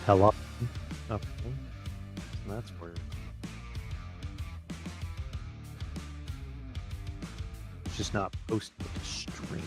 Hello. Okay. That's weird. It's just not posted to the stream.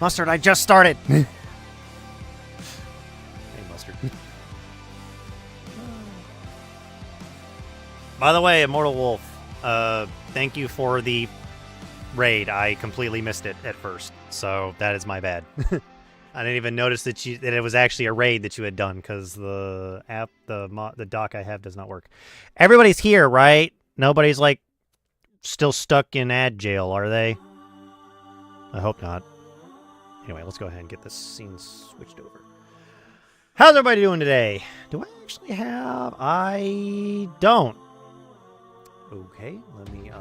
Mustard, I just started. Hey, Mustard. By the way, Immortal Wolf, thank you for the raid. I completely missed it at first, so that is my bad. I didn't even notice that it was actually a raid that you had done because the app, the doc I have does not work. Everybody's here, right? Nobody's like still stuck in ad jail, are they? I hope not. Anyway, let's go ahead and get this scene switched over. How's everybody doing today? Do I actually have? I don't. Okay, let me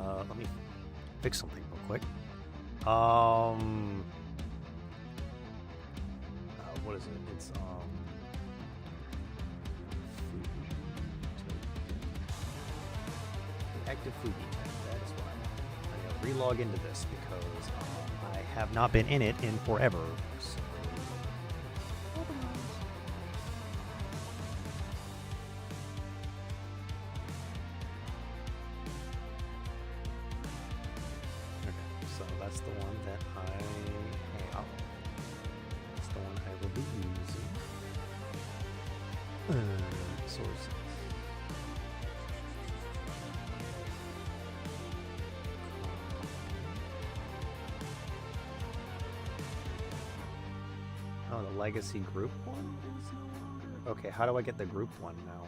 fix something real quick. What is it? It's the active food event. That is why I gotta relog into this because I have not been in it in forever. So. So that's the one that I have. That's the one I will be using. Sources. Oh, the legacy group one is no longer. Okay, how do I get the group one now?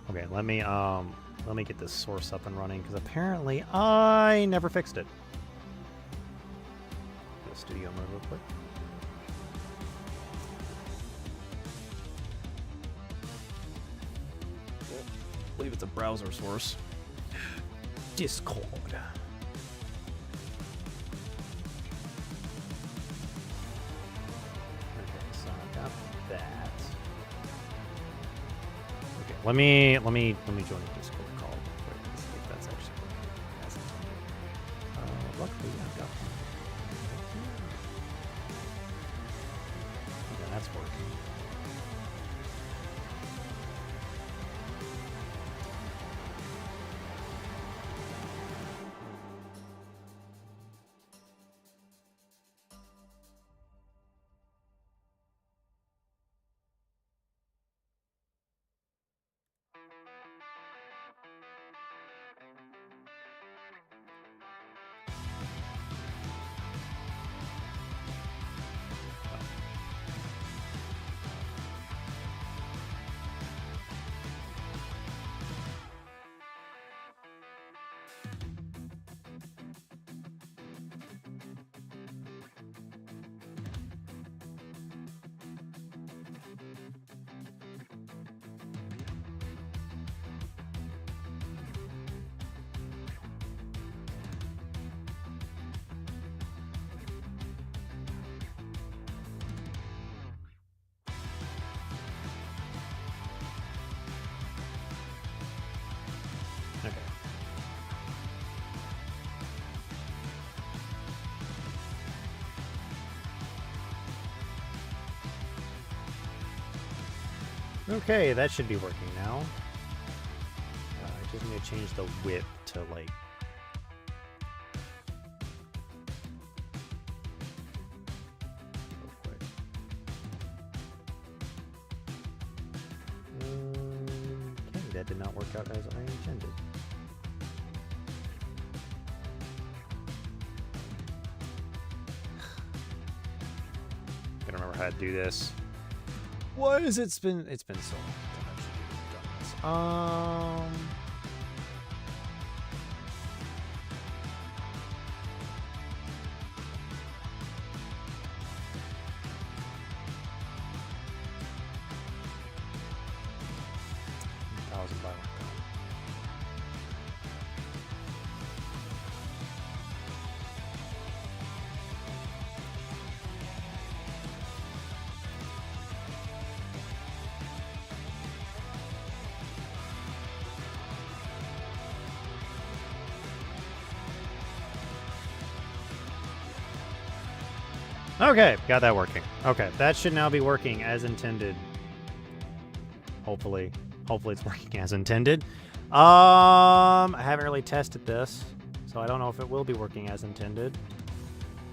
Okay, let me get this source up and running because apparently I never fixed it. Go to studio mode real quick. I believe it's a browser source. Discord. Okay, so I got that. Okay, let me join the Discord call real quick and see if that's actually working as intended. Luckily I've got one. Okay, that's working. Okay. Okay, that should be working now. I just need to change the width to like. Real quick. Okay, that did not work out as I intended. I don't remember how to do this. What has it been? It's been so long since I've actually done this. Okay, got that working. Okay, that should now be working as intended. Hopefully. hopefully it's working as intended. I haven't really tested this, so I don't know if it will be working as intended.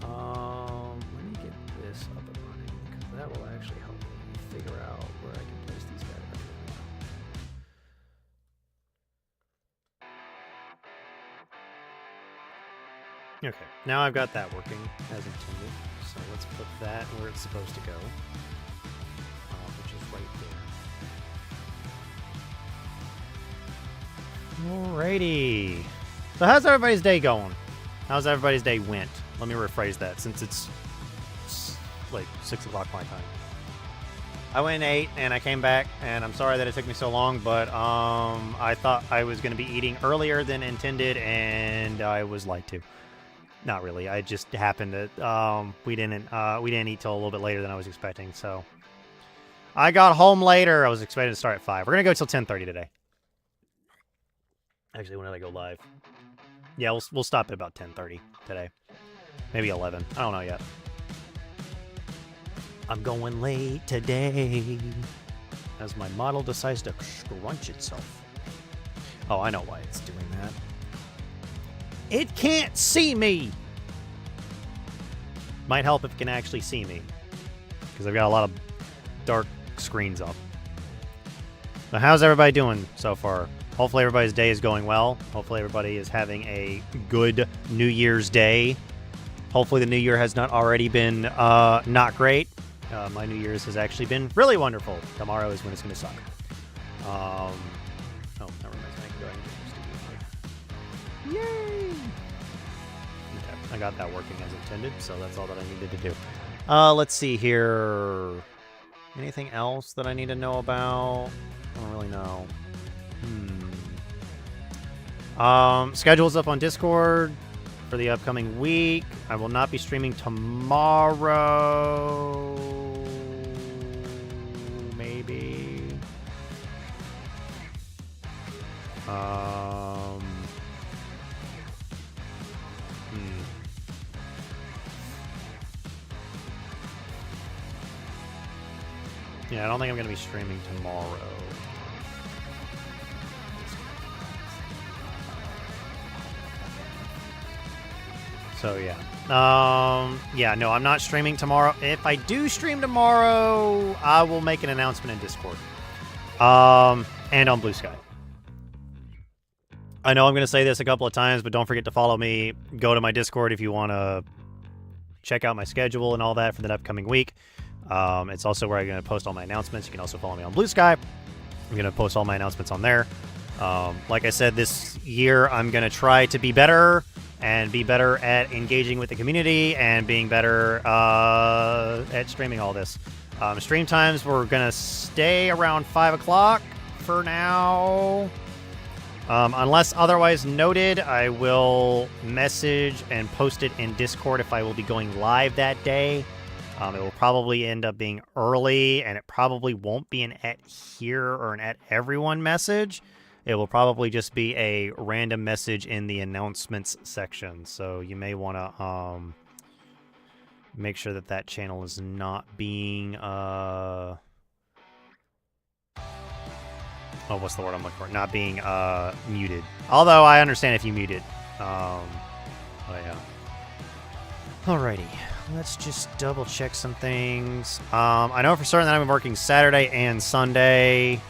Let me get this up and running, because that will actually help me figure out where I can place these guys. Okay, now I've got that working as intended, so let's put that where it's supposed to go, which is right there. Alrighty. So how's everybody's day going? How's everybody's day went? Let me rephrase that, since it's like 6 o'clock my time. I went at 8 and I came back, and I'm sorry that it took me so long, but I thought I was going to be eating earlier than intended, and I was lied to. Not really. I just happened to we didn't eat till a little bit later than I was expecting. So I got home later. I was expecting to start at 5. We're gonna go till 10:30 today. Actually, when did I go live? Yeah, we'll stop at about 10:30 today. Maybe 11. I don't know yet. I'm going late today as my model decides to scrunch itself. Oh, I know why it's doing that. It can't see me! Might help if it can actually see me, because I've got a lot of dark screens up. So how's everybody doing so far? Hopefully everybody's day is going well. Hopefully everybody is having a good New Year's Day. Hopefully the New Year has not already been not great. My New Year's has actually been really wonderful. Tomorrow is when it's going to suck. Oh, that reminds me. I can go ahead and get this studio. Yay! Okay, I got that working as intended, so that's all that I needed to do. Let's see here. Anything else that I need to know about? I don't really know. Schedule's up on Discord for the upcoming week. I will not be streaming tomorrow. Maybe. Yeah, I don't think I'm going to be streaming tomorrow. So, yeah. Yeah, no, I'm not streaming tomorrow. If I do stream tomorrow, I will make an announcement in Discord. And on Blue Sky. I know I'm going to say this a couple of times, but don't forget to follow me. Go to my Discord if you want to check out my schedule and all that for the upcoming week. It's also where I'm going to post all my announcements. You can also follow me on Blue Sky. I'm going to post all my announcements on there. Like I said, this year I'm going to try to be better and be better at engaging with the community and being better at streaming all this. Stream times, we're going to stay around 5 o'clock for now. Unless otherwise noted, I will message and post it in Discord if I will be going live that day. It will probably end up being early, and it probably won't be an at here or an at everyone message. It will probably just be a random message in the announcements section. So you may want to make sure that that channel is not being... Oh, what's the word I'm looking for? Not being muted. Although I understand if you mute it. But yeah. Alrighty. Let's just double check some things. I know for certain that I'm working Saturday and Sunday.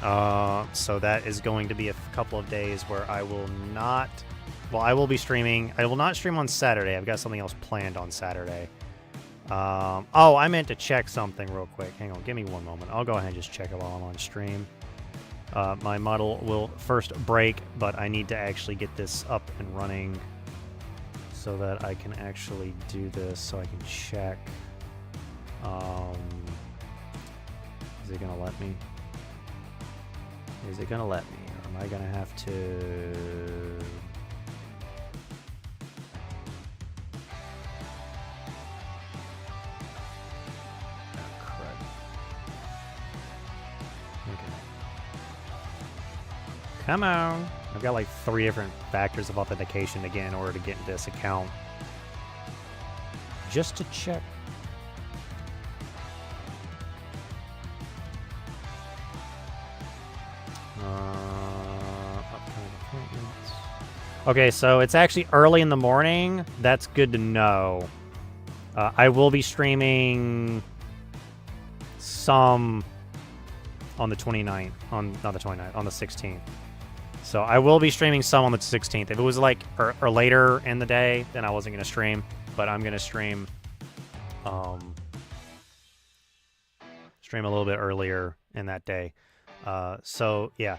So that is going to be a couple of days where I will not... Well, I will be streaming. I will not stream on Saturday. I've got something else planned on Saturday. Oh, I meant to check something real quick. Hang on. Give me one moment. I'll go ahead and just check it while I'm on stream. My model will first break, but I need to actually get this up and running so that I can actually do this, so I can check. Is it going to let me? Is it going to let me? Or am I going to have to... Come on. I've got like 3 different factors of authentication to get in order to get into this account. Just to check. Upcoming appointments. Okay, so it's actually early in the morning. That's good to know. I will be streaming some on the 29th. Not the 29th, on the 16th. So I will be streaming some on the 16th. If it was like or later in the day, then I wasn't going to stream. But I'm going to stream a little bit earlier in that day. So yeah,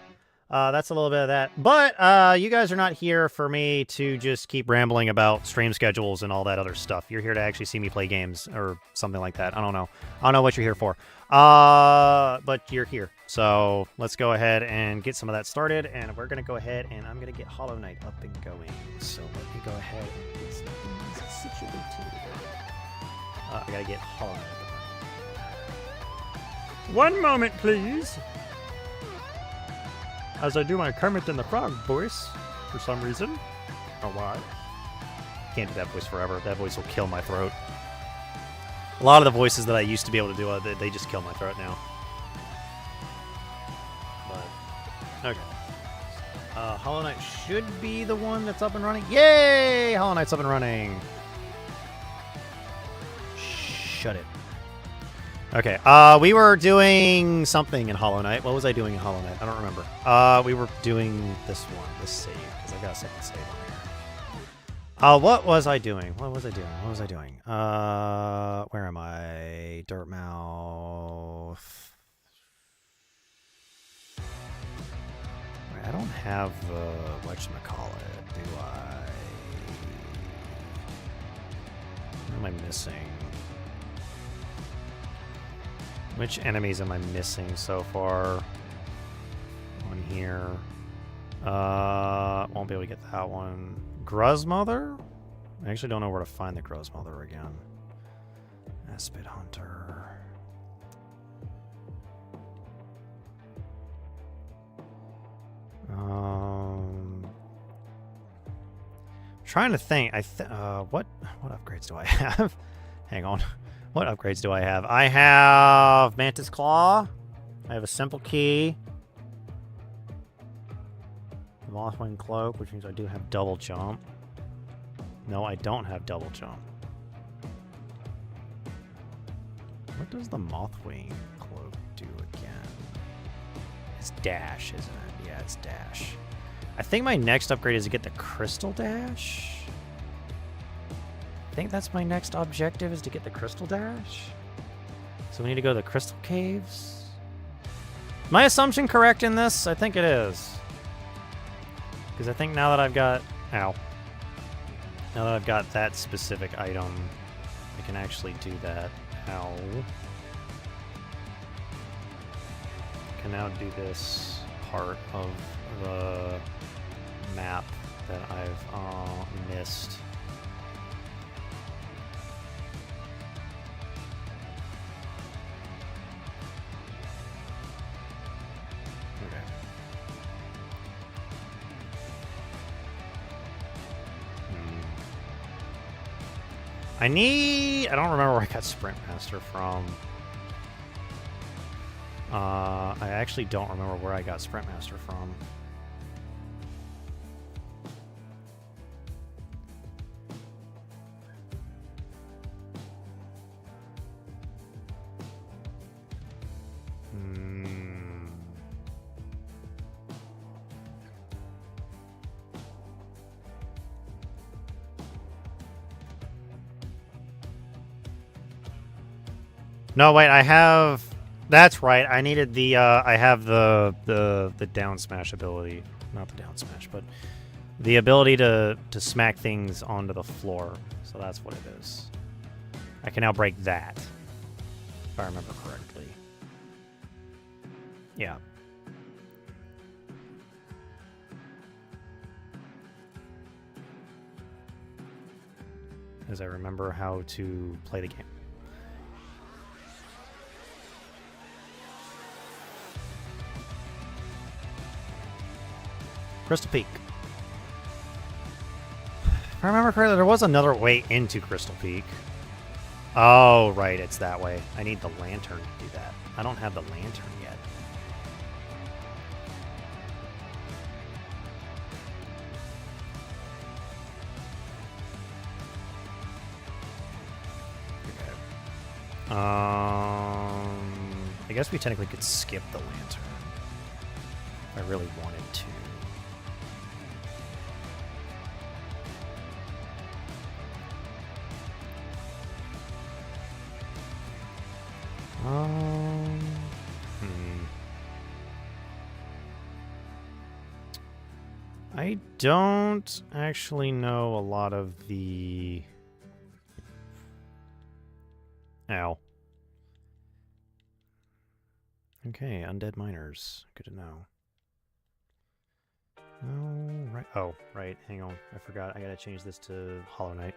that's a little bit of that. But you guys are not here for me to just keep rambling about stream schedules and all that other stuff. You're here to actually see me play games or something like that. I don't know what you're here for. But you're here. So let's go ahead and get some of that started. And we're going to go ahead and I'm going to get Hollow Knight up and going. So let me go ahead and get some things situated. I got to get Hollow Knight up and running. 1 moment, please. As I do my Kermit and the Frog voice, for some reason. Or why? Can't do that voice forever. That voice will kill my throat. A lot of the voices that I used to be able to do, they just kill my throat now. But, okay. Hollow Knight should be the one that's up and running. Yay! Hollow Knight's up and running. Shut it. Okay, we were doing something in Hollow Knight. What was I doing in Hollow Knight? I don't remember. We were doing this one, this save, because I got a second save on here. What was I doing? Where am I? Dirtmouth. Wait, I don't have the whatchamacallit, do I? What am I missing? Which enemies am I missing so far on here? Won't be able to get that one. Gruzmother? I actually don't know where to find the Gruzmother again. Aspid Hunter. Trying to think. What upgrades do I have? Hang on. What upgrades do I have? I have Mantis Claw. I have a Simple Key. Mothwing Cloak, which means I do have double jump. No, I don't have double jump. What does the Mothwing Cloak do again? It's dash, isn't it? Yeah, it's dash. I think my next upgrade is to get the Crystal Dash. I think that's my next objective, is to get the Crystal Dash. So we need to go to the Crystal Caves. My assumption correct in this? I think it is. Because I think now that I've got... Ow. Now that I've got that specific item, I can actually do that. Ow. I can now do this part of the map that I've missed. I don't remember where I got Sprint Master from. I actually don't remember where I got Sprint Master from. No, wait, I have... That's right, I needed the, I have the down smash ability. Not the down smash, but the ability to smack things onto the floor. So that's what it is. I can now break that, if I remember correctly. Yeah. As I remember how to play the game. Crystal Peak. If I remember correctly, there was another way into Crystal Peak. Oh, right, it's that way. I need the lantern to do that. I don't have the lantern yet. I guess we technically could skip the lantern if I really wanted to. Hmm. I don't actually know a lot of the... Ow. Okay, undead miners. Good to know. Oh, right. Oh, right. Hang on. I forgot. I gotta change this to Hollow Knight.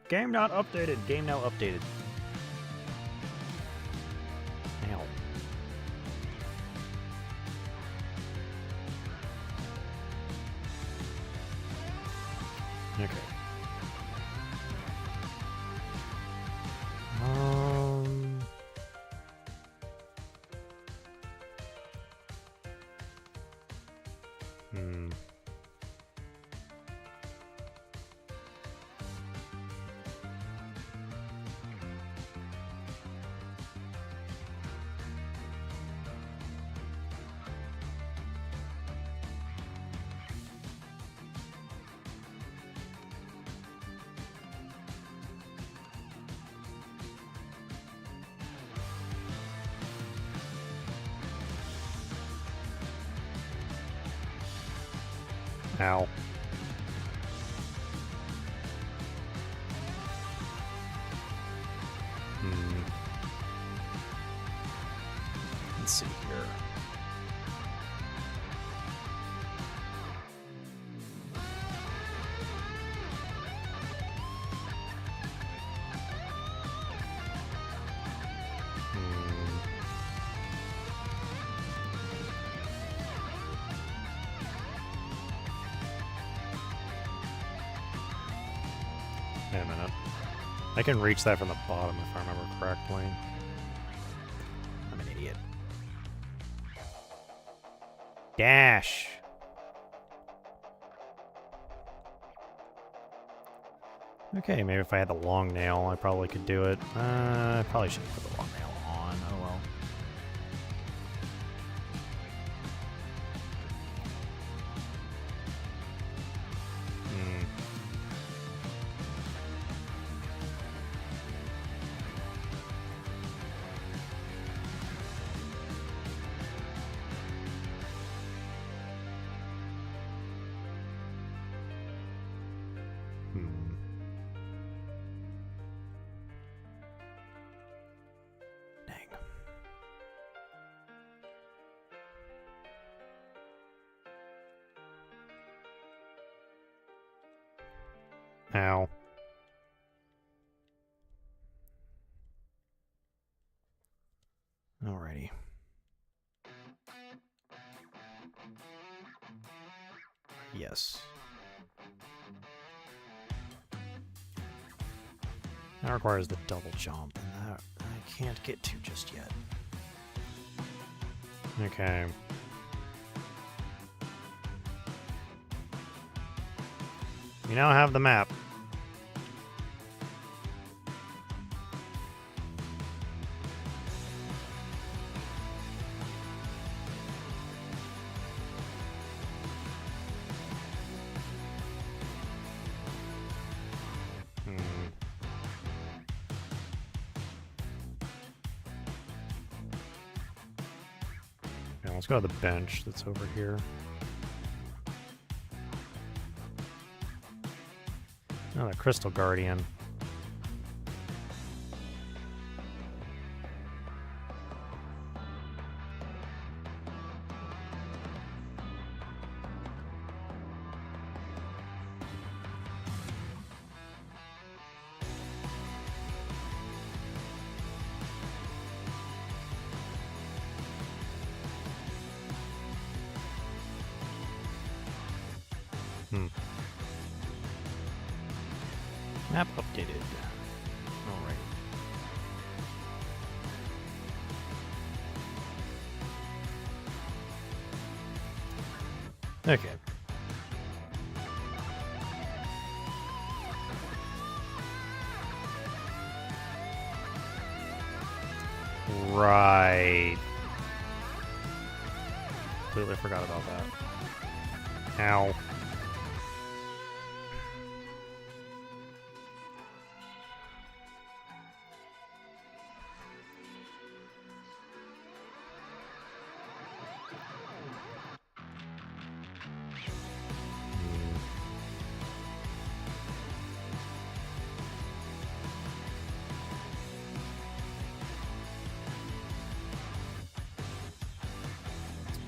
Game not updated. Game now updated. Ow. Okay. Hmm. Ow. Let's see here. Wait a minute. I can reach that from the bottom if I remember correctly. I'm an idiot. Dash! Okay, maybe if I had the long nail, I probably could do it. I probably should put the long nail on. Oh well. Dang. Ow. Alrighty. Yes. That requires the double jump, and that I can't get to just yet. Okay. We now have the map. Yeah, let's go to the bench that's over here. Oh, the Crystal Guardian. Map updated. Alright. Okay. Right. Completely forgot about that. Ow.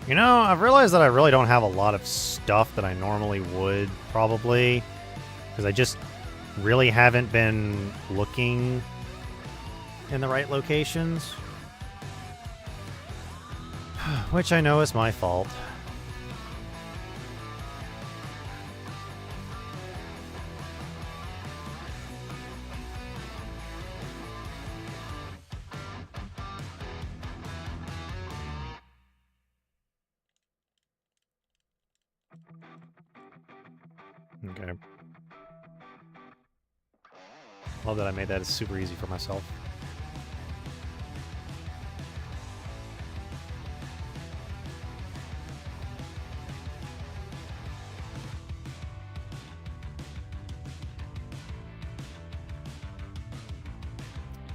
You know, I've realized that I really don't have a lot of stuff that I normally would, probably. Because I just really haven't been looking in the right locations. Which I know is my fault. Okay. Love that I made that super easy for myself.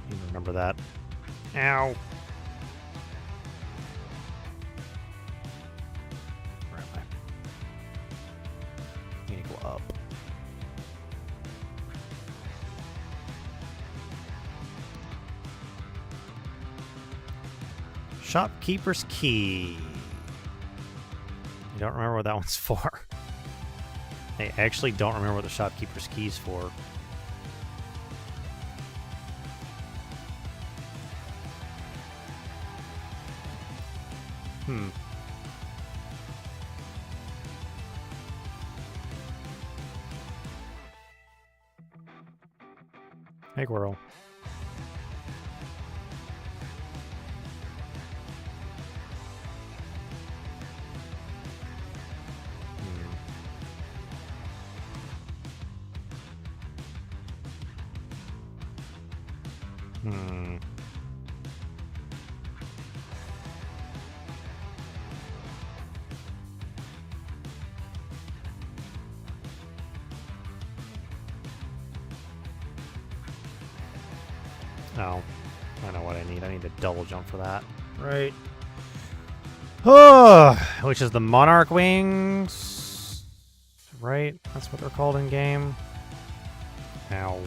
You remember that. Ow. Where am I? I need to go up. Shopkeeper's Key. You don't remember what that one's for. I actually don't remember what the Shopkeeper's Key's for. Hey, Squirrel. Oh, I know what I need. I need to double jump for that. Right. Oh, which is the Monarch Wings. Right? That's what they're called in game. Ow.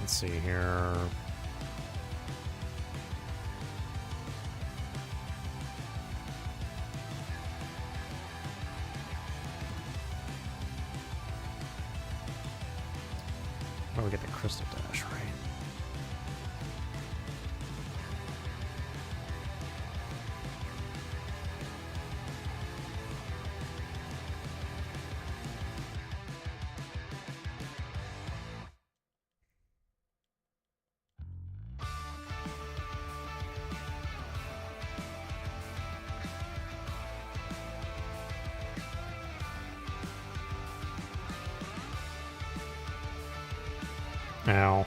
Let's see here. Where do we get the Crystal Dash, right? Ow.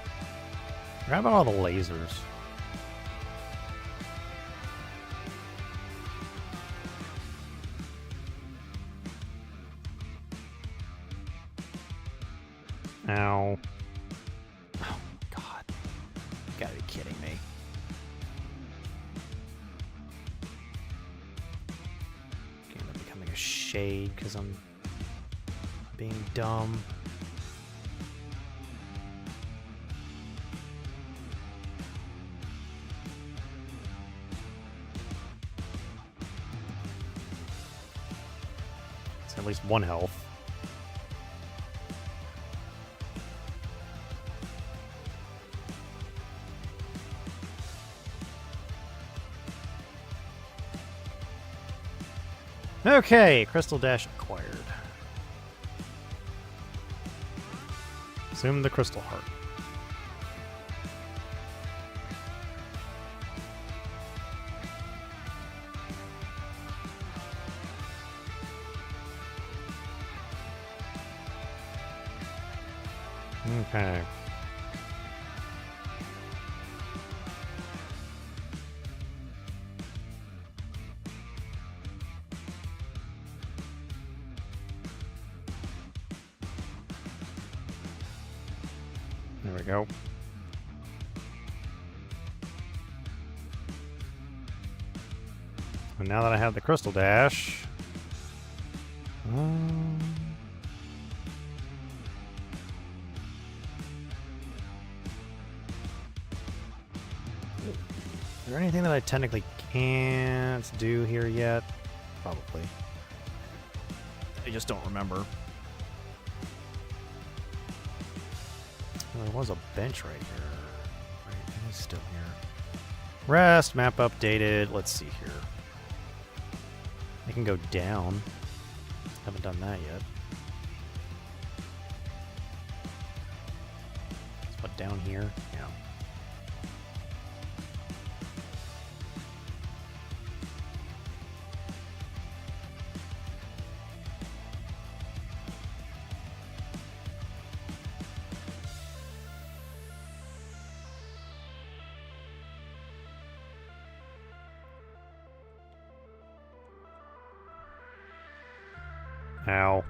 Forgot about all the lasers. Ow. Oh, God. You gotta be kidding me. Okay, I'm becoming a shade because I'm being dumb. It's at least 1 health. Okay, Crystal Dash acquired. Assume the Crystal Heart. Okay. There we go. And now that I have the Crystal Dash, is there anything that I technically can't do here yet? Probably. I just don't remember. Well, there was a bench right here. Right, he's still here. Rest, map updated. Let's see here. I can go down. Haven't done that yet. Let's put down here. Yeah. Ow.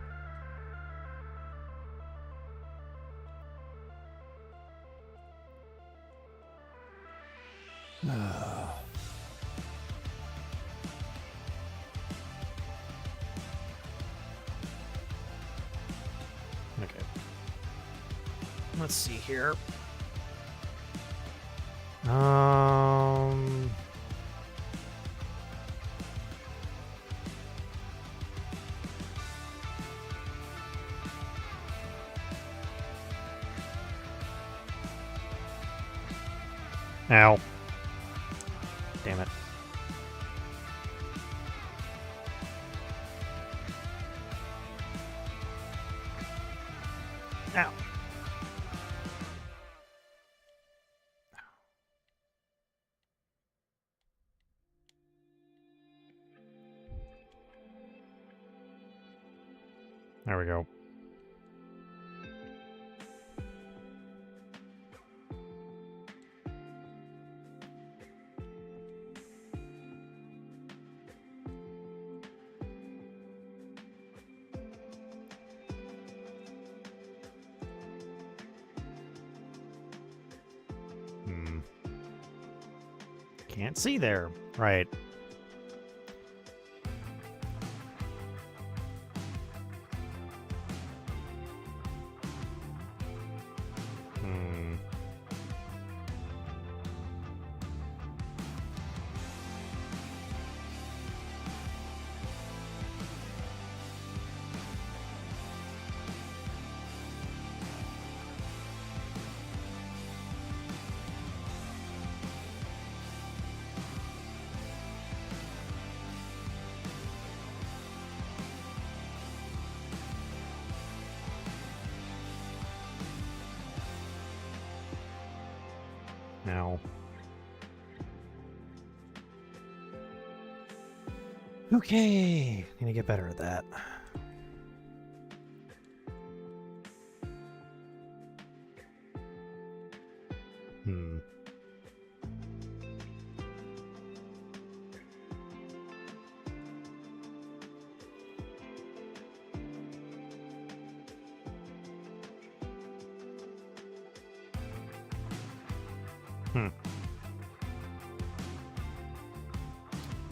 Okay. Let's see here. Ow. Damn it. Ow. There we go. Can't see there. Right. Now. Okay, need to get better at that.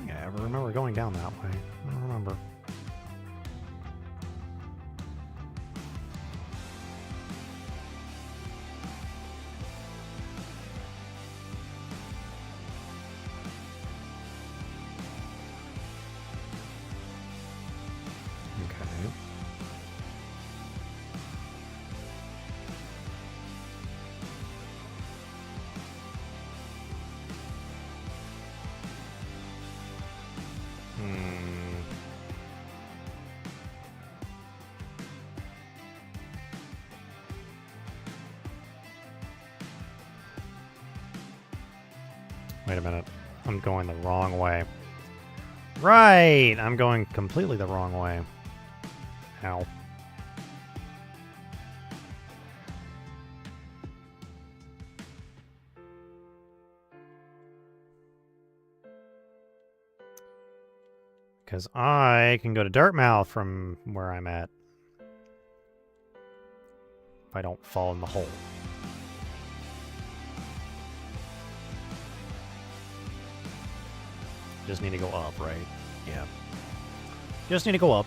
I ever remember going down that way. I don't remember. Okay. Wait a minute. I'm going the wrong way. Right! I'm going completely the wrong way. Ow. Because I can go to Dartmouth from where I'm at. If I don't fall in the hole. Just need to go up, right? Yeah. Just need to go up.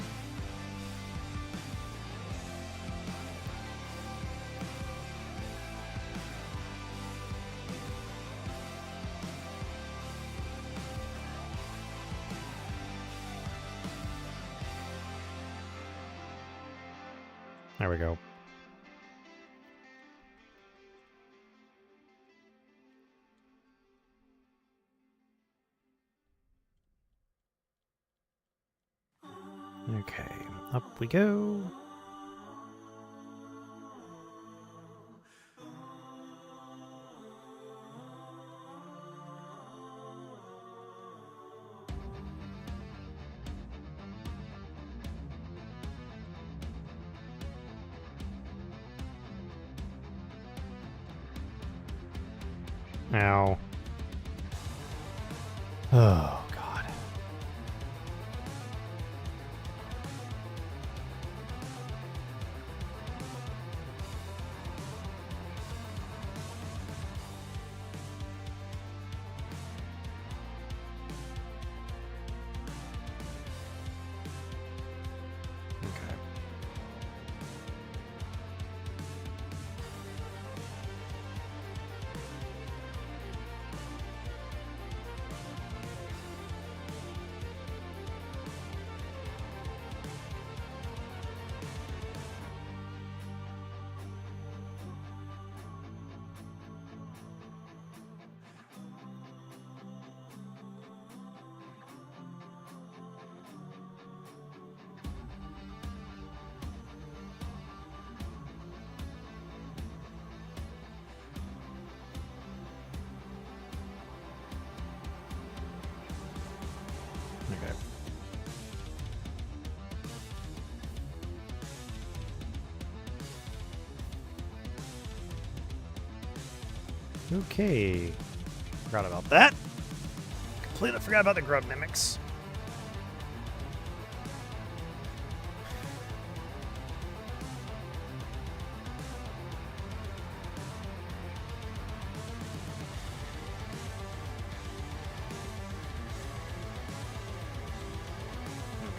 There we go. Okay, up we go. Ow. Oh, God. Okay. Okay. Okay. Forgot about that. Completely forgot about the grub mimics.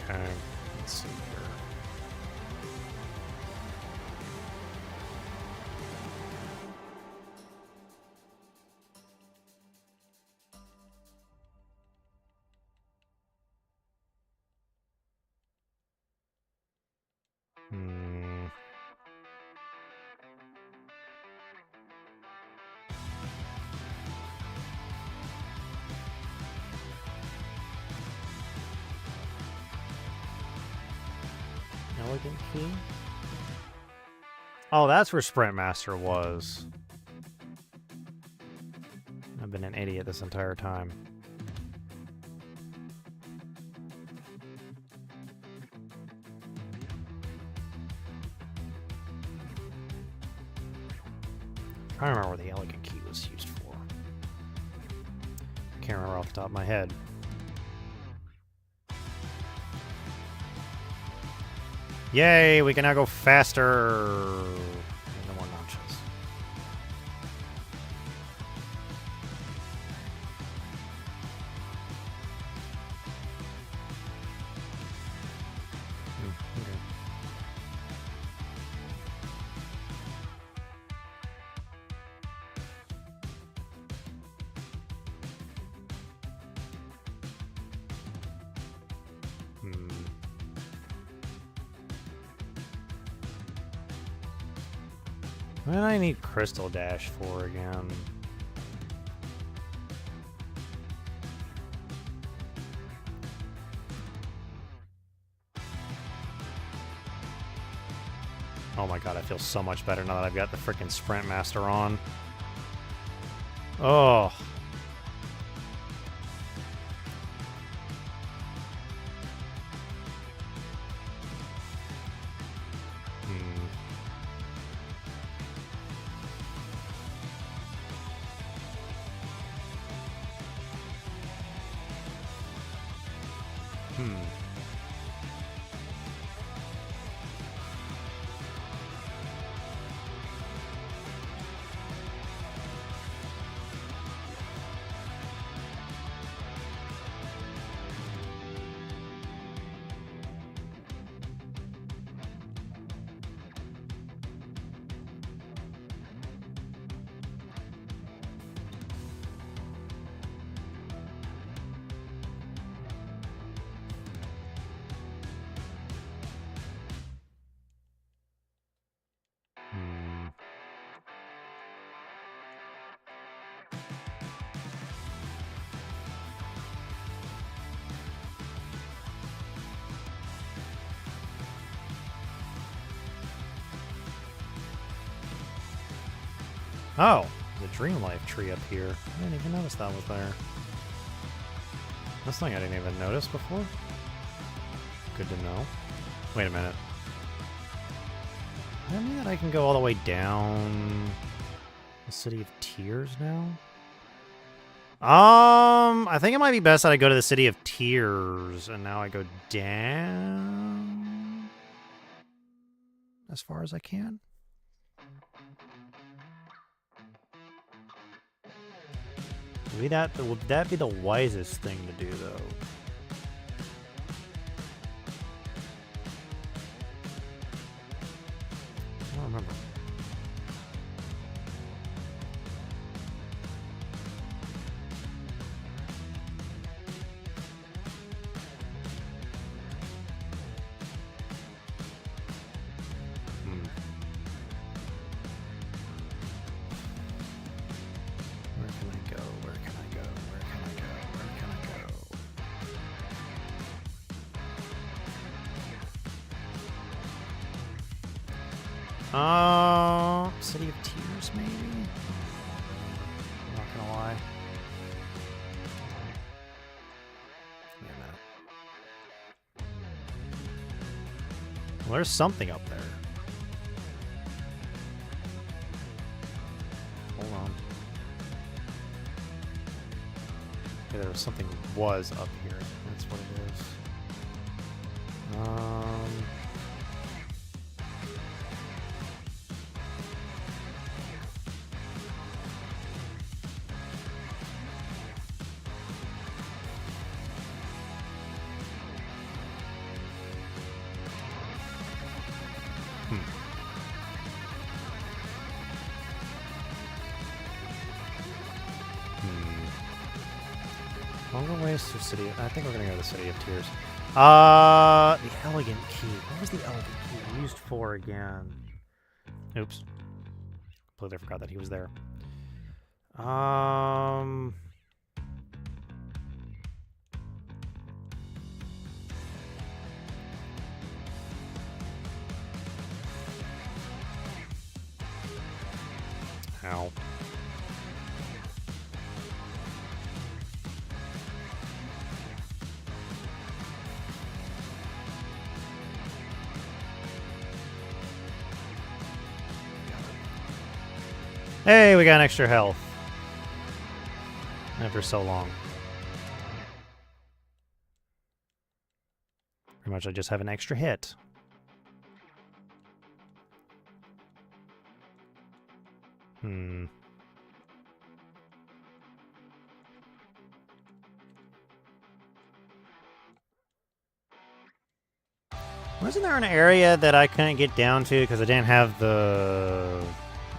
Okay, let's see here. Hmm. Elegant key? Oh, that's where Sprint Master was. I've been an idiot this entire time. I don't remember what the elegant key was used for. Can't remember off the top of my head. Yay, we can now go faster. No more notches. Okay. What do I need Crystal Dash for again? Oh my god, I feel so much better now that I've got the freaking Sprint Master on. Oh. Hmm. Hmm. Oh, there's a Dream Life tree up here. I didn't even notice that was there. That's something I didn't even notice before. Good to know. Wait a minute. Does that mean that I can go all the way down the City of Tears now? I think it might be best that I go to the City of Tears, and now I go down as far as I can. Maybe would that be the wisest thing to do, though? I don't remember. Where can I go? Where can I go? Where can I go? Where can I go? City of Tears, maybe? I'm not gonna lie. Wait a minute. Well, there's something up there. Hold on. Okay, there was something was up here. That's what it is. Longer ways to City. I think we're gonna go to the City of Tears. The Elegant Key. What was the Elegant Key used for again? Oops. Completely forgot that he was there. Ow. Hey, we got an extra health. After so long. Pretty much I just have an extra hit. Wasn't there an area that I couldn't get down to because I didn't have the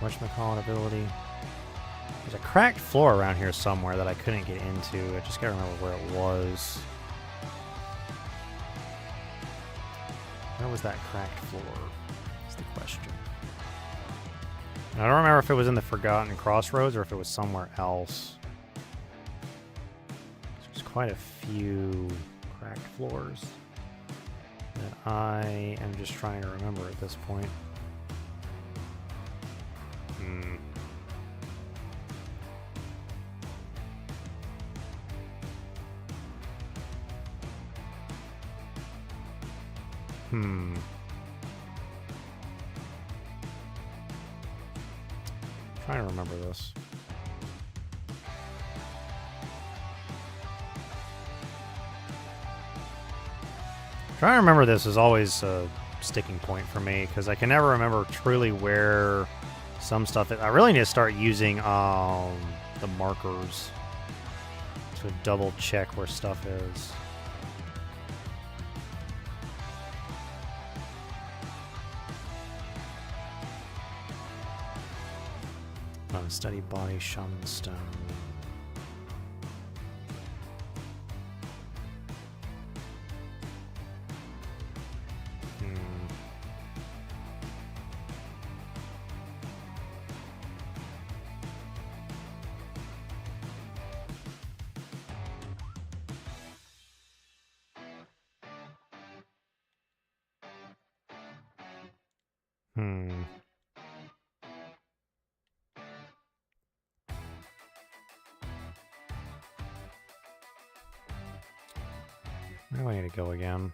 whatchamacallit ability? There's a cracked floor around here somewhere that I couldn't get into. I just gotta remember where it was. Where was that cracked floor? Is the question. And I don't remember if it was in the Forgotten Crossroads or if it was somewhere else. There's quite a few cracked floors that I am just trying to remember at this point. Trying to remember this. Trying to remember this is always a sticking point for me because I can never remember truly where some stuff is. I really need to start using the markers to double check where stuff is. Study body, shaman stone. Where do I need to go again?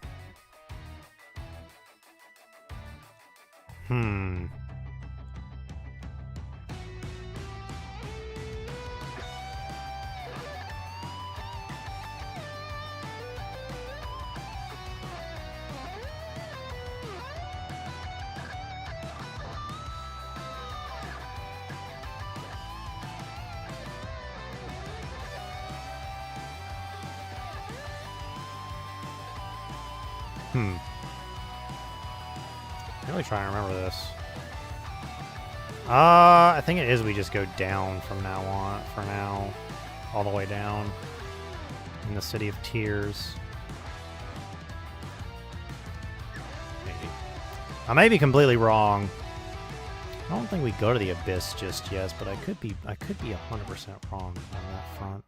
I'm really trying to remember this. I think it is we just go down from now on, for now. All the way down. In the City of Tears. Maybe. I may be completely wrong. I don't think we go to the Abyss just yet, but I could be 100% wrong on that front.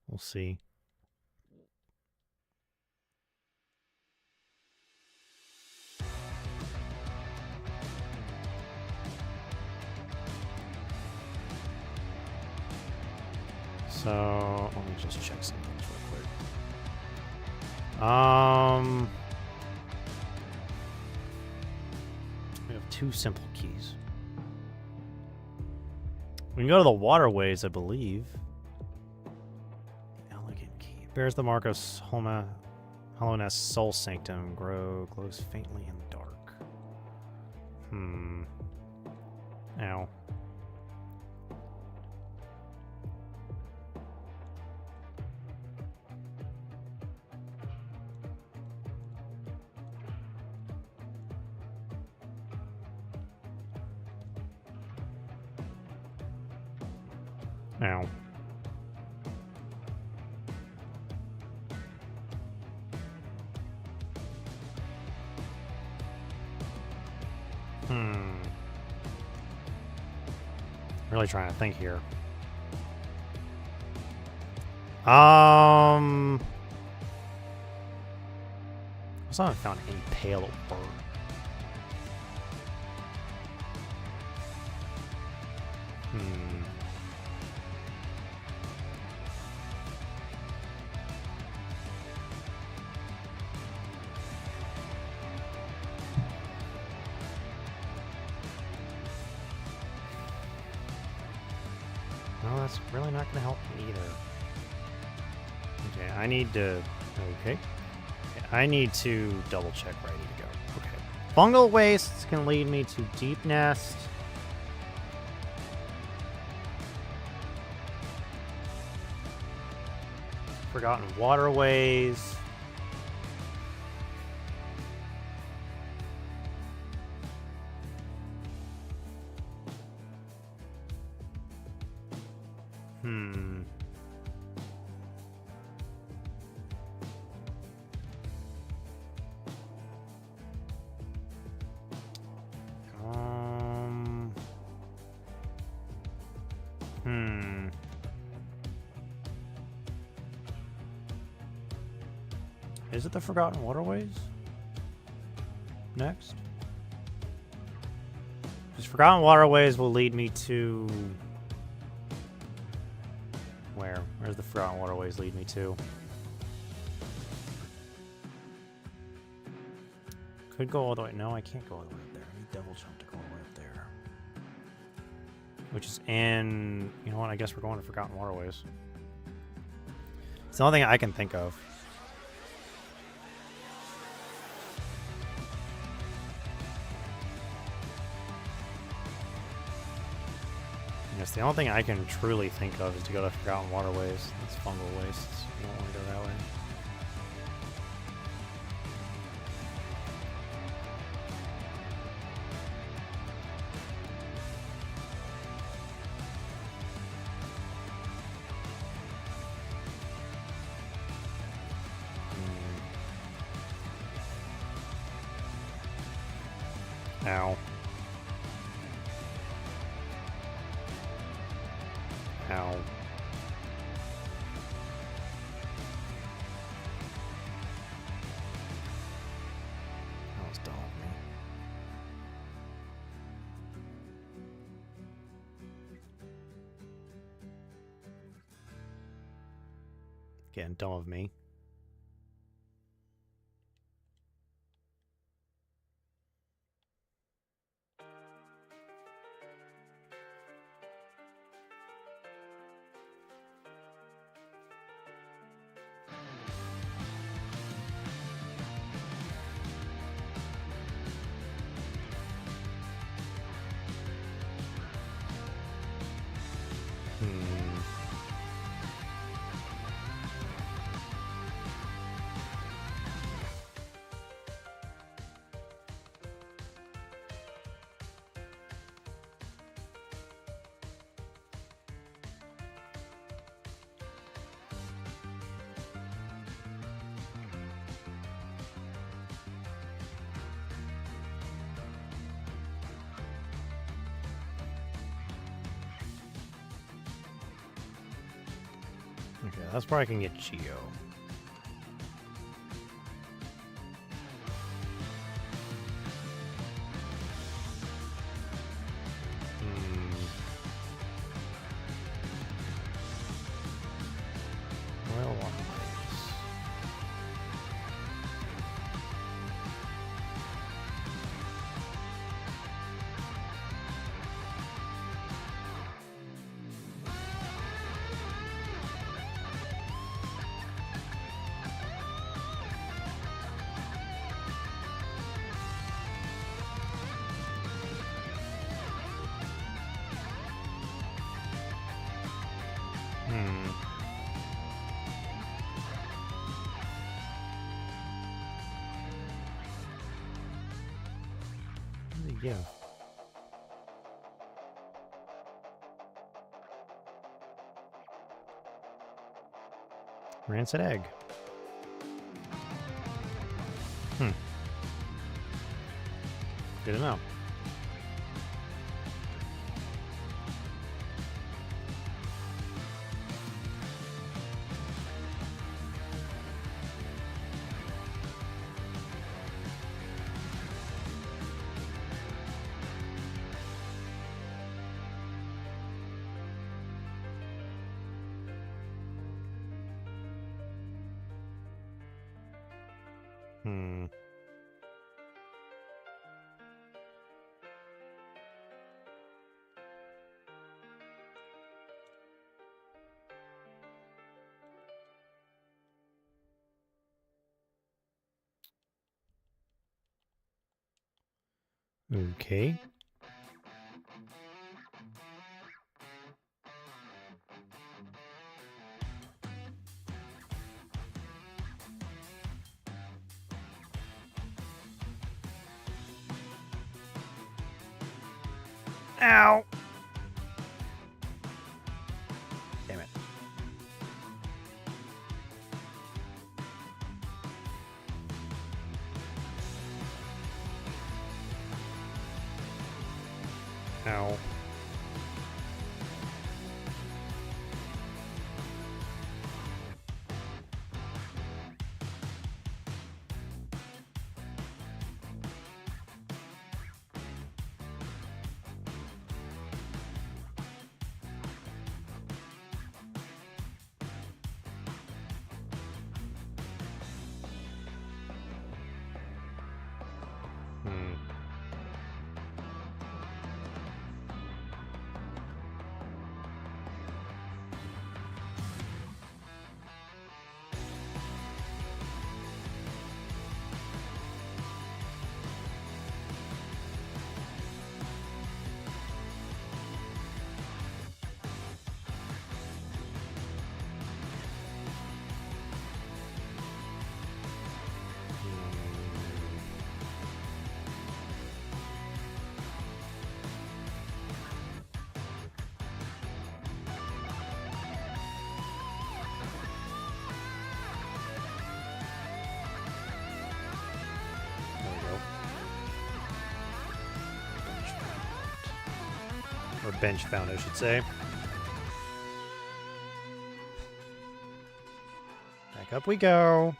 We'll see. So let me just check some things real quick. We have 2 simple keys. We can go to the waterways, I believe. Elegant key. Bears the mark of Hollowness Soul Sanctum. Glows faintly in the dark. Ow. Ow. Really trying to think here. I still haven't found any pale ore. No, that's really not going to help me either. Okay, I need to... Okay. I need to double check where I need to go. Okay. Fungal wastes can lead me to Deep Nest. Forgotten Waterways. Is it the Forgotten Waterways? Next? Because Forgotten Waterways will lead me to... Where? Where's the Forgotten Waterways lead me to? Could go all the way... No, I can't go all the way up there. I need double jump to go all the way up there. Which is in... You know what? I guess we're going to Forgotten Waterways. It's the only thing I can think of. The only thing I can truly think of is to go to Forgotten Waterways. That's fungal wastes. You don't want to go that way. Ow. Ow. That was dumb of me. Again, dumb of me. Okay, that's where I can get Geo. Well, one place. Yeah. Rancid egg. Good to know. Okay. Ow! Damn it. Ow. bench found, I should say. Back up we go.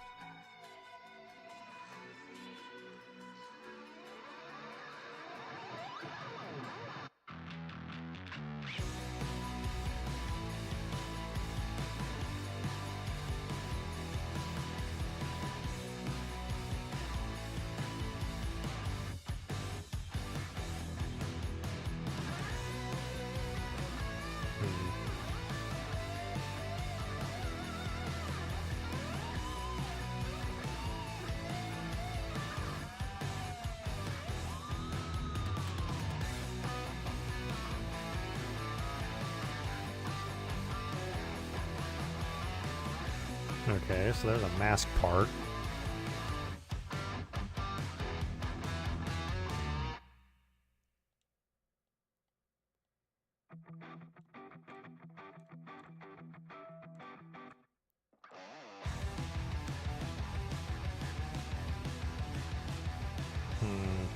Okay, so there's a mask part. Hmm.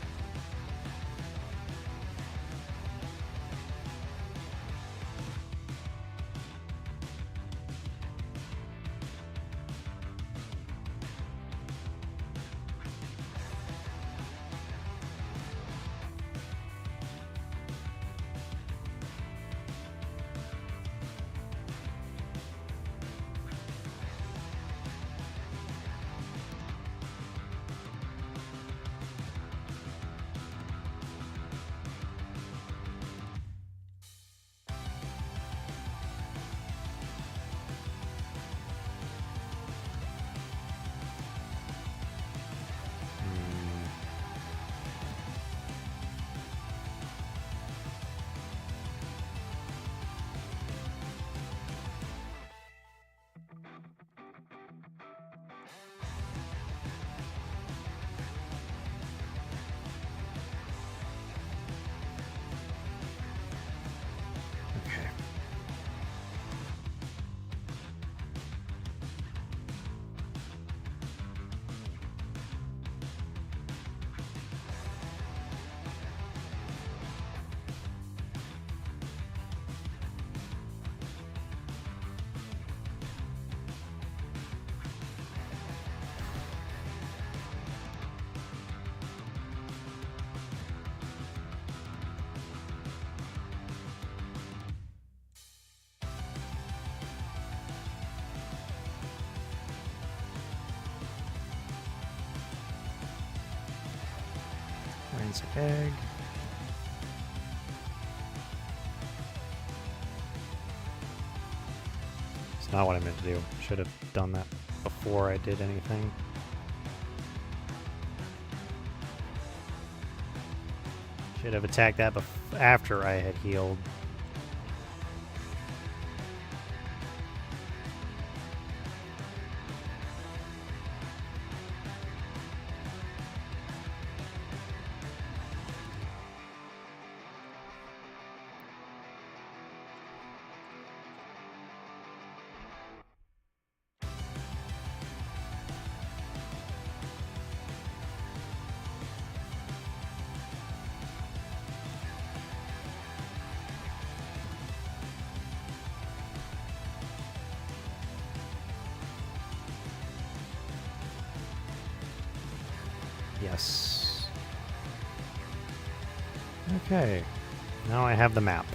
Okay. Rinse egg. It's not what I meant to do. Should have done that before I did anything. Should have attacked that after I had healed. Yes. Okay. Now I have the map.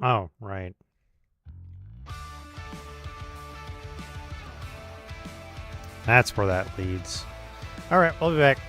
Oh, right. That's where that leads. Alright, we'll be back.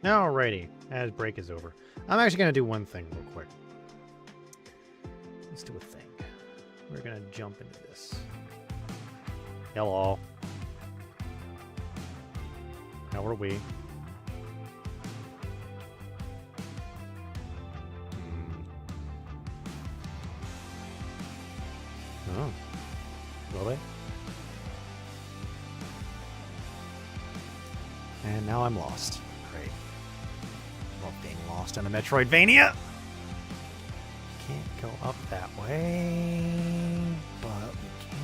Alrighty, as break is over. I'm actually going to do one thing real quick. Let's do a thing. We're going to jump into this. Hello. How are we? Oh. Will they? And now I'm lost. Great. Love being lost in a Metroidvania. Can't go up that way, but we can.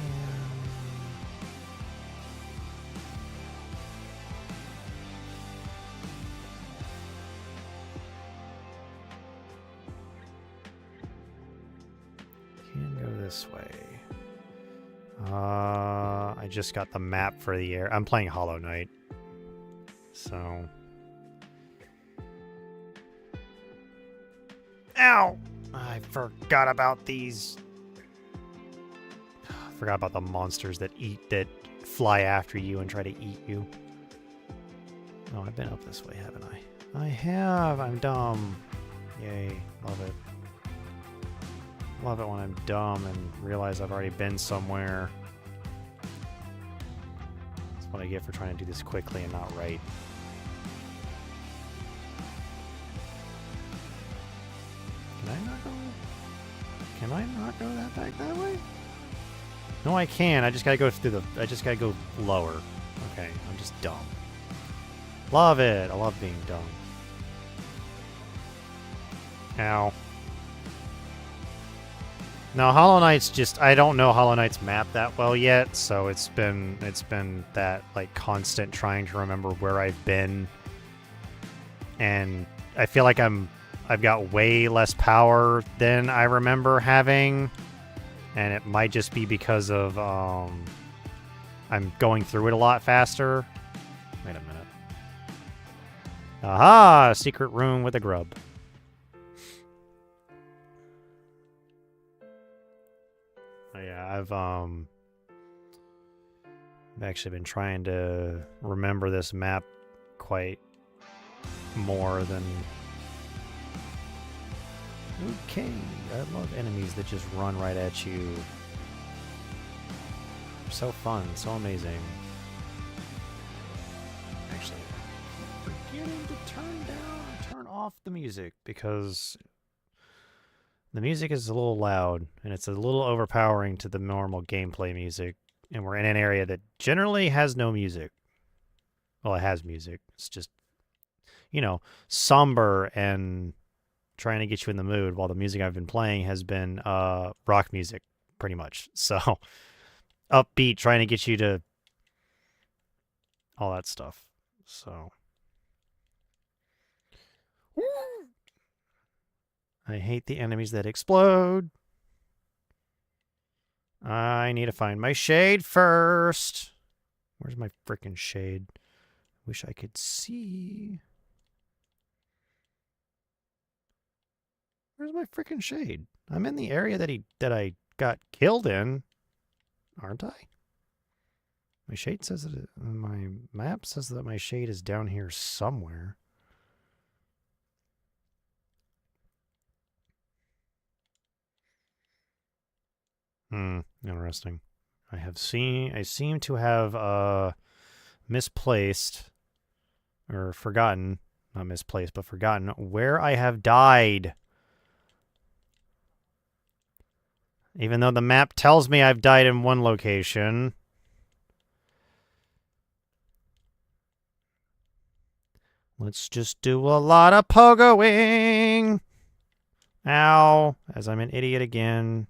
Can go this way. I just got the map for the air. I'm playing Hollow Knight. So. Ow! I forgot about these. I forgot about the monsters that fly after you and try to eat you. Oh, I've been up this way, haven't I? I have. I'm dumb. Yay. Love it. Love it when I'm dumb and realize I've already been somewhere. That's what I get for trying to do this quickly and not right. Can I not go that back that way? No, I can. I just gotta go through the. I just gotta go lower. Okay, I'm just dumb. Love it. I love being dumb. Ow. No, Hollow Knight's just. I don't know Hollow Knight's map that well yet, so it's been that like constant trying to remember where I've been, and I feel like I've got way less power than I remember having, and it might just be because of I'm going through it a lot faster. Wait a minute. Aha! Secret room with a grub. Oh, yeah, I've actually been trying to remember this map quite more than. Okay, I love enemies that just run right at you. They're so fun, so amazing. Actually, I'm forgetting to turn off the music because the music is a little loud and it's a little overpowering to the normal gameplay music. And we're in an area that generally has no music. Well, it has music. It's just, somber and trying to get you in the mood, while the music I've been playing has been rock music, pretty much. So, upbeat, trying to get you to all that stuff. So, I hate the enemies that explode. I need to find my shade first. Where's my frickin' shade? Wish I could see. Where's my frickin' shade? I'm in the area that I got killed in, aren't I? My shade says that my map says that my shade is down here somewhere. Interesting. I seem to have misplaced or forgotten, not misplaced, but forgotten where I have died. Even though the map tells me I've died in one location. Let's just do a lot of pogoing. Ow. As I'm an idiot again.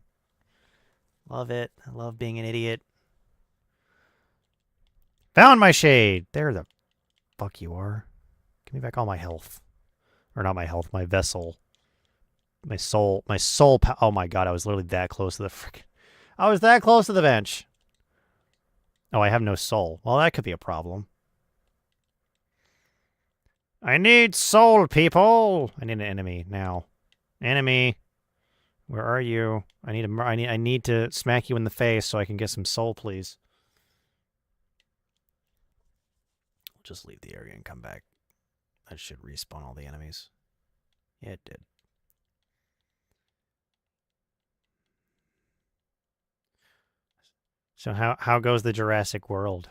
Love it. I love being an idiot. Found my shade. There the fuck you are. Give me back all my health. Or not my health, my vessel. My soul, oh my god, I was literally that close to the I was that close to the bench. Oh, I have no soul. Well, that could be a problem. I need soul, people! I need an enemy now. Enemy. Where are you? I need to smack you in the face so I can get some soul, please. Just leave the area and come back. That should respawn all the enemies. Yeah, it did. So how goes the Jurassic World?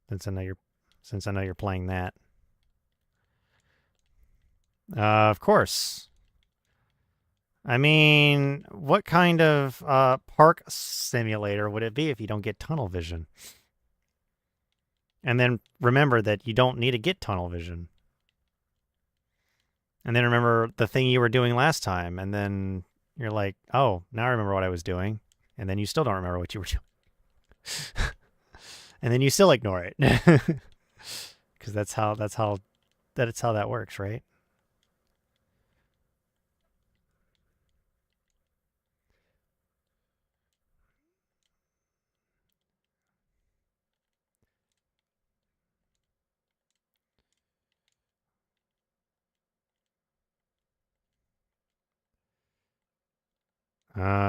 Since I know you're playing that. Of course. I mean, what kind of park simulator would it be if you don't get tunnel vision? And then remember that you don't need to get tunnel vision. And then remember the thing you were doing last time, and then you're like, oh, now I remember what I was doing. And then you still don't remember what you were doing. And then you still ignore it. Because that's how that works, right?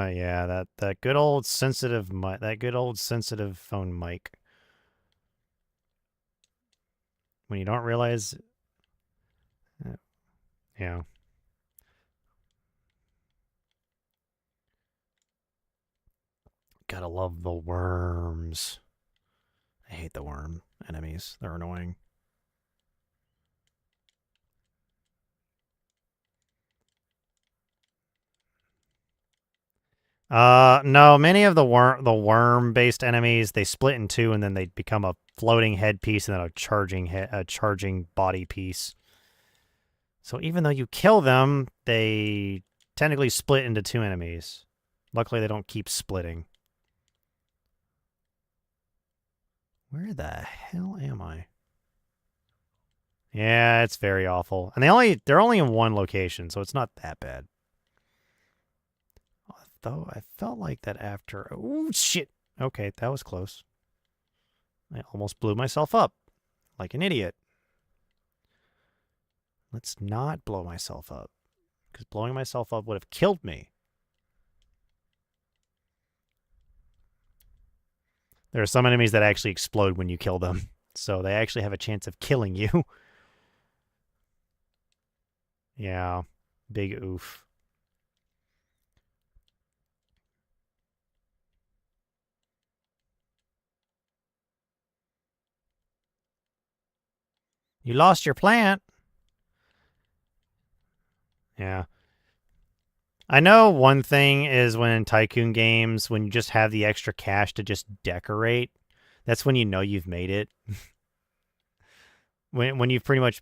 Yeah, that good old sensitive phone mic. When you don't realize, yeah. Gotta love the worms. I hate the worm enemies. They're annoying. No, many of the worm-based enemies, they split in two and then they become a floating head piece and then a charging body piece. So even though you kill them, they technically split into two enemies. Luckily, they don't keep splitting. Where the hell am I? Yeah, it's very awful. And they're only in one location, so it's not that bad. Though I felt like that after. Oh shit. Okay, that was close. I almost blew myself up like an idiot. Let's not blow myself up, because blowing myself up would have killed me. There are some enemies that actually explode when you kill them, so they actually have a chance of killing you. Yeah, big oof. You lost your plant. Yeah. I know one thing is when in Tycoon games, when you just have the extra cash to just decorate, that's when you know you've made it. when you've pretty much...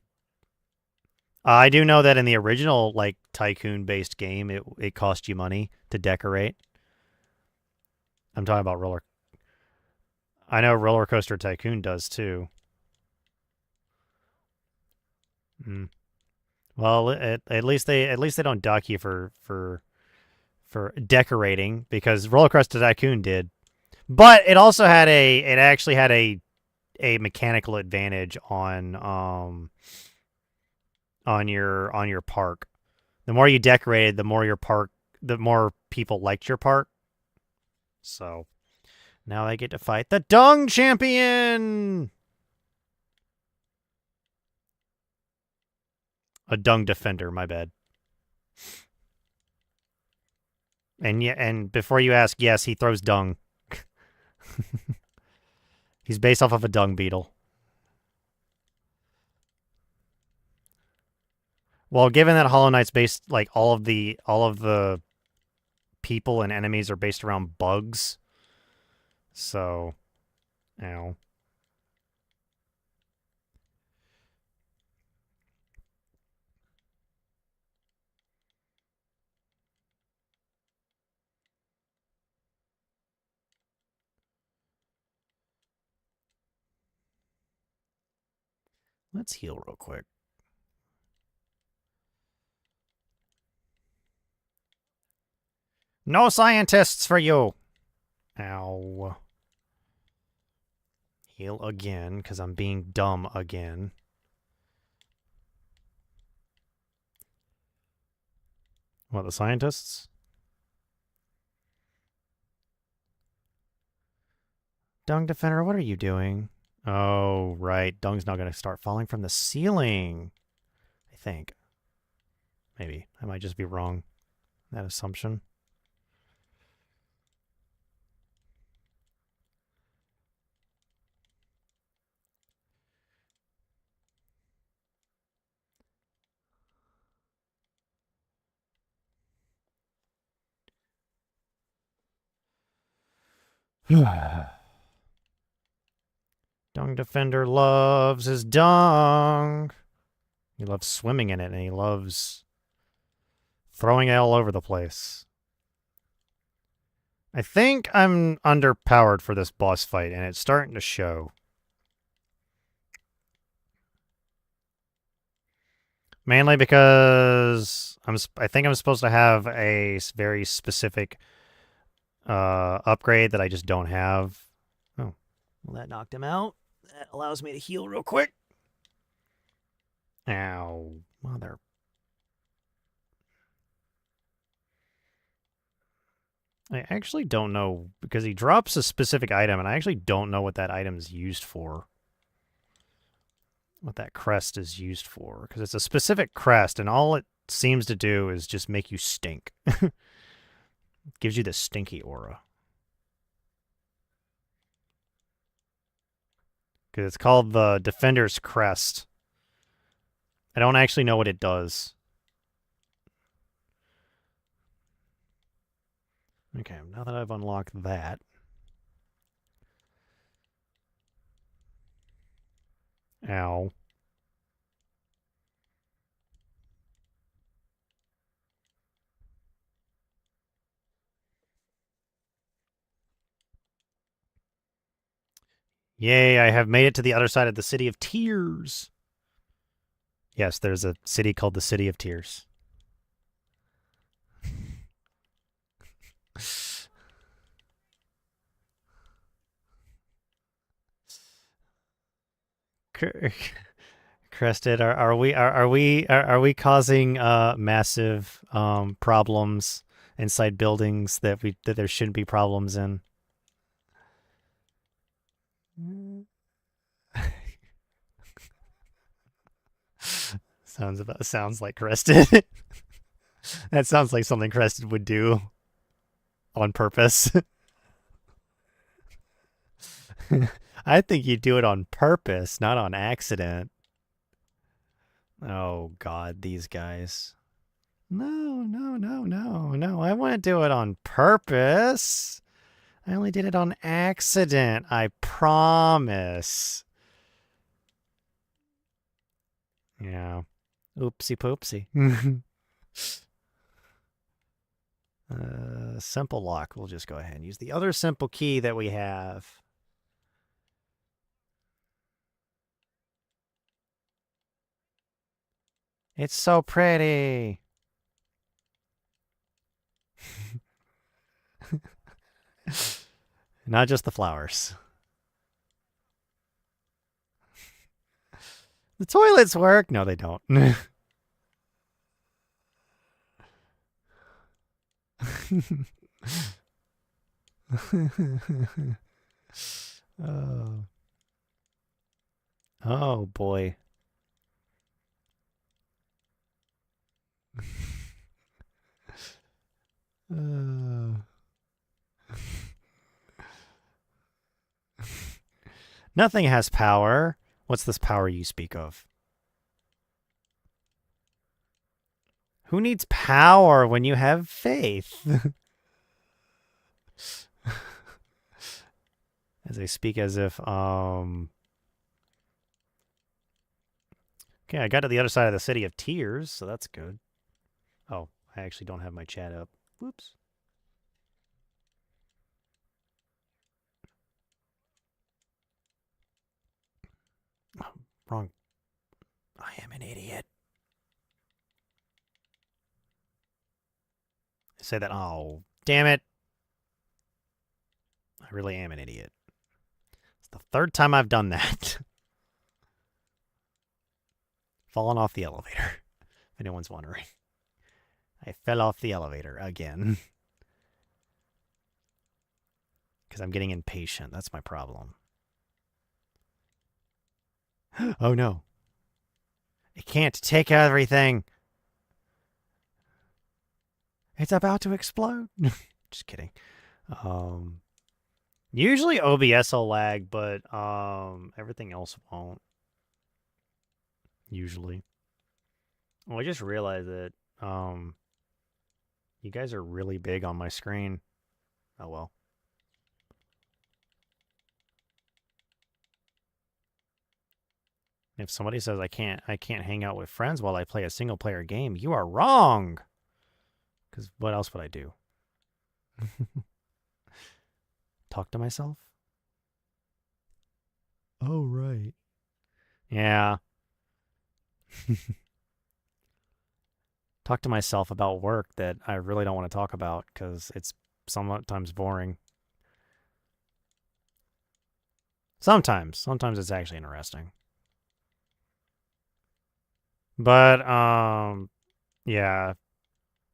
I do know that in the original like Tycoon-based game, it cost you money to decorate. I'm talking about I know Roller Coaster Tycoon does too. Well, at least they don't dock you for decorating, because Roller Coaster Tycoon did. But it also had a mechanical advantage on your park. The more you decorated, the more people liked your park. So now I get to fight the Dung Champion! A Dung Defender, my bad. And before you ask, yes, he throws dung. He's based off of a dung beetle. Well, given that Hollow Knight's based, like, all of the people and enemies are based around bugs, so, ow. Let's heal real quick. No scientists for you! Ow. Heal again, because I'm being dumb again. What, the scientists? Dung Defender, what are you doing? Oh, right. Dung's not going to start falling from the ceiling. I think. Maybe. I might just be wrong. That assumption. Dung Defender loves his dung. He loves swimming in it, and he loves throwing it all over the place. I think I'm underpowered for this boss fight, and it's starting to show. Mainly because I think I'm supposed to have a very specific upgrade that I just don't have. Oh, well, that knocked him out. That allows me to heal real quick. Ow, mother. I actually don't know, because he drops a specific item, and I actually don't know what that item is used for. What that crest is used for. Because it's a specific crest, and all it seems to do is just make you stink. It gives you this stinky aura. Because it's called the Defender's Crest. I don't actually know what it does. Okay, now that I've unlocked that. Ow. Yay, I have made it to the other side of the City of Tears. Yes, there's a city called the City of Tears. Crested, are we causing massive problems inside buildings that there shouldn't be problems in? Sounds like Crested. That sounds like something Crested would do on purpose. I think you do it on purpose, not on accident. Oh God, these guys. No, I wouldn't do it on purpose. I only did it on accident, I promise. Yeah. Oopsie poopsie. Simple lock. We'll just go ahead and use the other simple key that we have. It's so pretty. Not just the flowers. The toilets work. No, they don't. Oh. Oh boy. Nothing has power. What's this power you speak of? Who needs power when you have faith? As I speak as if, Okay, I got to the other side of the City of Tears, so that's good. Oh, I actually don't have my chat up. Whoops. Oh, wrong. I am an idiot. I say that. Oh, damn it. I really am an idiot. It's the third time I've done that. Fallen off the elevator, if anyone's wondering. I fell off the elevator again. Because I'm getting impatient. That's my problem. Oh no. It can't take everything. It's about to explode. Just kidding. Usually OBS will lag, but everything else won't. Usually. Well, I just realized that you guys are really big on my screen. Oh well. If somebody says I can't hang out with friends while I play a single player game, you are wrong. Because what else would I do? Talk to myself? Oh, right. Yeah. Talk to myself about work that I really don't want to talk about because it's sometimes boring. Sometimes it's actually interesting. But yeah,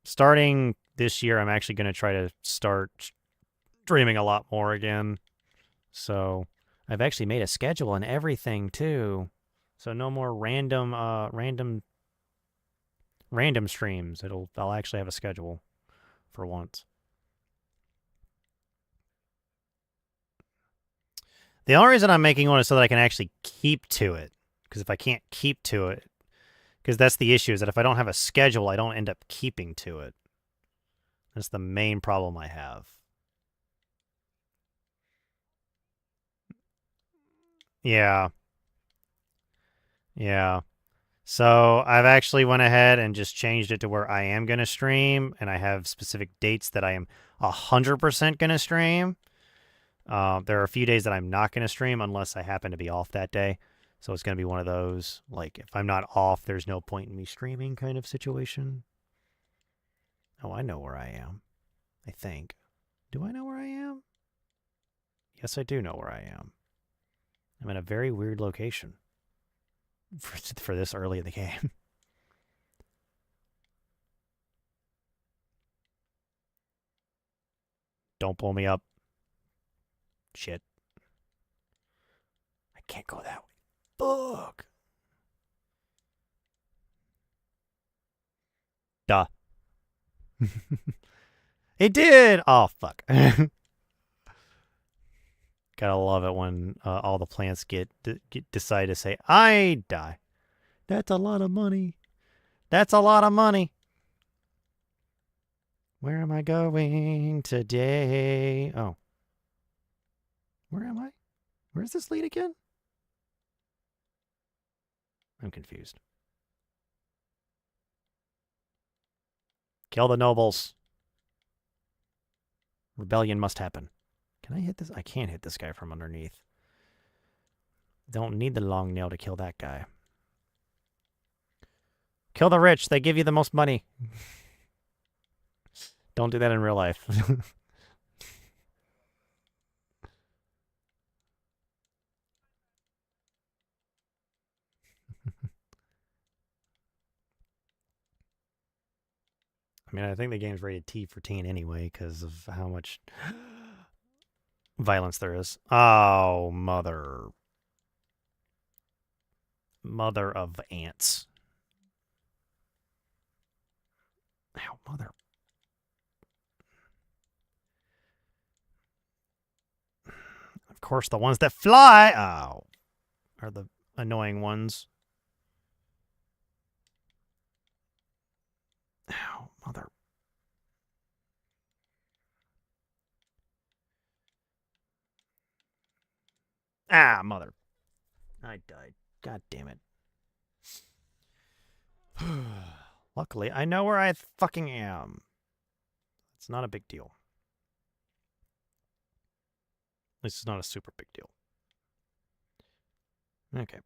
starting this year, I'm actually going to try to start streaming a lot more again. So I've actually made a schedule and everything too. So no more random streams. I'll actually have a schedule for once. The only reason I'm making one is so that I can actually keep to it. Because if I can't keep to it, because that's the issue, is that if I don't have a schedule, I don't end up keeping to it. That's the main problem I have. Yeah. Yeah. So I've actually went ahead and just changed it to where I am going to stream, and I have specific dates that I am 100% going to stream. There are a few days that I'm not going to stream unless I happen to be off that day. So it's going to be one of those, like, if I'm not off, there's no point in me streaming kind of situation. Oh, I know where I am. I think. Do I know where I am? Yes, I do know where I am. I'm in a very weird location for this early in the game. Don't pull me up. Shit. I can't go that way. Fuck. Duh. It did! Oh, fuck. Gotta love it when all the plants decide to say, I die. That's a lot of money. That's a lot of money. Where am I going today? Oh. Where am I? Where's this lead again? I'm confused. Kill the nobles. Rebellion must happen. Can I hit this? I can't hit this guy from underneath. Don't need the long nail to kill that guy. Kill the rich. They give you the most money. Don't do that in real life. I mean, I think the game's rated T for teen anyway because of how much violence there is. Oh, mother. Mother of ants. Ow, mother. Of course, the ones that fly, oh, are the annoying ones. Ow, mother. Ah, mother. I died. God damn it. Luckily, I know where I fucking am. It's not a big deal. This is not a super big deal. Okay.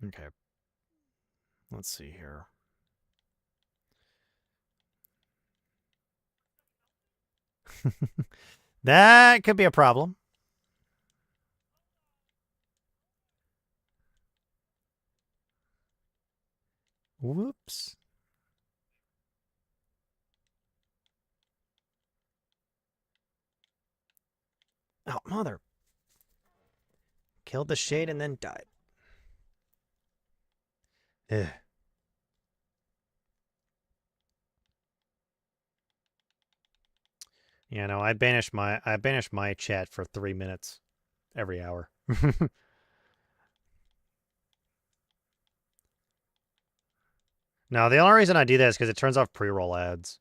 Okay. Let's see here. That could be a problem. Whoops. mother. Killed the shade and then died. Ugh. Yeah, no, I banish my chat for 3 minutes every hour. No, the only reason I do that is because it turns off pre-roll ads.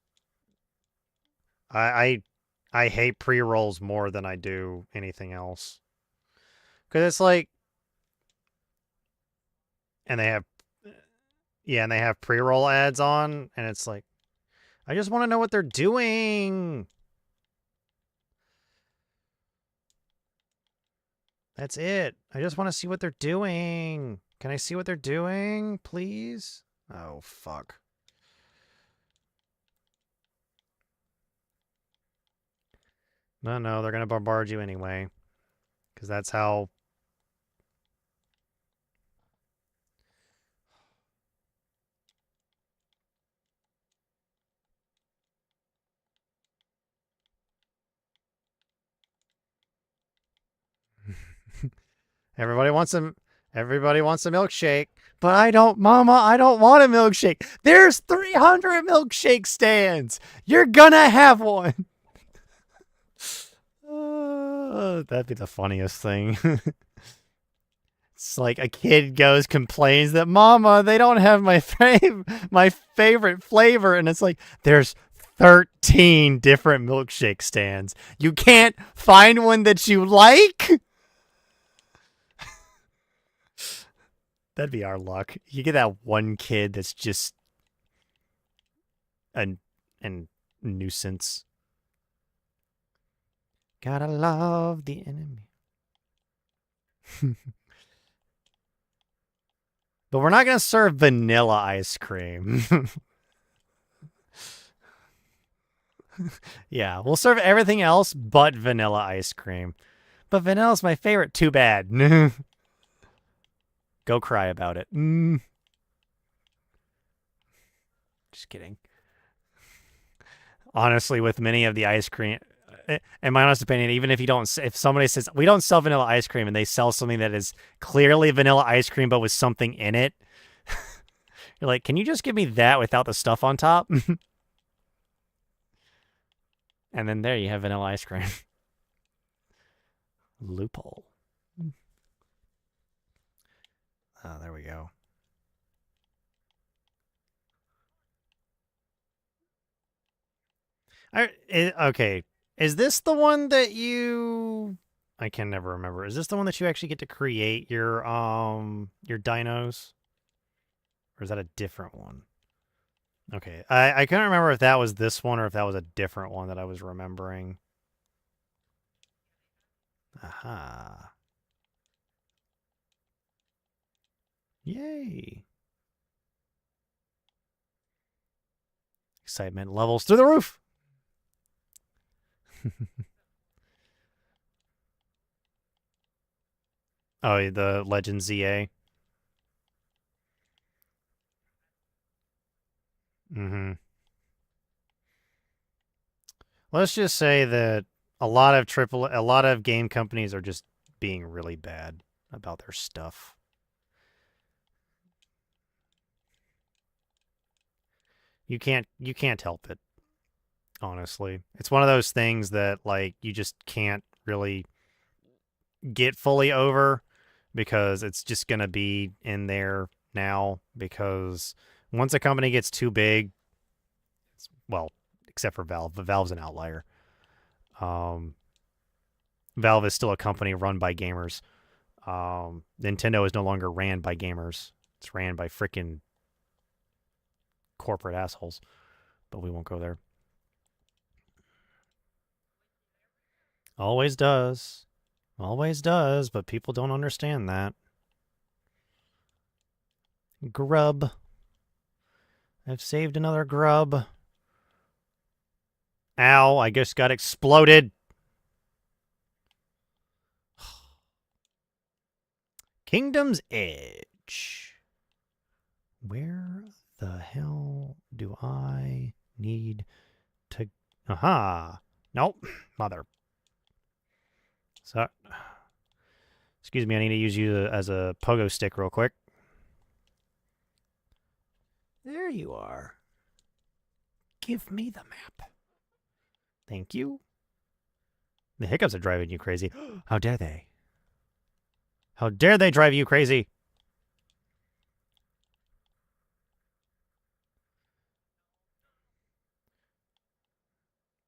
I hate pre-rolls more than I do anything else. Because it's like, and they have, yeah, and they have pre-roll ads on, and it's like, I just want to know what they're doing. That's it. I just want to see what they're doing. Can I see what they're doing, please? Oh, fuck. No, they're going to bombard you anyway. Because that's how... Everybody wants a milkshake. But I don't, Mama, I don't want a milkshake. There's 300 milkshake stands. You're gonna have one. That'd be the funniest thing. It's like a kid complains that, Mama, they don't have my favorite flavor. And it's like, there's 13 different milkshake stands. You can't find one that you like? That'd be our luck. You get that one kid that's just a nuisance. Gotta love the enemy. But we're not going to serve vanilla ice cream. Yeah, we'll serve everything else but vanilla ice cream. But vanilla's my favorite. Too bad. Go cry about it. Just kidding. Honestly, with many of the ice cream, in my honest opinion, even if somebody says we don't sell vanilla ice cream and they sell something that is clearly vanilla ice cream but with something in it, you're like, can you just give me that without the stuff on top? And then there you have vanilla ice cream. Loophole. Oh, there we go. Okay. Is this the one that you... I can never remember. Is this the one that you actually get to create your dinos? Or is that a different one? Okay. I couldn't remember if that was this one or if that was a different one that I was remembering. Aha. Yay. Excitement levels through the roof. Oh, the Legend ZA. Let's just say that a lot of game companies are just being really bad about their stuff. You can't help it. Honestly, it's one of those things that like you just can't really get fully over because it's just going to be in there now because once a company gets too big, well, except for Valve, but Valve's an outlier. Valve is still a company run by gamers. Nintendo is no longer ran by gamers. It's ran by frickin' corporate assholes, but we won't go there. Always does. Always does, but people don't understand that. Grub. I've saved another grub. Ow, I just got exploded. Kingdom's Edge. Where the hell do I need to... Aha. Nope. Mother. So, excuse me, I need to use you as a pogo stick real quick. There you are. Give me the map. Thank you. The hiccups are driving you crazy. How dare they? How dare they drive you crazy?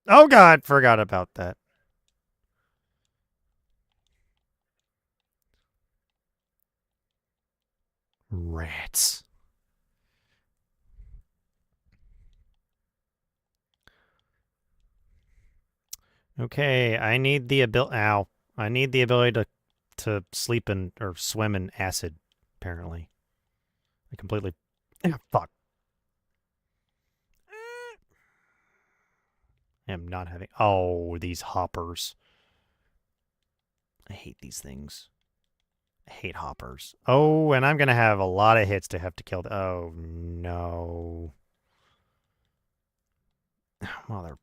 Oh God, forgot about that. Rats. Okay, I need the ability. Ow! I need the ability to sleep in or swim in acid. Apparently, I completely. Fuck. I am not having. Oh, these hoppers. I hate these things. I hate hoppers. Oh, and I'm gonna have a lot of hits to have to kill. Oh no. Mother.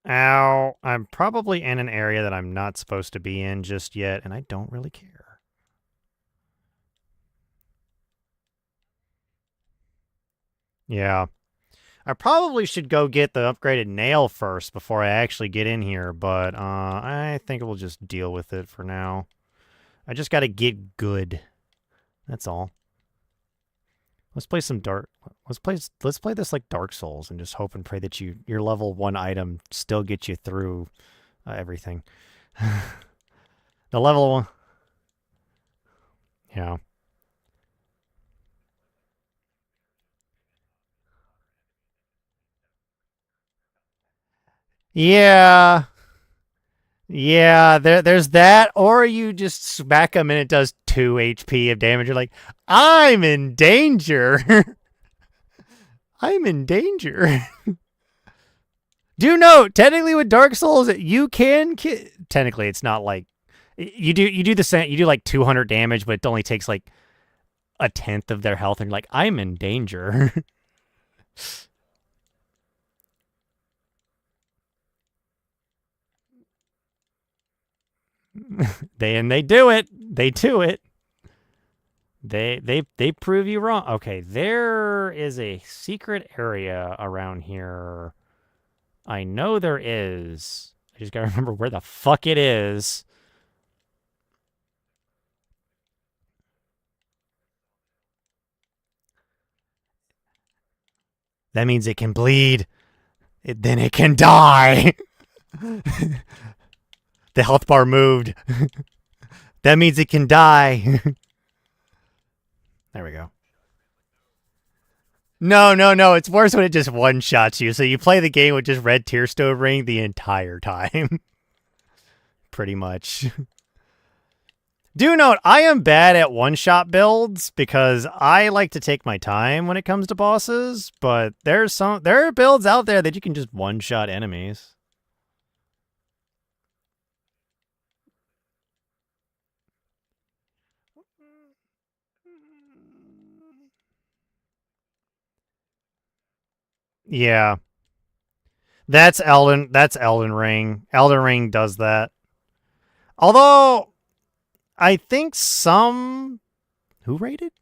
Ow. I'm probably in an area that I'm not supposed to be in just yet, and I don't really care. Yeah. I probably should go get the upgraded nail first before I actually get in here, but I think we'll just deal with it for now. I just gotta get good. That's all. Let's play some dark. Let's play this like Dark Souls and just hope and pray that your level 1 item still gets you through everything. The level 1. Yeah. Yeah. Yeah, there's that, or you just smack them and it does 2 HP of damage. You're like, I'm in danger. I'm in danger. Do note, technically with Dark Souls, you can technically it's not like you do the same. You do like 200 damage, but it only takes like a tenth of their health, and you're like, I'm in danger. They do it. They do it. They prove you wrong. Okay, there is a secret area around here. I know there is. I just gotta remember where the fuck it is. That means it can bleed. Then it can die. The health bar moved. That means it can die. There we go. No. It's worse when it just one-shots you. So you play the game with just red Tearstone ring the entire time. Pretty much. Do note, I am bad at one-shot builds because I like to take my time when it comes to bosses, but there are builds out there that you can just one-shot enemies. Yeah. That's Elden Ring. Elden Ring does that. Although I think some who rated?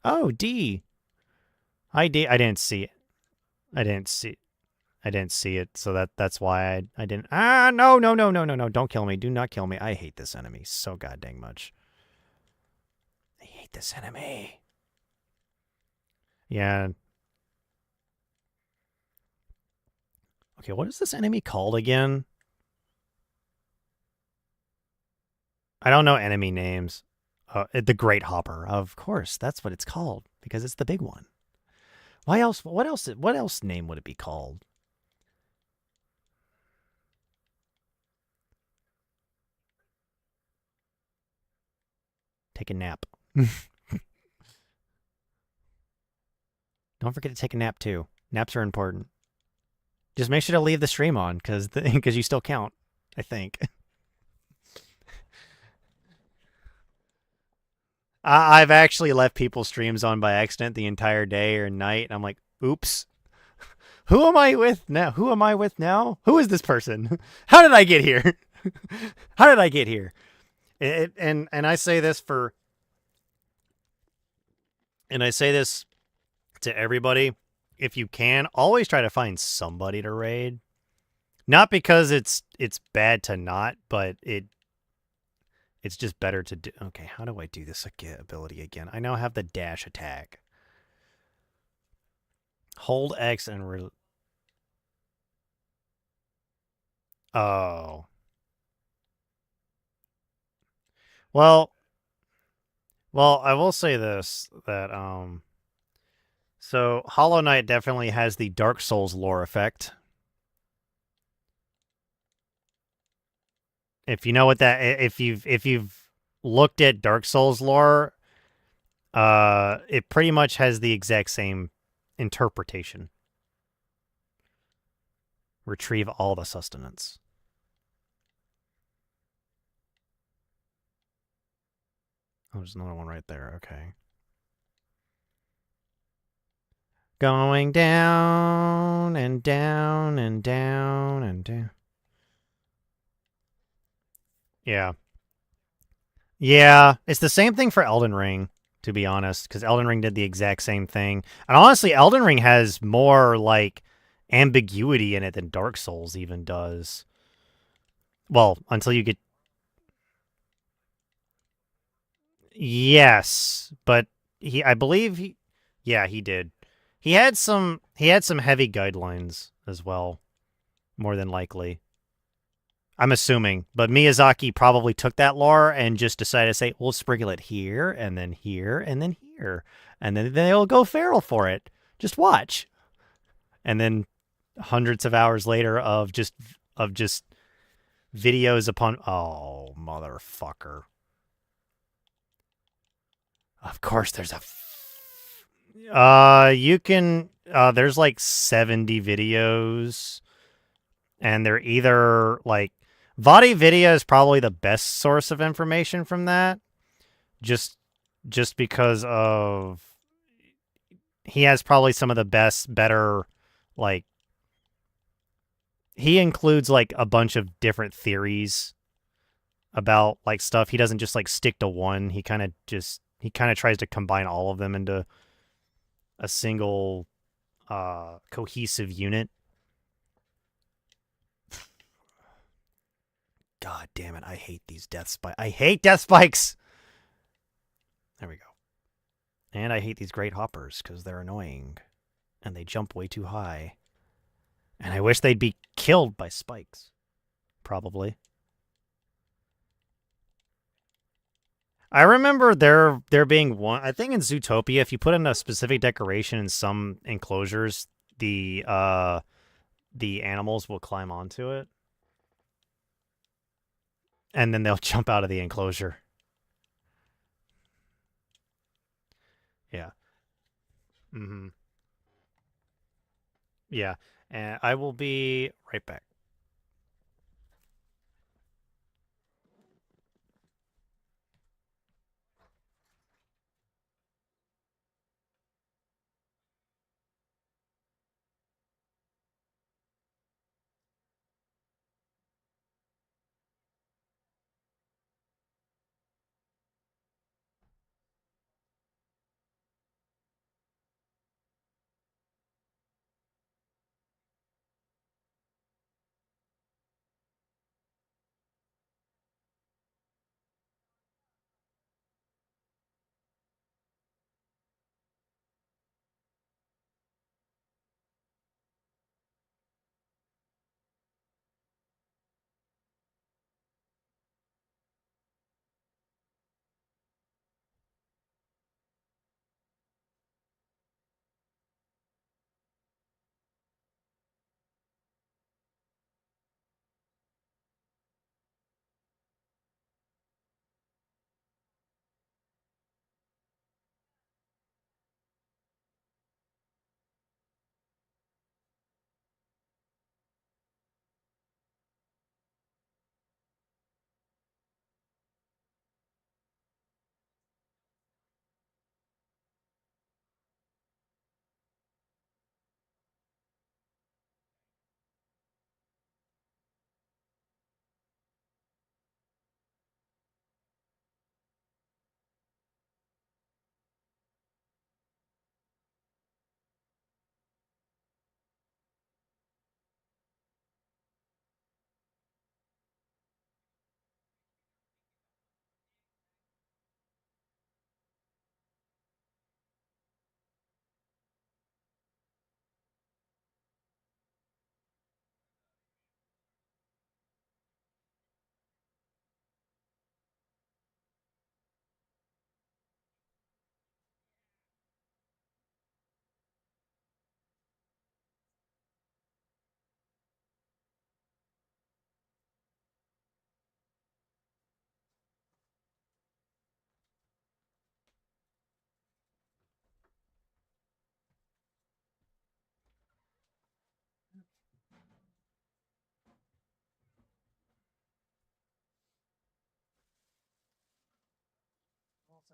Oh, D. I didn't see it. I didn't see it, so that's why I didn't. No. Don't kill me. Do not kill me. I hate this enemy so goddamn much. I hate this enemy. Yeah. Okay, what is this enemy called again? I don't know enemy names. The Great Hopper. Of course, that's what it's called because it's the big one. Why else? What else name would it be called? Take a nap. Don't forget to take a nap too. Naps are important. Just make sure to leave the stream on because you still count, I think. I've actually left people's streams on by accident the entire day or night, and I'm like, Oops. Who am I with now? Who am I with now? Who is this person? How did I get here? How did I get here? And I say this for, and I say this to everybody. If you can, always try to find somebody to raid. Not because it's bad to not, but it's just better to do. Okay, how do I do this ability again? I now have the dash attack. Hold X and oh. Well, I will say this, that so Hollow Knight definitely has the Dark Souls lore effect. If you know what that, if you've looked at Dark Souls lore, it pretty much has the exact same interpretation. Retrieve all the sustenance. Oh, there's another one right there. Okay. Going down and down and down and down. Yeah. Yeah, it's the same thing for Elden Ring, to be honest, because Elden Ring did the exact same thing. And honestly, Elden Ring has more, like, ambiguity in it than Dark Souls even does. Well, until you get... Yes, but I believe yeah, he did. He had some heavy guidelines as well, more than likely. I'm assuming, but Miyazaki probably took that lore and just decided to say, we'll sprinkle it here, and then here, and then here. And then they'll go feral for it. Just watch. And then hundreds of hours later of just videos upon... Oh, motherfucker. Of course there's you can... there's like 70 videos. And they're either like... VaatiVidya is probably the best source of information from that. Just because of... He has probably some of the better, like... He includes, like, a bunch of different theories about, like, stuff. He doesn't just, like, stick to one. He kind of tries to combine all of them into a single, cohesive unit. God damn it, I hate these death spikes. I hate death spikes! There we go. And I hate these great hoppers, because they're annoying. And they jump way too high. And I wish they'd be killed by spikes. Probably. I remember there being one... I think in Zootopia, if you put in a specific decoration in some enclosures, the animals will climb onto it. And then they'll jump out of the enclosure. Yeah. Mm-hmm. Yeah. And I will be right back.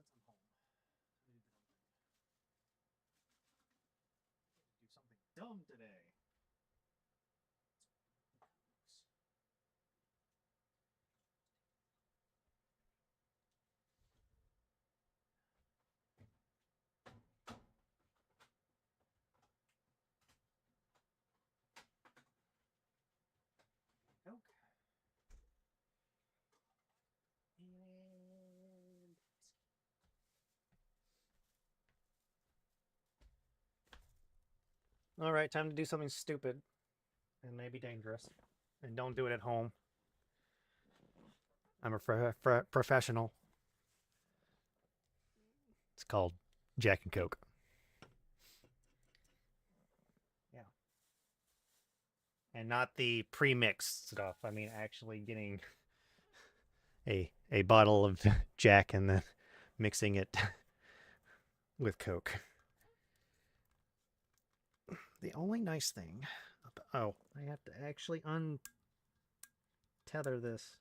since I'm home. Do something dumb today. Coke. And all right, time to do something stupid and maybe dangerous. And don't do it at home. I'm a professional. It's called Jack and Coke. Yeah. And not the pre-mixed stuff. I mean, actually getting a bottle of Jack and then mixing it with Coke. The only nice thing... Oh, I have to actually untether this.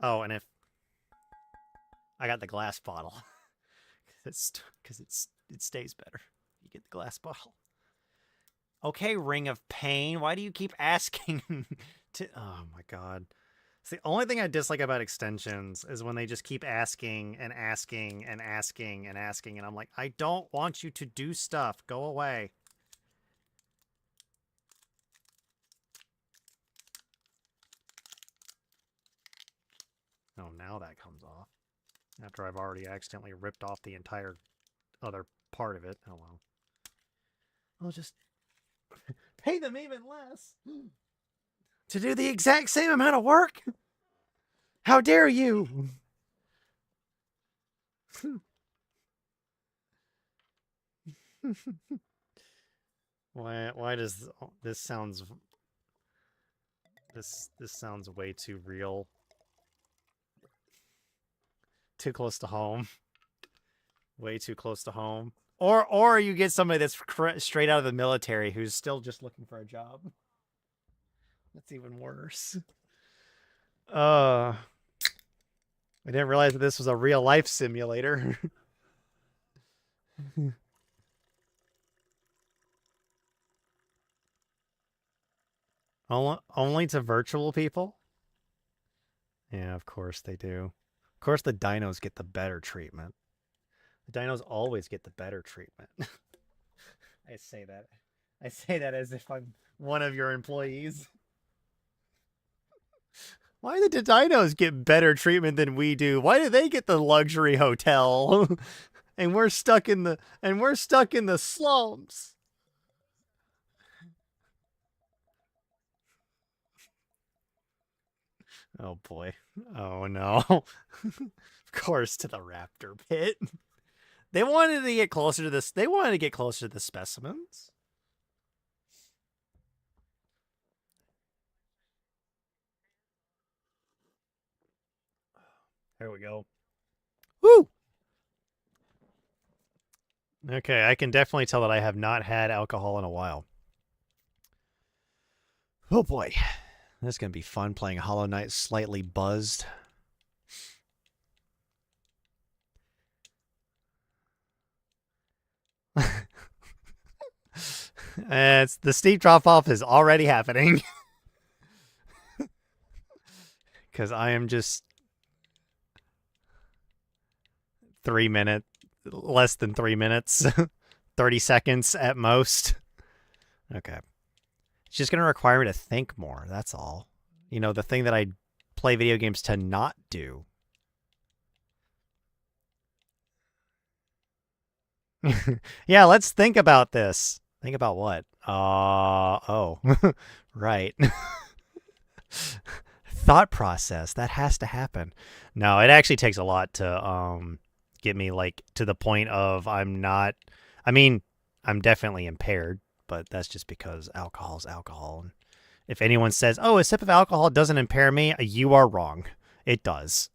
Oh, and if... I got the glass bottle. Because it stays better. You get the glass bottle. Okay, Ring of Pain. Why do you keep asking to... Oh, my God. It's the only thing I dislike about extensions is when they just keep asking and asking and asking and asking. And I'm like, I don't want you to do stuff. Go away. Oh, now that comes off. After I've already accidentally ripped off the entire other part of it. Oh, well. I'll just pay them even less to do the exact same amount of work. How dare you? Why does this sounds this sounds way too real? Too close to home. Way too close to home. Or you get somebody that's straight out of the military who's still just looking for a job. That's even worse. I didn't realize that this was a real life simulator. Only to virtual people? Yeah, of course they do. Of course the dinos get the better treatment. The dinos always get the better treatment. I say that as if I'm one of your employees. Why did the dinos get better treatment than we do? Why do they get the luxury hotel? and we're stuck in the slums. Oh boy. Oh no. Of course to the raptor pit. They wanted to get closer to this. They wanted to get closer to the specimens. There we go. Woo! Okay, I can definitely tell that I have not had alcohol in a while. Oh boy. This is going to be fun playing Hollow Knight slightly buzzed. It's the steep drop off is already happening. Because I am just 3 minutes, less than 3 minutes, 30 seconds at most. Okay. It's just going to require me to think more. That's all. You know, the thing that I play video games to not do. Yeah, let's think about this. Think about what? Oh, right. Thought process. That has to happen. No, it actually takes a lot to get me like to the point of I'm definitely impaired, but that's just because alcohol is alcohol. And if anyone says, "Oh, a sip of alcohol doesn't impair me," you are wrong. It does.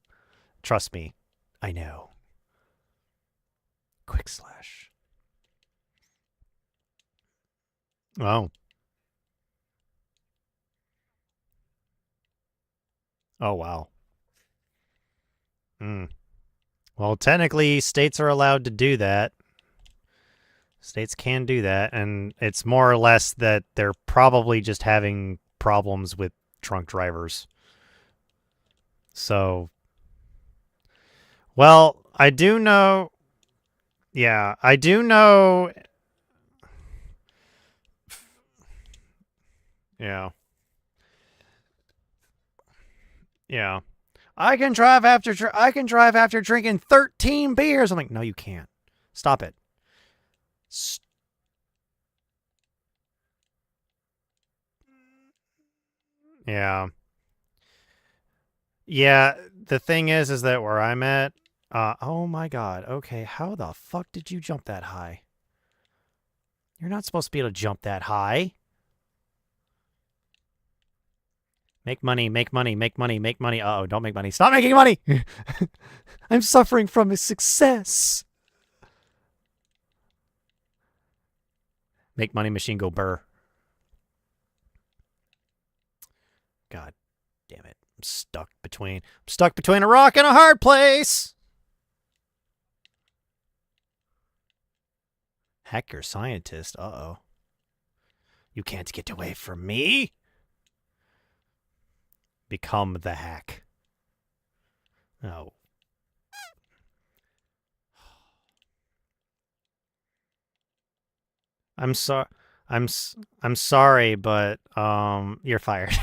Trust me. I know. / Oh. Oh, wow. Well, technically, states are allowed to do that. States can do that, and it's more or less that they're probably just having problems with drunk drivers. So, well, I do know. Yeah, I do know. Yeah. Yeah. I can drive after drinking 13 beers. I'm like, no, you can't. Stop it. Yeah. Yeah, the thing is that where I'm at, oh my god, okay, how the fuck did you jump that high? You're not supposed to be able to jump that high. Make money, make money, make money, make money. Uh-oh, don't make money. Stop making money! I'm suffering from a success. Make money, machine go burr. God damn it. I'm stuck between a rock and a hard place. Hacker scientist. Uh-oh. You can't get away from me. Become the hack. Oh. I'm sorry. I'm sorry, but you're fired.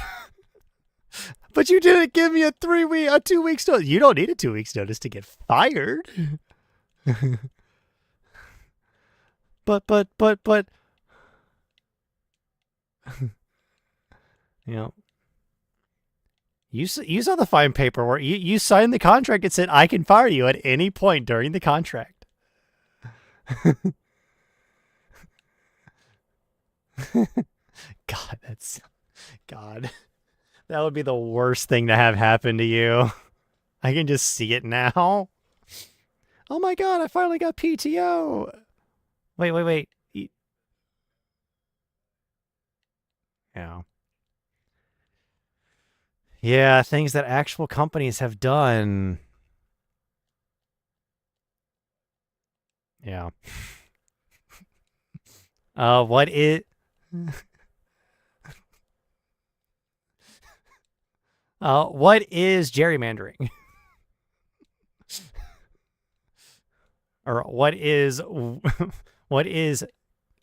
But you didn't give me a 2 weeks notice. You don't need a 2 weeks notice to get fired. but you know, you saw the fine paperwork. You signed the contract. It said I can fire you at any point during the contract. God. That would be the worst thing to have happen to you. I can just see it now. Oh my god, I finally got PTO. Wait. Yeah. Yeah, things that actual companies have done. Yeah. What is... what is gerrymandering? Or what is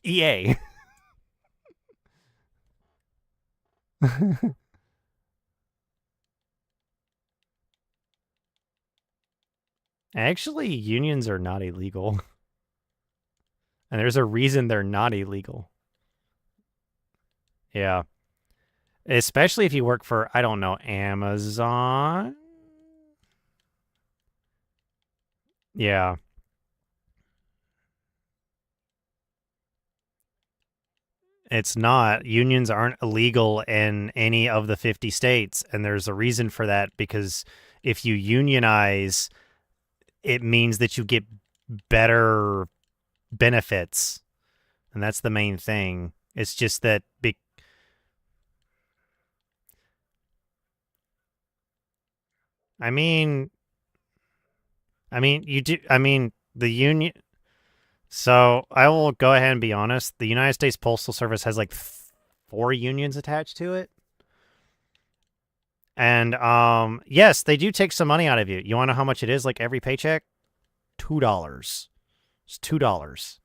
EA? Actually, unions are not illegal. And there's a reason they're not illegal. Yeah. Especially if you work for, I don't know, Amazon? Yeah. It's not. Unions aren't illegal in any of the 50 states, and there's a reason for that, because if you unionize, it means that you get better benefits, and that's the main thing. It's just that I mean, the union. So I will go ahead and be honest. The United States Postal Service has like 4 unions attached to it. And yes, they do take some money out of you. You want to know how much it is? Like every paycheck? $2. It's $2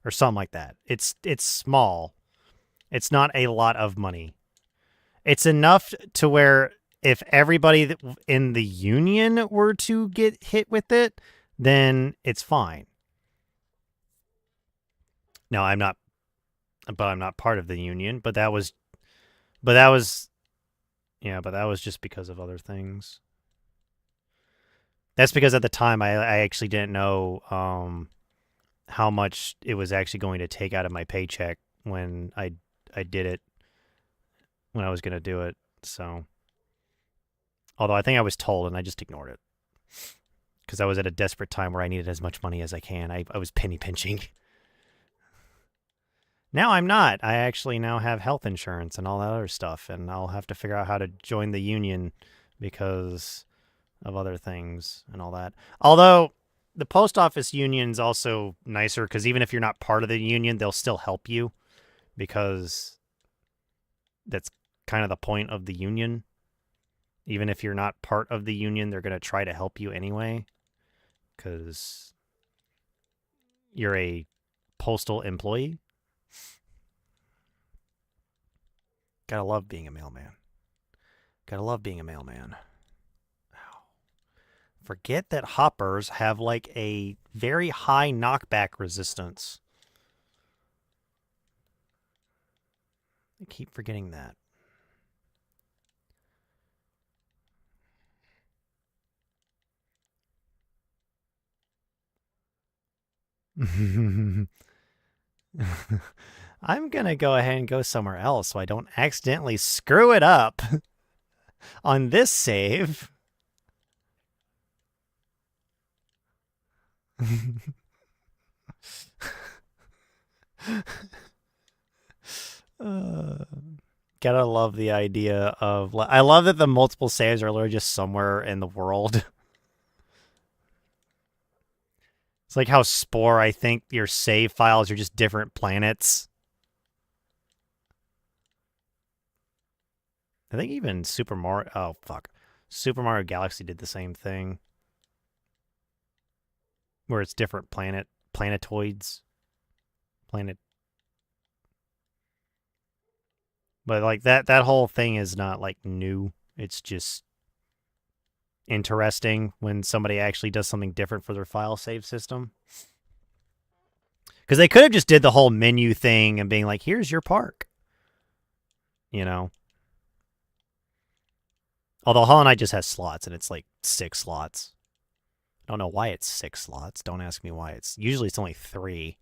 or something like that. It's small. It's not a lot of money. It's enough to where if everybody in the union were to get hit with it, then it's fine. No, I'm not part of the union, but that was just because of other things. That's because at the time I actually didn't know how much it was actually going to take out of my paycheck when I did it, when I was going to do it. So, although I think I was told and I just ignored it because I was at a desperate time where I needed as much money as I can. I was penny pinching. Now I'm not. I actually now have health insurance and all that other stuff, and I'll have to figure out how to join the union because of other things and all that. Although, the post office union's also nicer because even if you're not part of the union, they'll still help you because that's kind of the point of the union. Even if you're not part of the union, they're going to try to help you anyway because you're a postal employee. Gotta love being a mailman. Gotta love being a mailman. Ow. Forget that hoppers have like a very high knockback resistance. I keep forgetting that. I'm gonna go ahead and go somewhere else so I don't accidentally screw it up on this save. Gotta love the idea of... I love that the multiple saves are literally just somewhere in the world. It's like how Spore, I think your save files are just different planets. I think even Super Mario... Oh, fuck. Super Mario Galaxy did the same thing. Where it's different planetoids. But like that whole thing is not like new. It's just interesting when somebody actually does something different for their file save system. Because they could have just did the whole menu thing and being like, here's your park. You know? Although Hollow Knight just has slots, and it's like 6 slots. I don't know why it's 6 slots. Don't ask me why. Usually it's only 3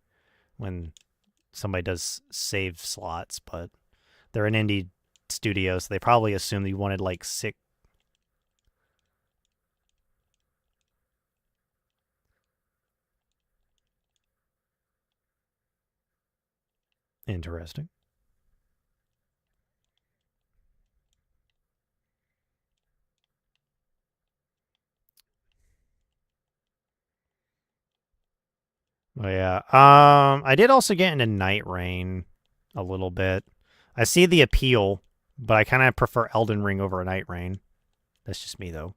when somebody does save slots, but they're an indie studio, so they probably assumed you wanted like 6. Interesting. Oh yeah. I did also get into Night Rain a little bit. I see the appeal, but I kind of prefer Elden Ring over Night Rain. That's just me though.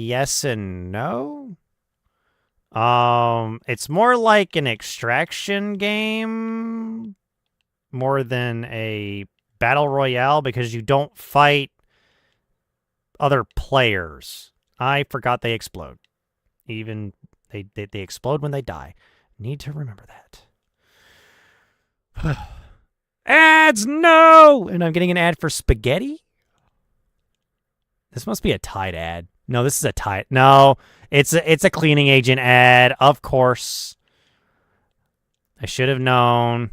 Yes and no. It's more like an extraction game more than a battle royale because you don't fight other players. I forgot they explode. Even they explode when they die. Need to remember that. Ads, no! And I'm getting an ad for spaghetti? This must be a Tide ad. No, this is a Tide. No, it's a cleaning agent ad. Of course. I should have known.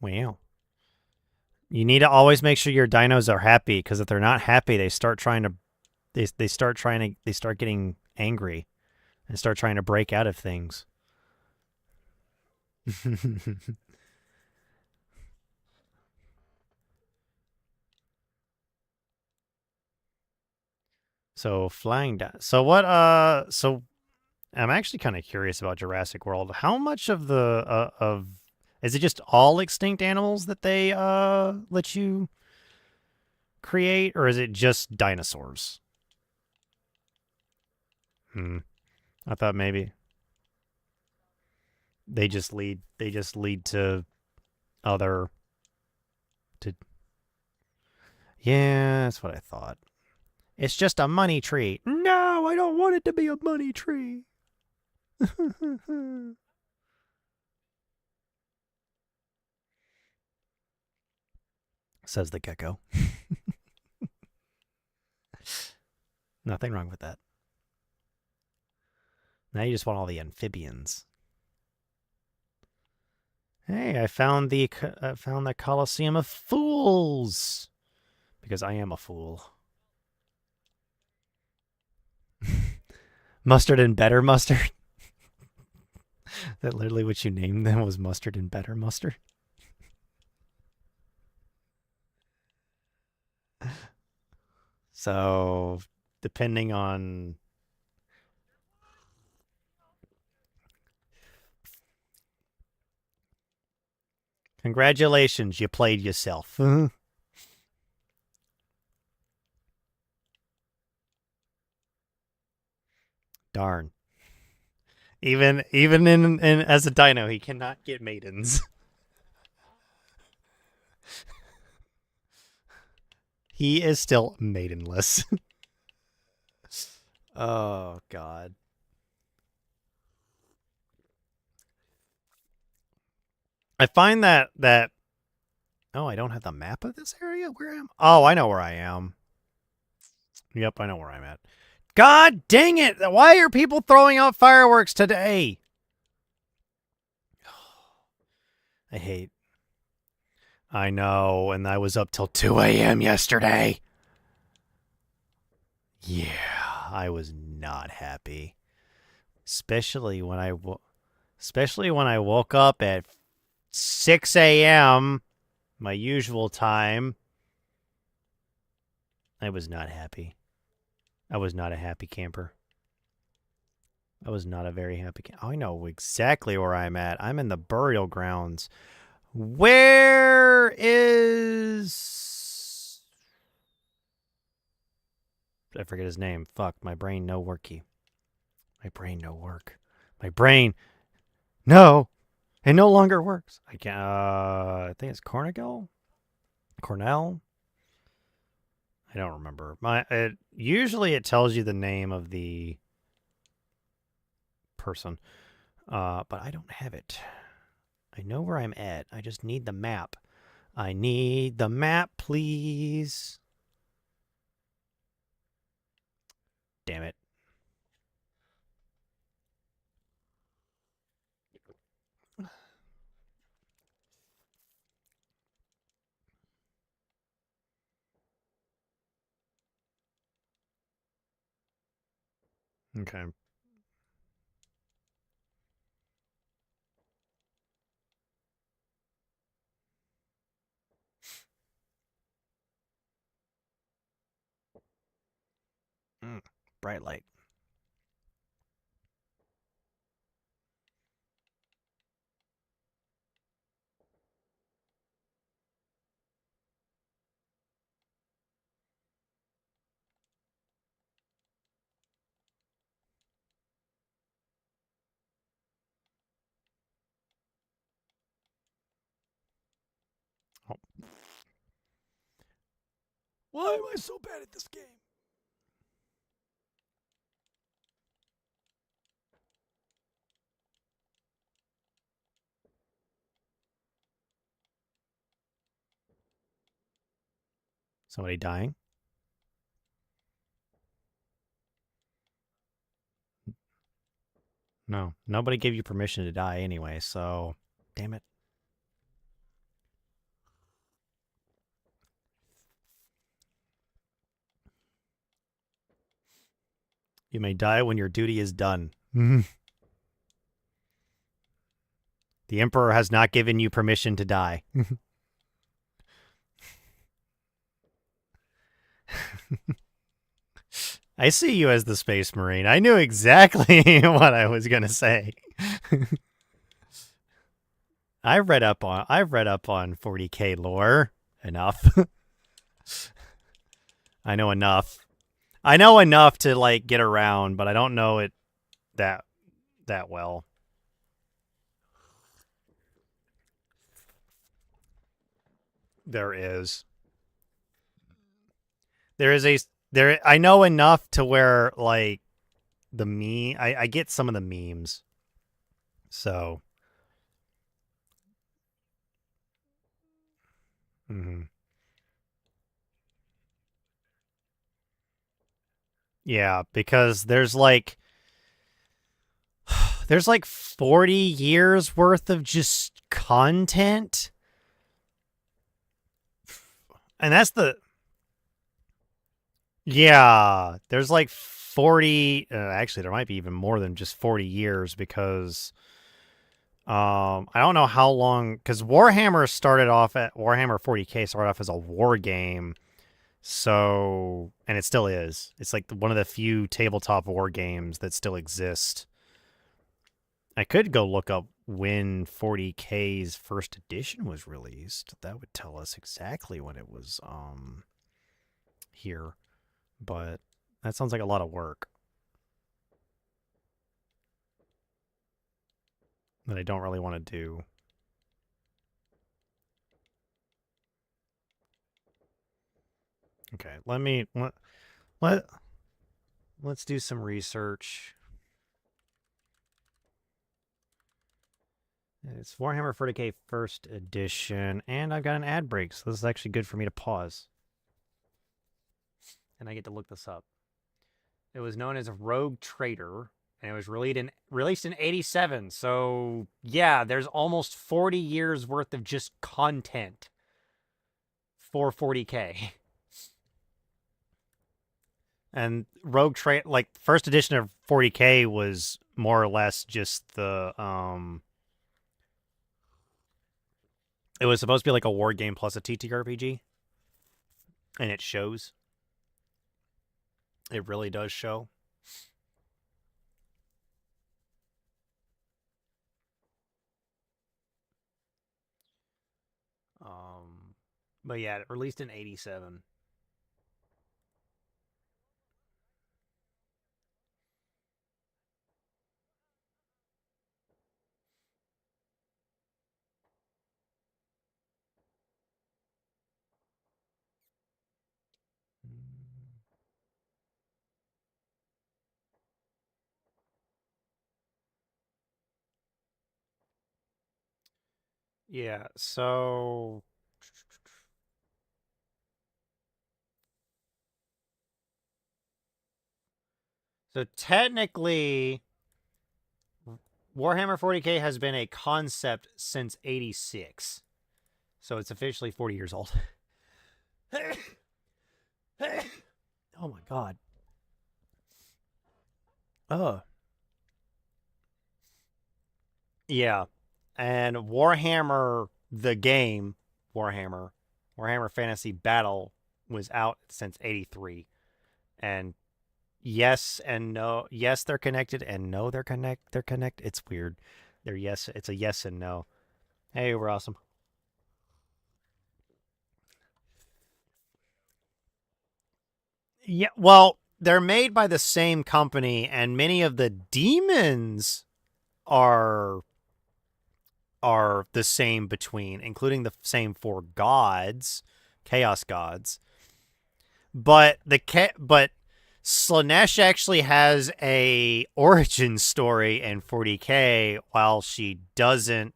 Wow. You need to always make sure your dinos are happy, because if they're not happy, they start trying to they start getting angry and start trying to break out of things. So flying down. So what so I'm actually kind of curious about Jurassic World. How much of the of is it just all extinct animals that they let you create, or is it just dinosaurs? I thought maybe they just lead to other to Yeah, that's what I thought. It's just a money tree. No, I don't want it to be a money tree. Says the gecko. Nothing wrong with that. Now you just want all the amphibians. Hey, I found the Colosseum of Fools. Because I am a fool. Mustard and better mustard. That literally what you named them was mustard and better mustard. So, depending on congratulations, you played yourself. Darn. Even in as a dino, he cannot get maidens. He is still maidenless. Oh god. I find that oh, I don't have the map of this area. Where am? Oh, I know where I am. Yep, I know where I'm at. God dang it! Why are people throwing out fireworks today? I hate. I know, and I was up till 2 a.m. yesterday. Yeah, I was not happy. Especially when I woke up at 6 a.m., my usual time. I was not happy. I was not a happy camper. I was not a very happy camper. I know exactly where I'm at. I'm in the burial grounds. Where is... I forget his name. Fuck, my brain no worky. My brain no work. My brain... No! It no longer works. I can't... I think it's Cornell? Cornell? I don't remember. Usually it tells you the name of the person, but I don't have it. I know where I'm at. I just need the map. I need the map, please. Damn it. Okay. Bright light. Oh. Why am I so bad at this game? Somebody dying? No. Nobody gave you permission to die anyway, so... Damn it. You may die when your duty is done. The Emperor has not given you permission to die. I see you as the Space Marine. I knew exactly what I was going to say. I've read up on 40K lore enough. I know enough. I know enough to like get around, but I don't know it that well. There is I know enough to where like the meme I get some of the memes. So yeah, because there's like 40 years worth of just content. And that's the... Yeah, there's like 40... actually, there might be even more than just 40 years because I don't know how long, because Warhammer 40K started off as a war game, so, and it still is. It's like one of the few tabletop war games that still exist. I could go look up when 40K's first edition was released. That would tell us exactly when it was here, but that sounds like a lot of work that I don't really want to do. Okay, let's do some research. It's Warhammer 40K first edition, and I've got an ad break, so this is actually good for me to pause. And I get to look this up. It was known as Rogue Trader, and it was released in 87. So, yeah, there's almost 40 years worth of just content for 40K. And Rogue Trader, like, first edition of 40K was more or less just the, it was supposed to be like a war game plus a TTRPG. And it shows. It really does show. But yeah, it released in 87. Yeah, so technically Warhammer 40K has been a concept since 86. So it's officially 40 years old. Oh my god. Yeah. And Warhammer the game, Warhammer Fantasy Battle was out since 83. And yes and no. Yes, they're connected, and no, they're connected. It's weird. It's a yes and no. Hey, we're awesome. Yeah, well, they're made by the same company, and many of the demons are the same between, including the same 4 gods, chaos gods. But Slaanesh actually has a origin story in 40K, while she doesn't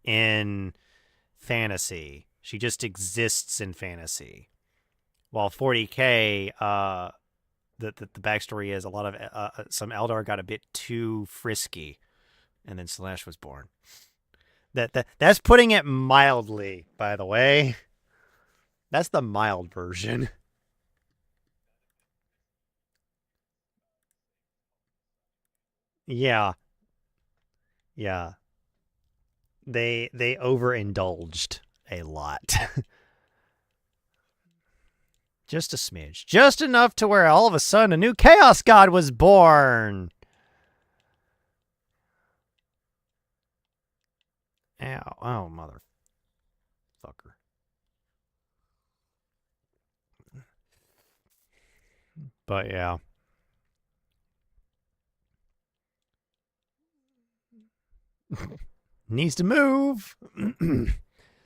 in fantasy. She just exists in fantasy. While 40K, the backstory is a lot of some Eldar got a bit too frisky, and then Slaanesh was born. That's putting it mildly, by the way. That's the mild version. Yeah. Yeah. They overindulged a lot. Just a smidge. Just enough to where all of a sudden a new Chaos God was born. Ow. Oh, motherfucker. But yeah. Needs to move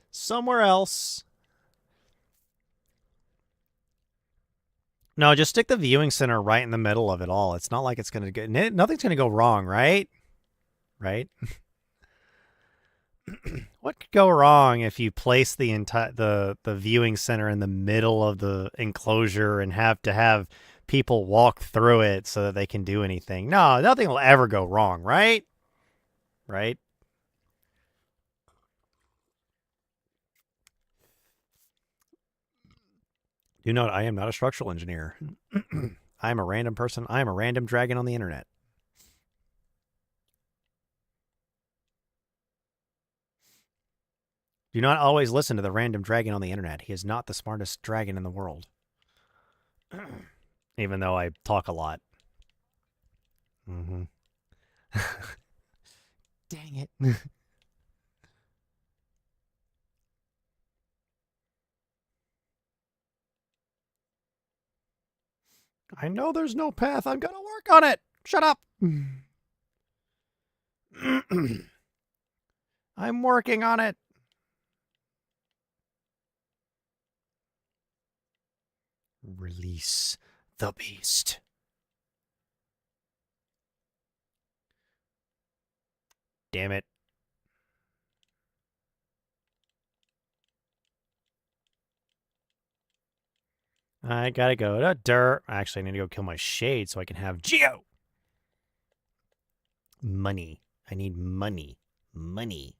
somewhere else. No, just stick the viewing center right in the middle of it all. It's not like it's going to get... Nothing's going to go wrong, right? Right? What could go wrong if you place the viewing center in the middle of the enclosure and have to have people walk through it so that they can do anything? No, nothing will ever go wrong, right? Right? Do note, I am not a structural engineer. I am a random person. I am a random dragon on the internet. Do not always listen to the random dragon on the internet. He is not the smartest dragon in the world. Even though I talk a lot. Mm-hmm. Dang it. I know there's no path. I'm gonna work on it. Shut up. I'm working on it. Release the beast. Damn it. I gotta go to dirt. Actually, I need to go kill my shade so I can have Geo. Money. I need money. Money.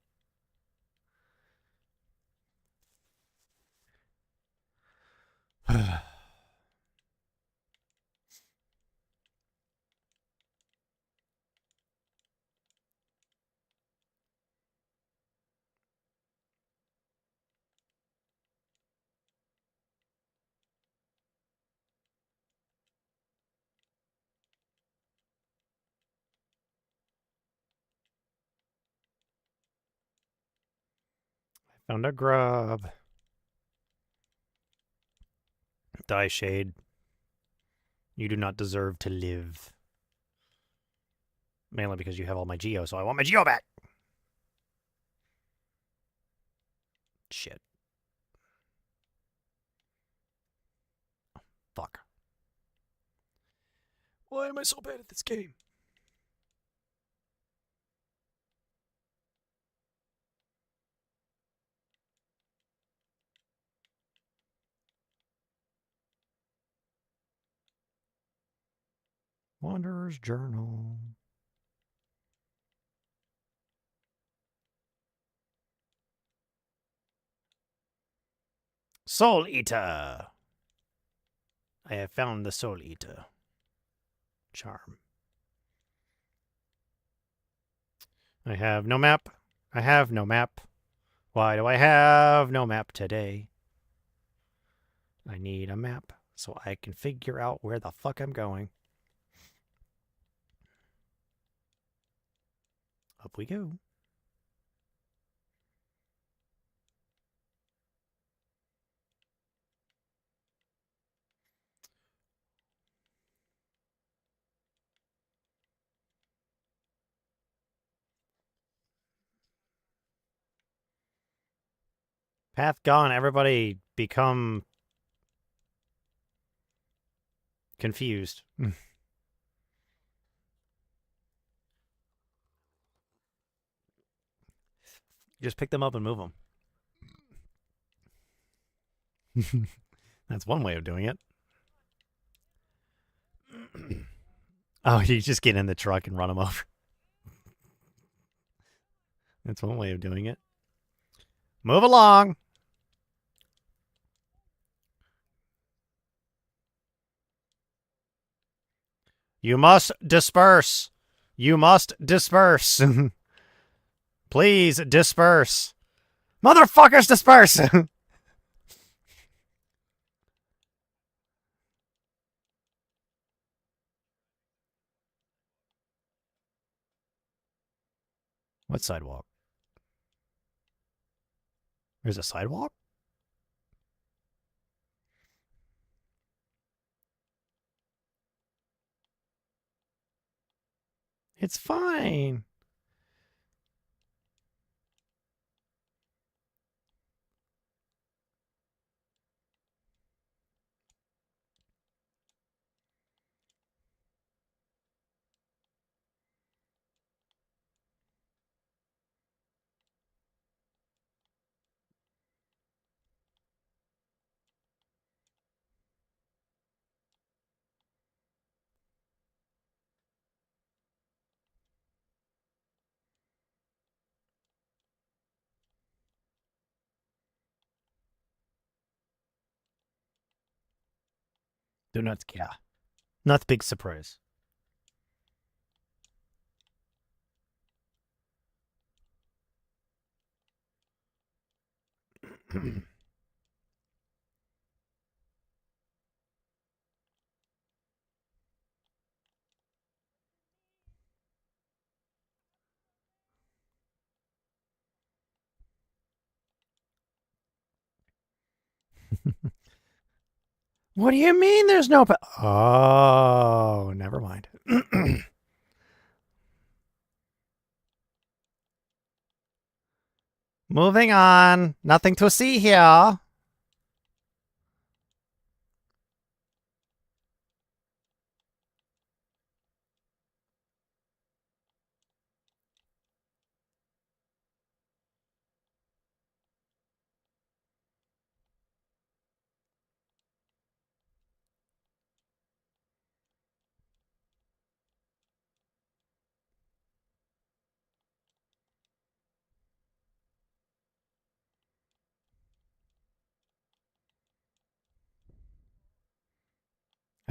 Found a grub. Die, Shade. You do not deserve to live. Mainly because you have all my Geo, so I want my Geo back. Shit. Fuck. Why am I so bad at this game? Wanderer's Journal. Soul Eater. I have found the Soul Eater. Charm. I have no map. I have no map. Why do I have no map today? I need a map so I can figure out where the fuck I'm going. Up we go. Path gone. Everybody become confused. Just pick them up and move them. That's one way of doing it. Oh, you just get in the truck and run them over. That's one way of doing it. Move along. You must disperse. You must disperse. Please disperse. Motherfuckers, disperse. What sidewalk? There's a sidewalk? It's fine. Do not care. Not big surprise. What do you mean there's no Oh, never mind. Moving on. Nothing to see here.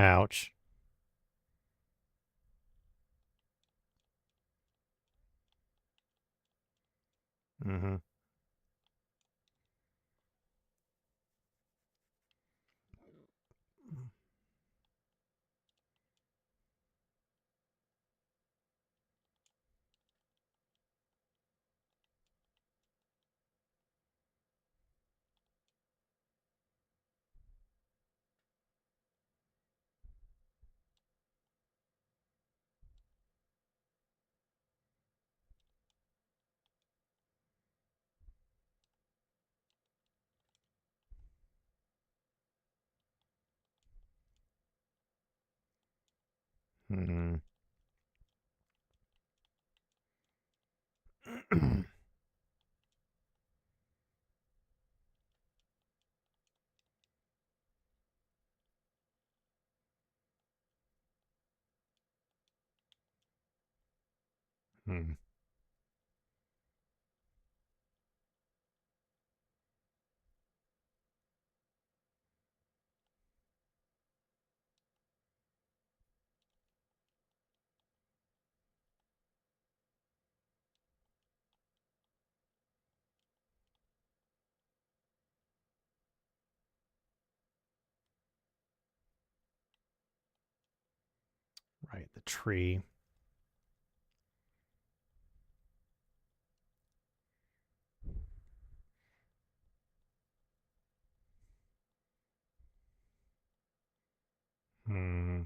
Ouch. Mm-hmm. Mm-hmm. Hmm. Right, the tree. Hmm.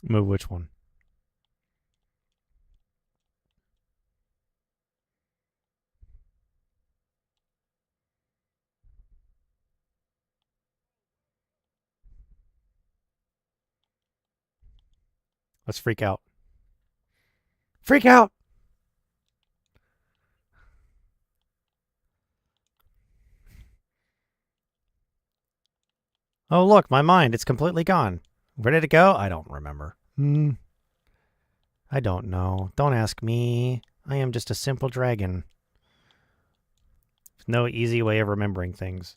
Move which one? Let's freak out. Freak out! Oh, look, my mind. It's completely gone. Where did it go? I don't remember. I don't know. Don't ask me. I am just a simple dragon. There's no easy way of remembering things.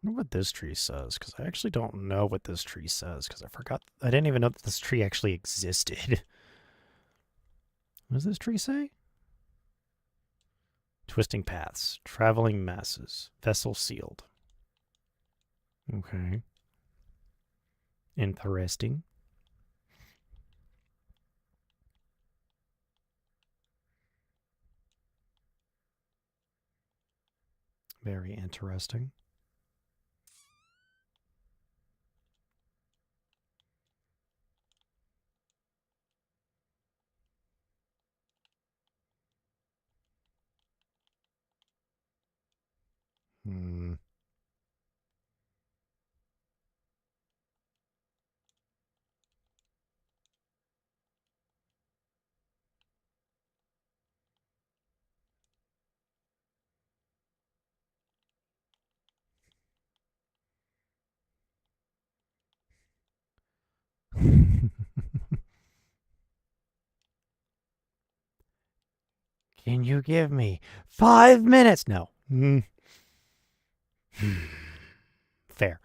I wonder what this tree says, because I actually don't know what this tree says, because I forgot. I didn't even know that this tree actually existed. What does this tree say? Twisting paths, traveling masses, vessel sealed. Okay. Interesting. Very interesting. Hmm. Can you give me 5 minutes? No. Fair.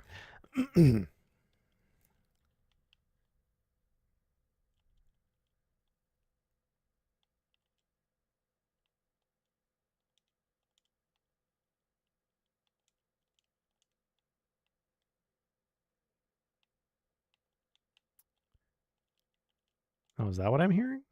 Oh, is that what I'm hearing?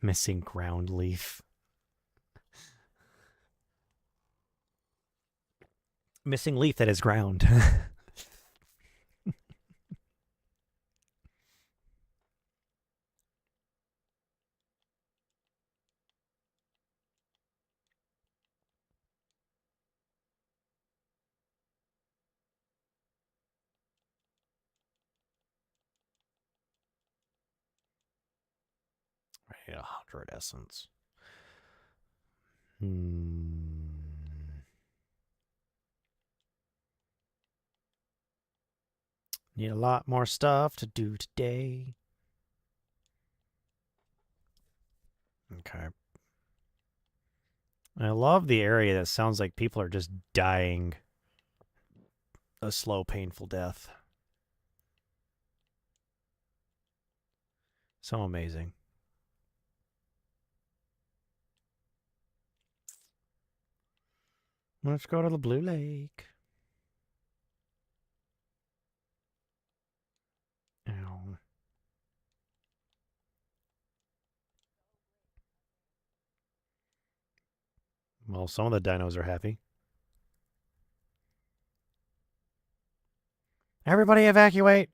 Missing ground leaf. Missing leaf that is ground. Right, 100 essence. Need a lot more stuff to do today. Okay. I love the area that sounds like people are just dying a slow, painful death. So amazing. Let's go to the Blue Lake. Ow. Well, some of the dinos are happy. Everybody evacuate!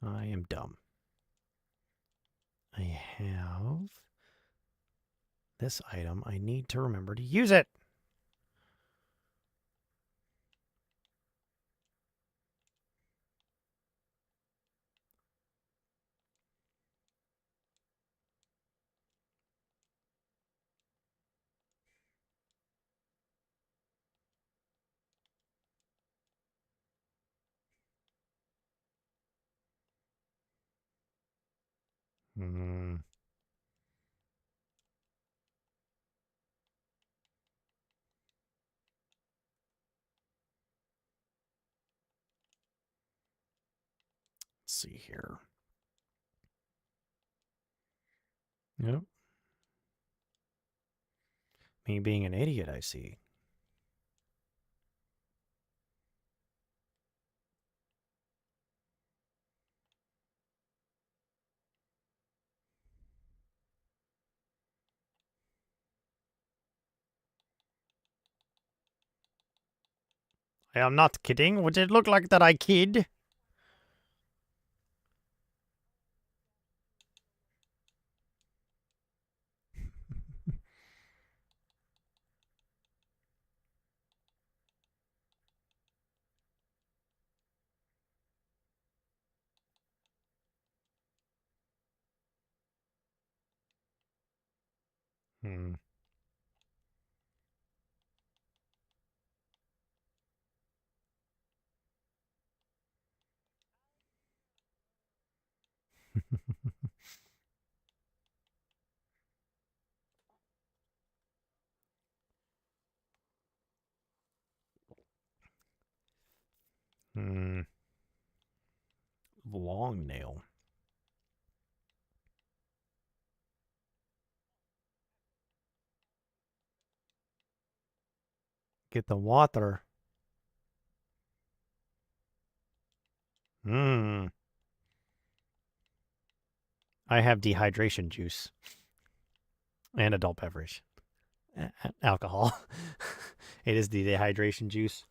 I am dumb. I have this item. I need to remember to use it. Hmm. Let's see here. Yep. Me being an idiot, I see. I am not kidding. Would it look like that I kid? Hmm. Hmm. Long nail. Get the water. Hmm. I have dehydration juice and adult beverage. Alcohol. It is the dehydration juice.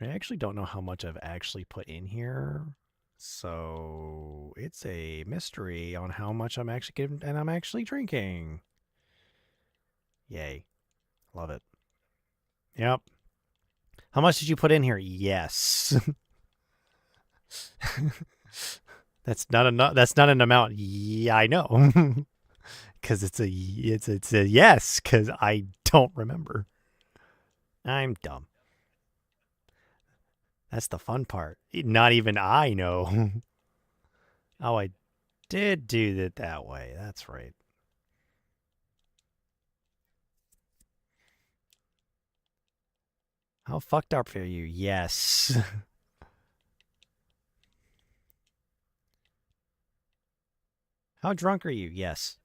I actually don't know how much I've actually put in here So it's a mystery on how much I'm actually getting and I'm actually drinking. Yay. Love it. Yep. How much did you put in here? Yes. That's not enough. That's not an amount. Yeah, I know. Cuz it's a yes cuz I don't remember. I'm dumb. That's the fun part. Not even I know. Oh, I did do it that way. That's right. How fucked up are you? Yes. How drunk are you? Yes.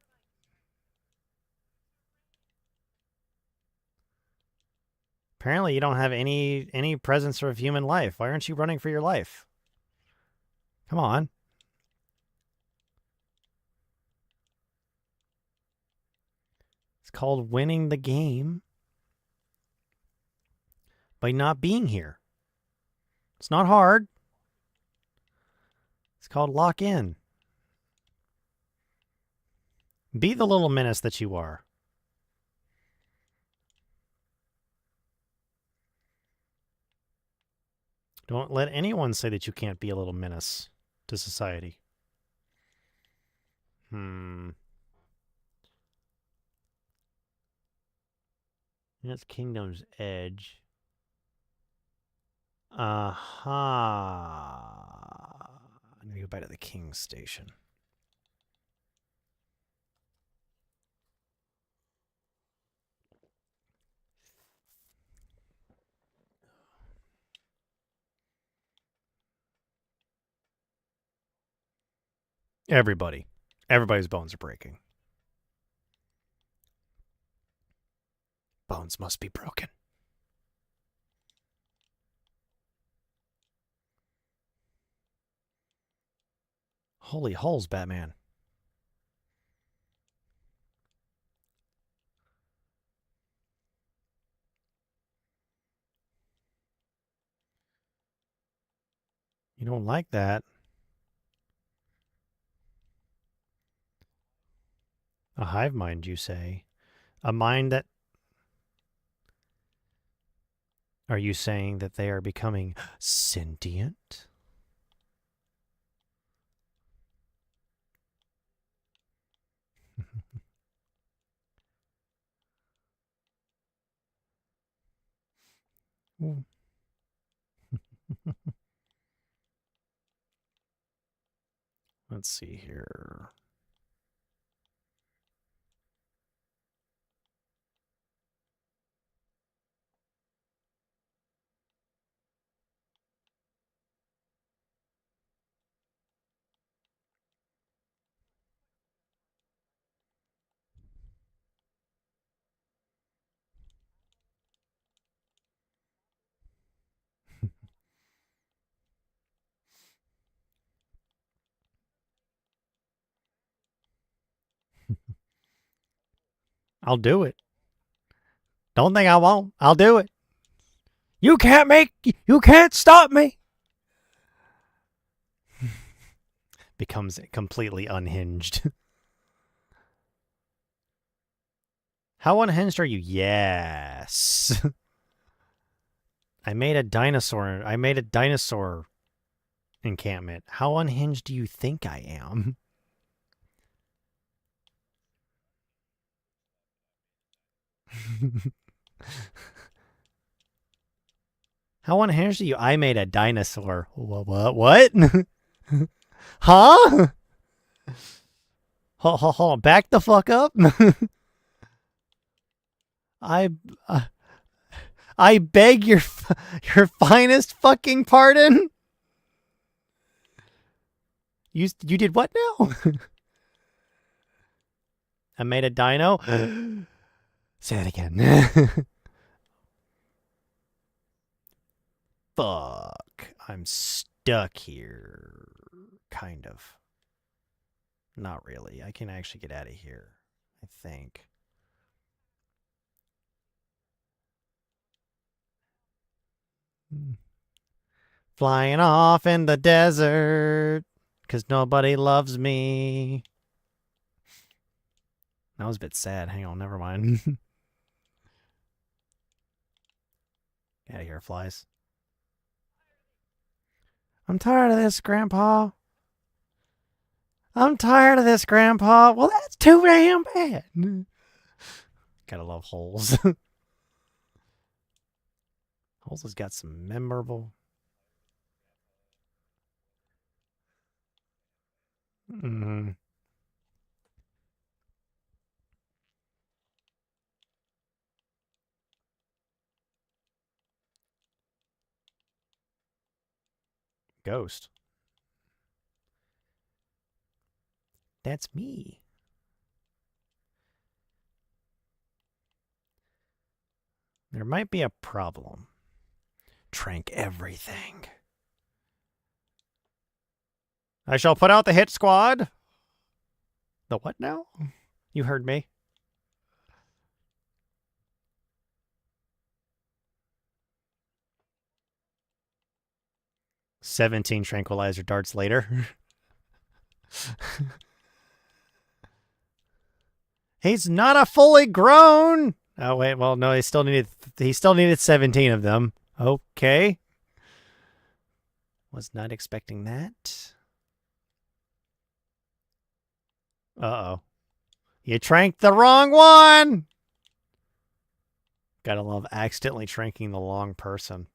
Apparently you don't have any presence of human life. Why aren't you running for your life? Come on. It's called winning the game by not being here. It's not hard. It's called lock in. Be the little menace that you are. Don't let anyone say that you can't be a little menace to society. That's Kingdom's Edge. Aha. I'm gonna go back to the King's Station. Everybody's bones are breaking. Bones must be broken. Holy holes, Batman. You don't like that. A hive mind, you say? A mind that... Are you saying that they are becoming sentient? Let's see here. I'll do it. Don't think I won't. I'll do it. You can't stop me. Becomes completely unhinged. How unhinged are you? Yes. I made a dinosaur encampment. How unhinged do you think I am? How unhinged are you? I made a dinosaur. What? Huh? Hold on. Back the fuck up. I beg your finest fucking pardon. You did what now? I made a dino. Say that again. Fuck. I'm stuck here. Kind of. Not really. I can actually get out of here, I think. Flying off in the desert, 'cause nobody loves me. That was a bit sad. Hang on, never mind. Get out of here, flies. I'm tired of this, Grandpa. I'm tired of this, Grandpa. Well, that's too damn bad. Gotta love Holes. Holes has got some memorable... Mm-hmm. Ghost. That's me. There might be a problem. Trank everything. I shall put out the hit squad. The what now? You heard me. "17 tranquilizer darts later." He's not a fully grown. Oh wait, well no, he still needed 17 of them. Okay. Was not expecting that. Uh-oh. You tranked the wrong one. Gotta love accidentally tranking the wrong person.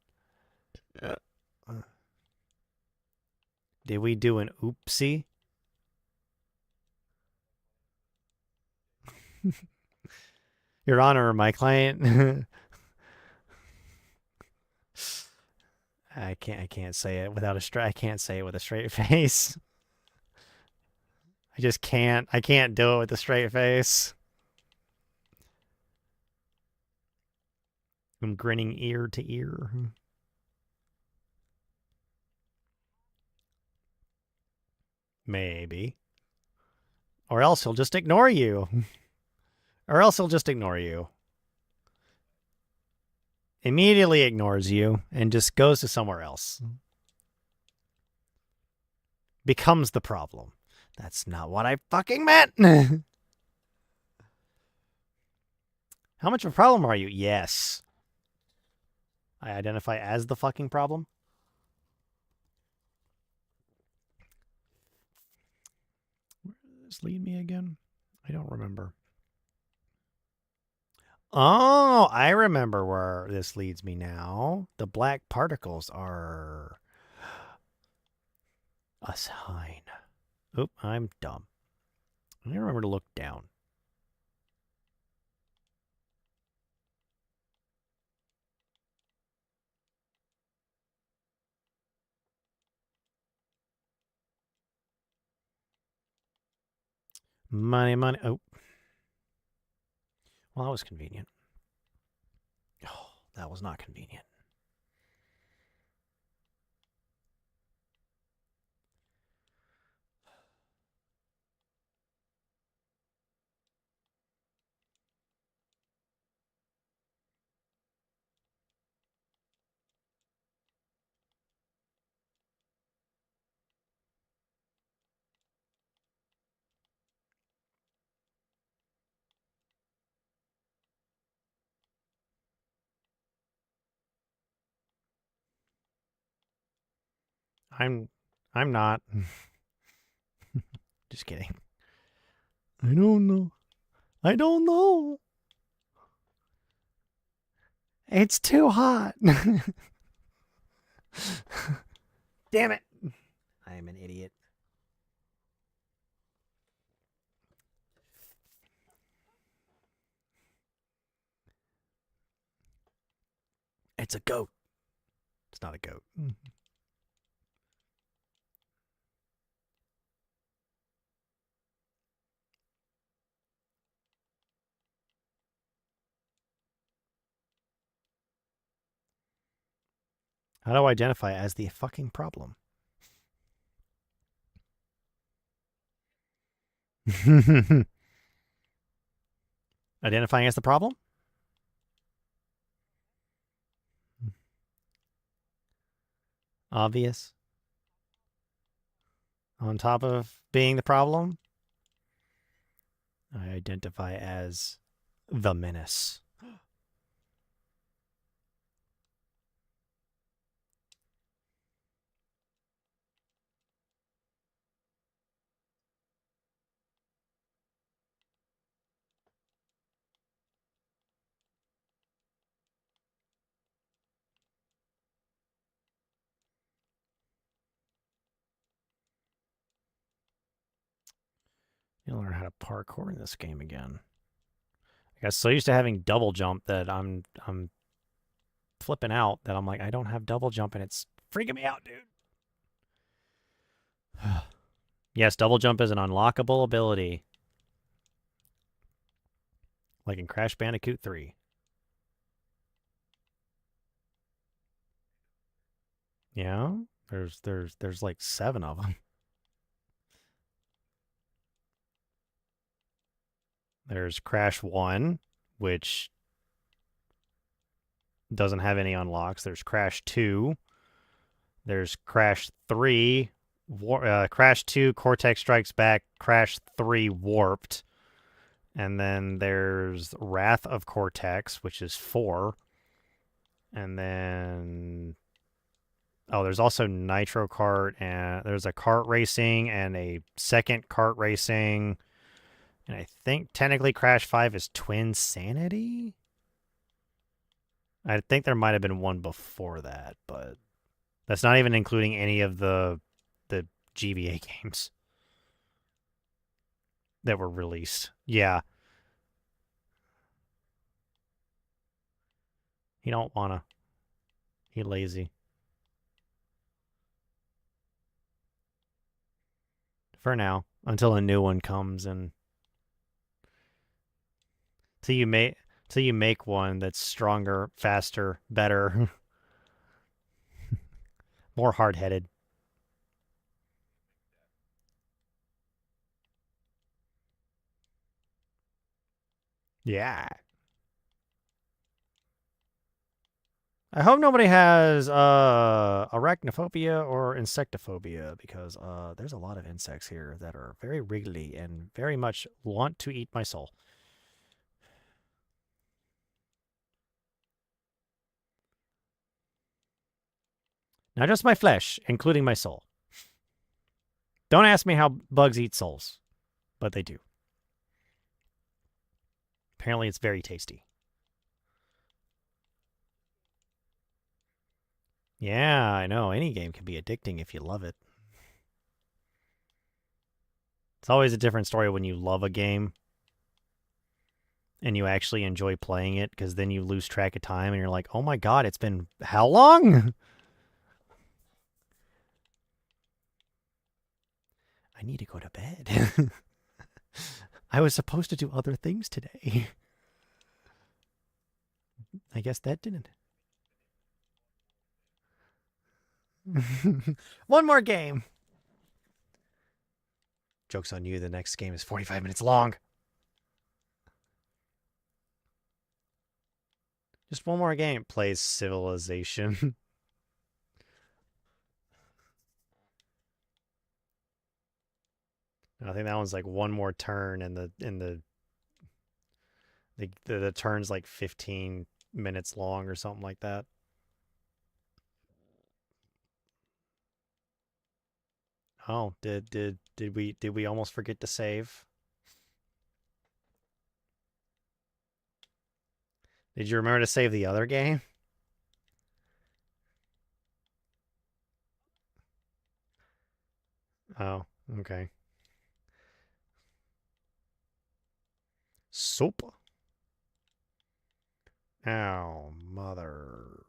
Did we do an oopsie? Your Honor, my client. I can't say it without I can't say it with a straight face. I just can't. I can't do it with a straight face. I'm grinning ear to ear. Maybe. Or else he'll just ignore you. Or else he'll just ignore you. Immediately ignores you and just goes to somewhere else. Becomes the problem. That's not what I fucking meant. How much of a problem are you? Yes. I identify as the fucking problem. Where does this lead me again? I don't remember. Oh, I remember where this leads me now. The black particles are a sign. Oop, I'm dumb. I remember to look down. Money, money. Oh. Well, that was convenient. Oh, that was not convenient. I'm not. Just kidding. I don't know. I don't know. It's too hot. Damn it. I am an idiot. It's a goat. It's not a goat. How do I identify as the fucking problem? Identifying as the problem? obvious. On top of being the problem, I identify as the menace. You'll learn how to parkour in this game again. I got so used to having double jump that I'm flipping out that I'm like, I don't have double jump and it's freaking me out, dude. Yes, double jump is an unlockable ability. Like in Crash Bandicoot 3. Yeah? There's like 7 of them. There's Crash 1, which doesn't have any unlocks. There's Crash 2. There's Crash 3. Crash 2, Cortex Strikes Back. Crash 3, Warped. And then there's Wrath of Cortex, which is 4. And then... Oh, there's also Nitro Kart, and there's a kart racing and a second kart racing. And I think technically Crash 5 is Twinsanity? I think there might have been one before that, but that's not even including any of the GBA games that were released. Yeah. He don't wanna. He lazy. For now, until a new one comes and till you make one that's stronger, faster, better, more hard-headed. Yeah. I hope nobody has arachnophobia or insectophobia because there's a lot of insects here that are very wriggly and very much want to eat my soul. Not just my flesh, including my soul. Don't ask me how bugs eat souls, but they do. Apparently it's very tasty. Yeah, I know. Any game can be addicting if you love it. It's always a different story when you love a game and you actually enjoy playing it, because then you lose track of time and you're like, oh my god, it's been how long? I need to go to bed. I was supposed to do other things today. I guess that didn't. One more game. Joke's on you, the next game is 45 minutes long. Just one more game. Plays Civilization. I think that one's like one more turn, and the turn's like 15 minutes long or something like that. Oh, did we almost forget to save? Did you remember to save the other game? Oh, okay. Soap. Ow, mother.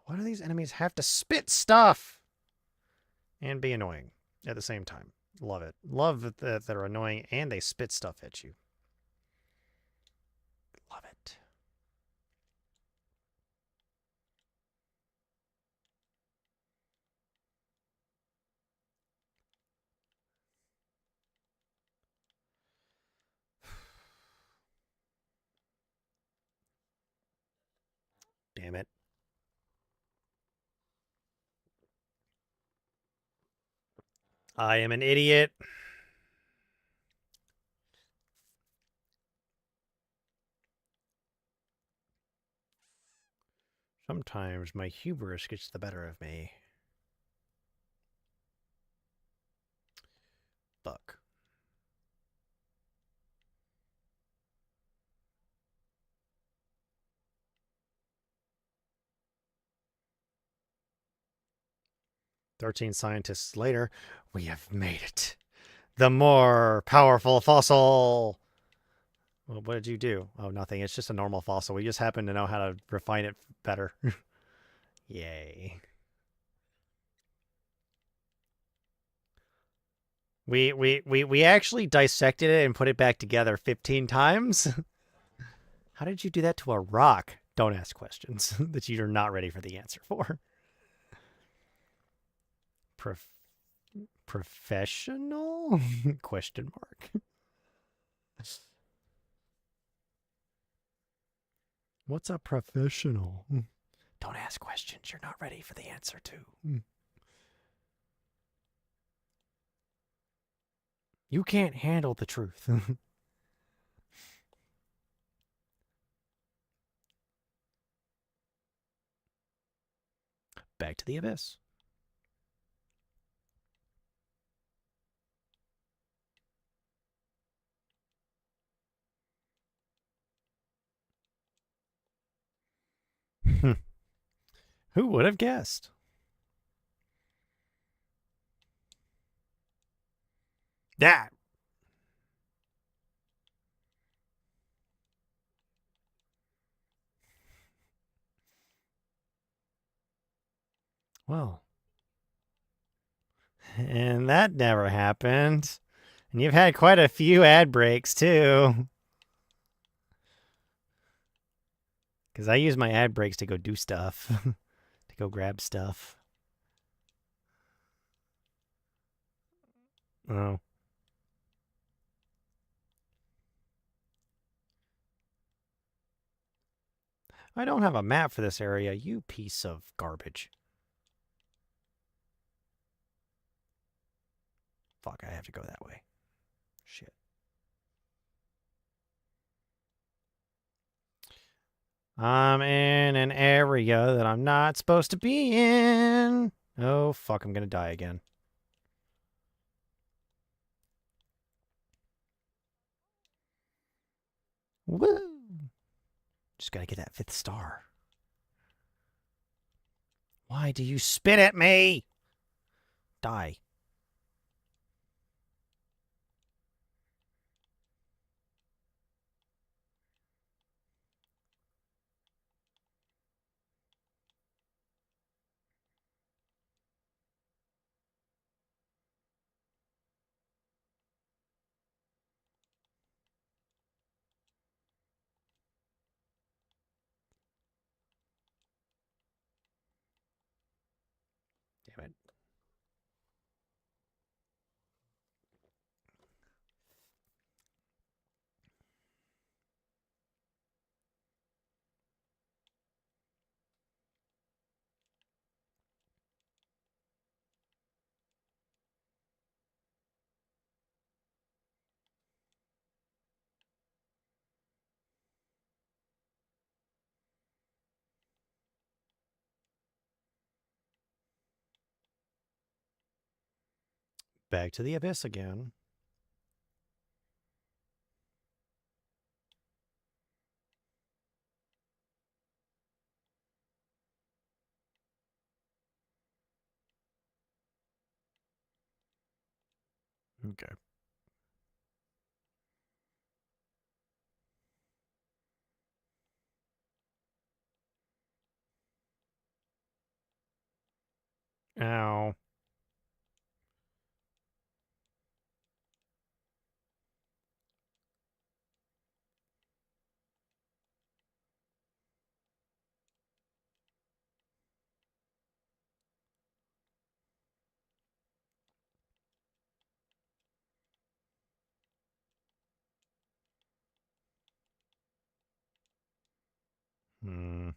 Why do these enemies have to spit stuff and be annoying at the same time? Love it. Love that they're annoying and they spit stuff at you. Love it. Damn it. I am an idiot. Sometimes my hubris gets the better of me. Fuck. "13 scientists later, we have made it. The more powerful fossil." Well, what did you do? Oh, nothing. It's just a normal fossil. We just happen to know how to refine it better. Yay. We actually dissected it and put it back together 15 times. How did you do that to a rock? Don't ask questions that you're not ready for the answer for. Professional? Question mark. What's a professional? Don't ask questions you're not ready for the answer to. You can't handle the truth. Back to the abyss. Who would have guessed? That. Well. And that never happened. And you've had quite a few ad breaks, too. Because I use my ad breaks to go do stuff. To go grab stuff. Oh. I don't have a map for this area, you piece of garbage. Fuck, I have to go that way. Shit. I'm in an area that I'm not supposed to be in. Oh, fuck, I'm gonna die again. Woo! Just gotta get that 5th star. Why do you spit at me? Die. Damn it. Back to the abyss again. Okay. Ow. Hmm.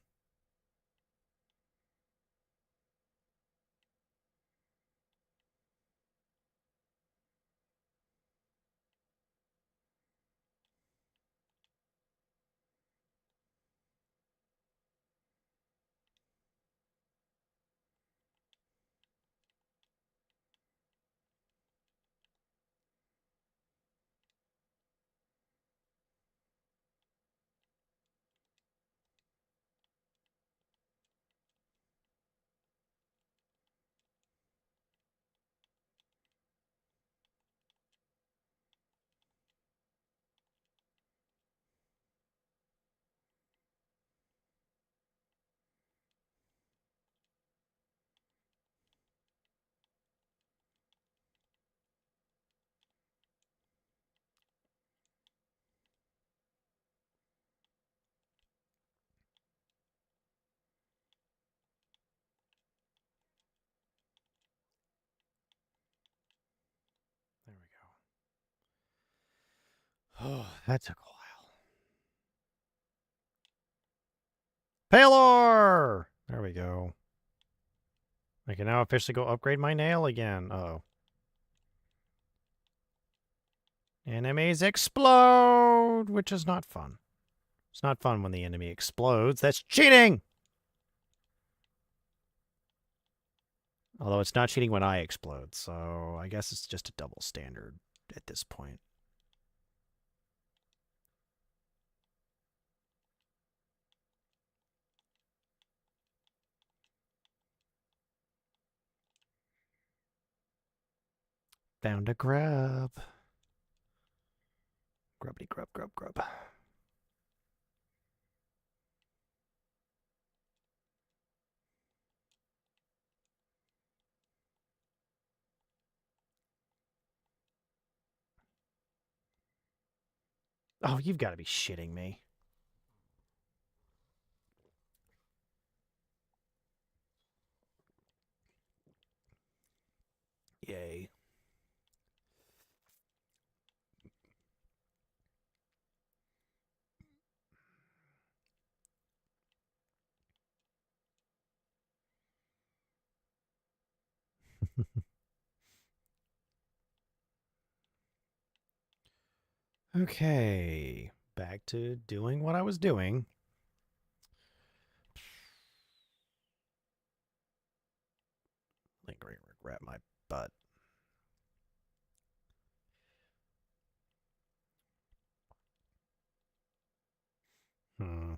Oh, that took a while. Palor! There we go. I can now officially go upgrade my nail again. Uh-oh. Enemies explode, which is not fun. It's not fun when the enemy explodes. That's cheating! Although it's not cheating when I explode, so I guess it's just a double standard at this point. Found a grub. Grubbity grub, grub, grub. Oh, you've got to be shitting me. Yay. Okay. Back to doing what I was doing. Lingering regret my butt. Hmm.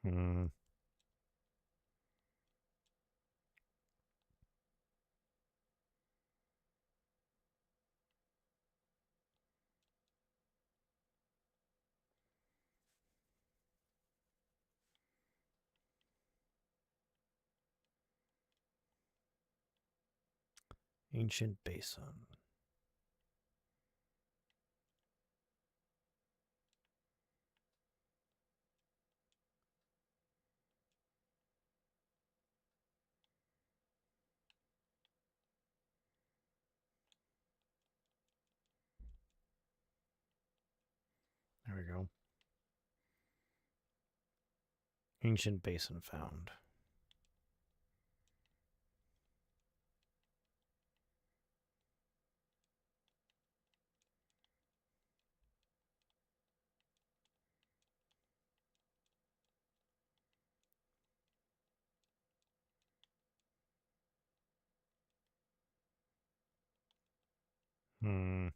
Hmm. Ancient basin. There we go. Ancient basin found. Hmm.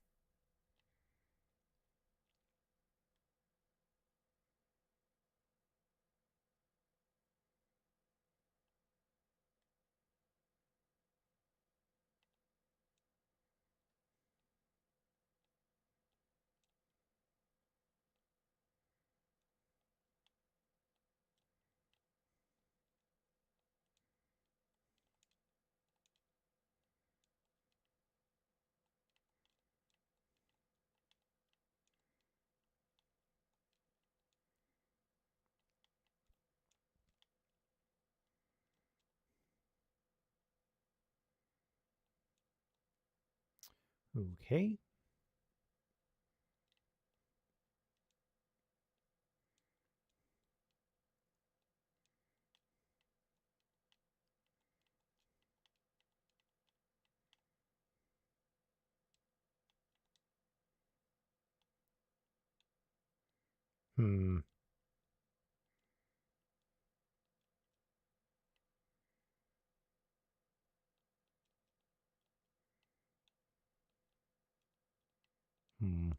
Okay. Hmm. Hmm.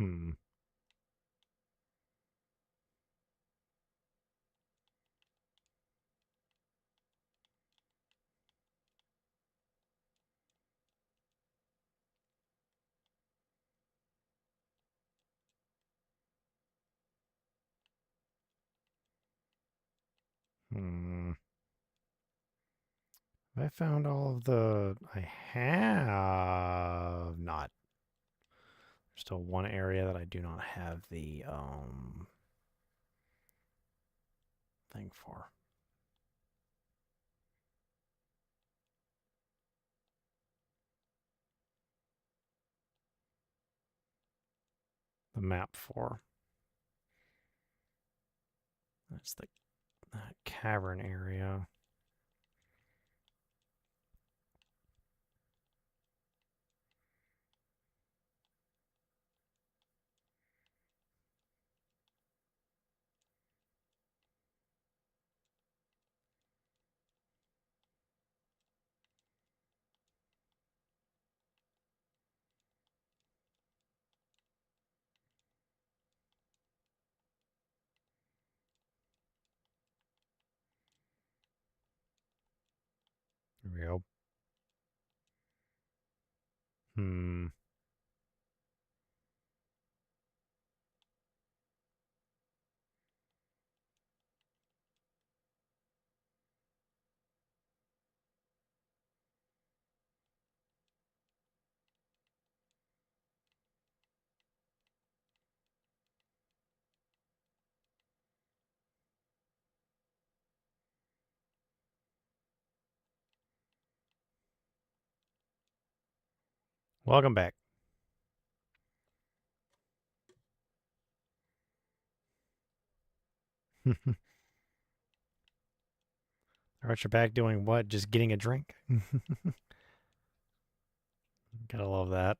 Hmm. Hmm. Have I found all of the... I have not. There's still one area that I do not have the thing for. The map for. That's the that cavern area. Here we go. Hmm. Welcome back. Archer back doing what? Just getting a drink? Gotta love that.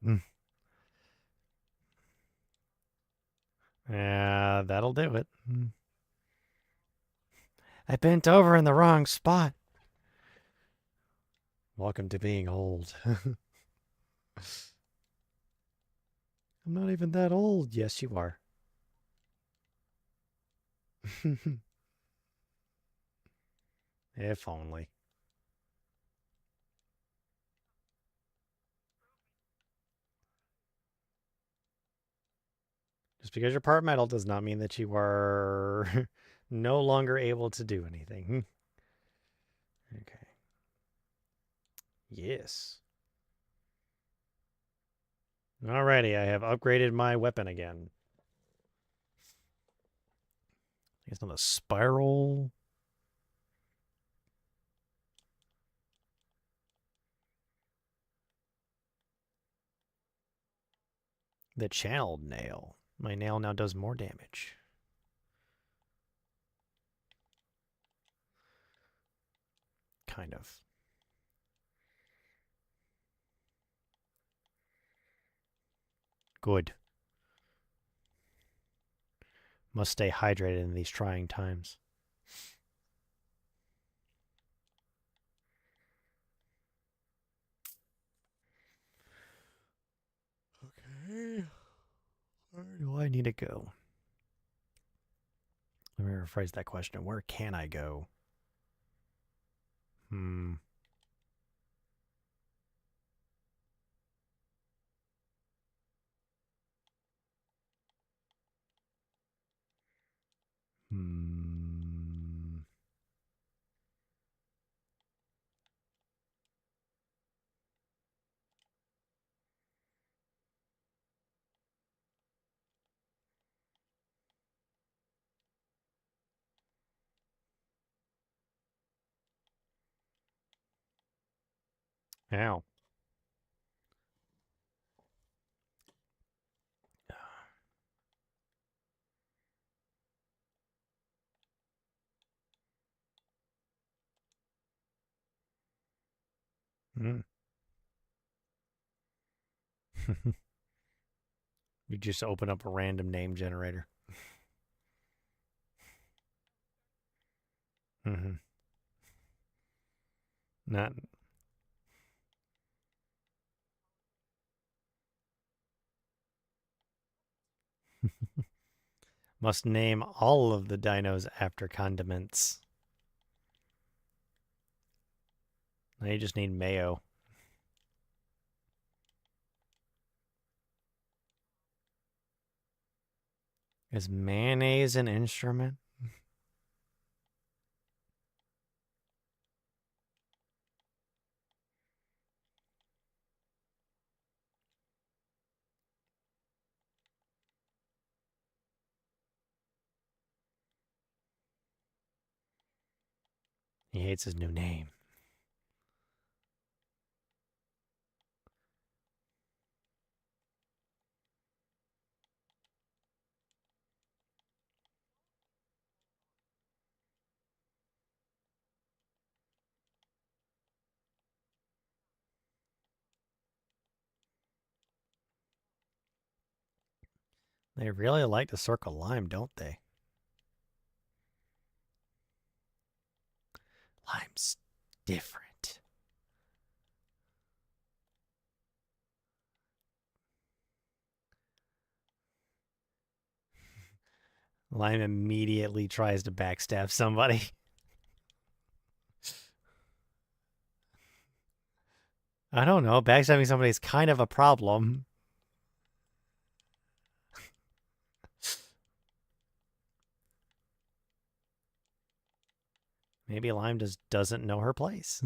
Yeah, that'll do it. I bent over in the wrong spot. Welcome to being old. I'm not even that old. Yes, you are. If only. Just because you're part metal does not mean that you are no longer able to do anything. Okay. Yes. Alrighty, I have upgraded my weapon again. It's not a spiral. The channeled nail. My nail now does more damage. Kind of. Good. Must stay hydrated in these trying times. Okay. Where do I need to go? Let me rephrase that question. Where can I go? Hmm. Hmm. Ow. Mm. You just open up a random name generator. Mm-hmm. Not. Must name all of the dinos after condiments. Now you just need mayo. Is mayonnaise an instrument? He hates his new name. They really like to circle lime, don't they? Lime's different. Lime immediately tries to backstab somebody. I don't know. Backstabbing somebody is kind of a problem. Maybe Lime just doesn't know her place.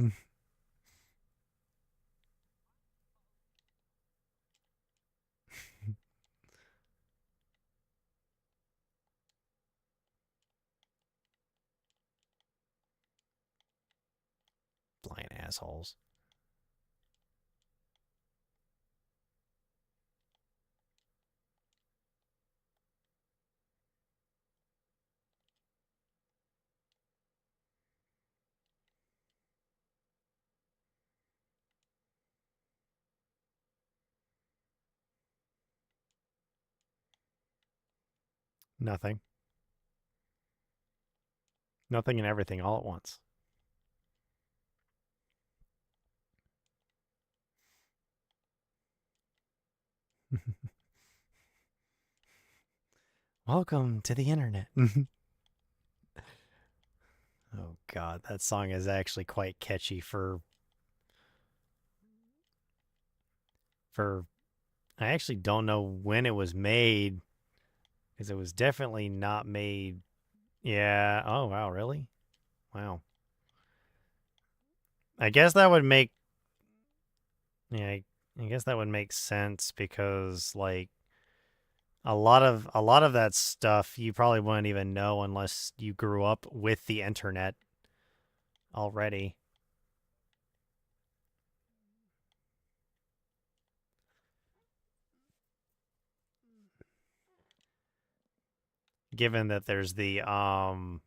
Blind assholes. Nothing. Nothing and everything all at once. Welcome to the internet. Oh god, that song is actually quite catchy for I actually don't know when it was made because it was definitely not made. Yeah. Oh wow, really? Wow. I guess that would make yeah, I guess that would make sense because like a lot of that stuff you probably wouldn't even know unless you grew up with the internet already. Given that there's the how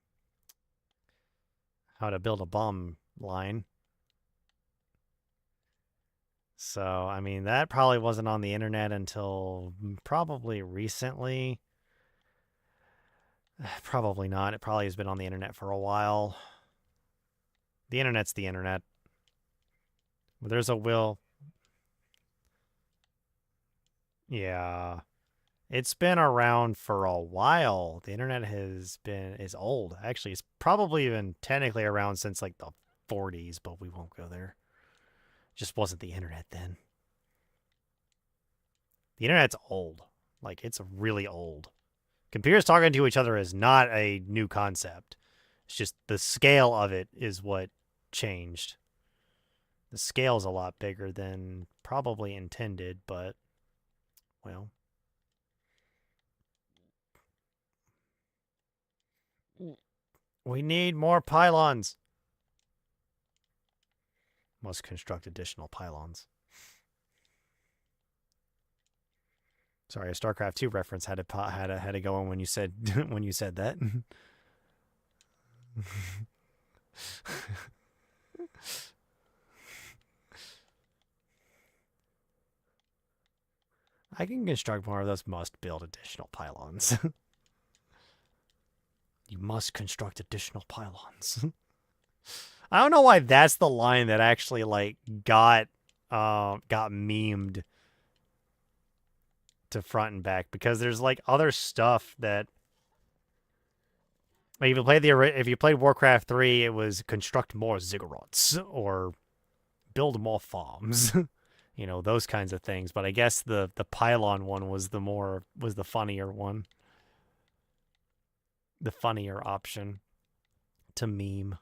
to build a bomb line. So, I mean, that probably wasn't on the internet until probably recently. Probably not. It probably has been on the internet for a while. The internet's the internet. There's a will. Yeah. It's been around for a while. The internet is old. Actually, it's probably been technically around since like the 40s, but we won't go there. Just wasn't the internet then. The internet's old. Like, it's really old. Computers talking to each other is not a new concept. It's just the scale of it is what changed. The scale's a lot bigger than probably intended, but, well. We need more pylons. Must construct additional pylons. Sorry, a StarCraft 2 reference had to go in when you said when you said that. I can construct more of those. Must build additional pylons. You must construct additional pylons. I don't know why that's the line that actually like got memed to front and back, because there's like other stuff that, like, if you played Warcraft 3, it was construct more ziggurats or build more farms. You know, those kinds of things. But I guess the pylon one was the funnier one. The funnier option to meme.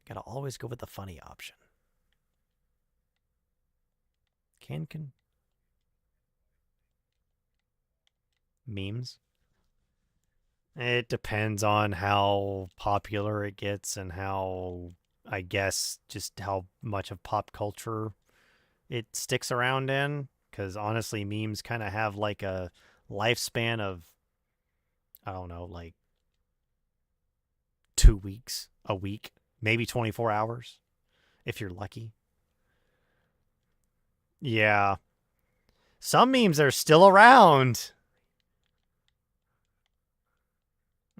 Gotta always go with the funny option. Can memes? It depends on how popular it gets and how, I guess, just how much of pop culture it sticks around in. Because honestly, memes kind of have like a lifespan of, I don't know, like 2 weeks, a week, maybe 24 hours, if you're lucky. Yeah. Some memes are still around.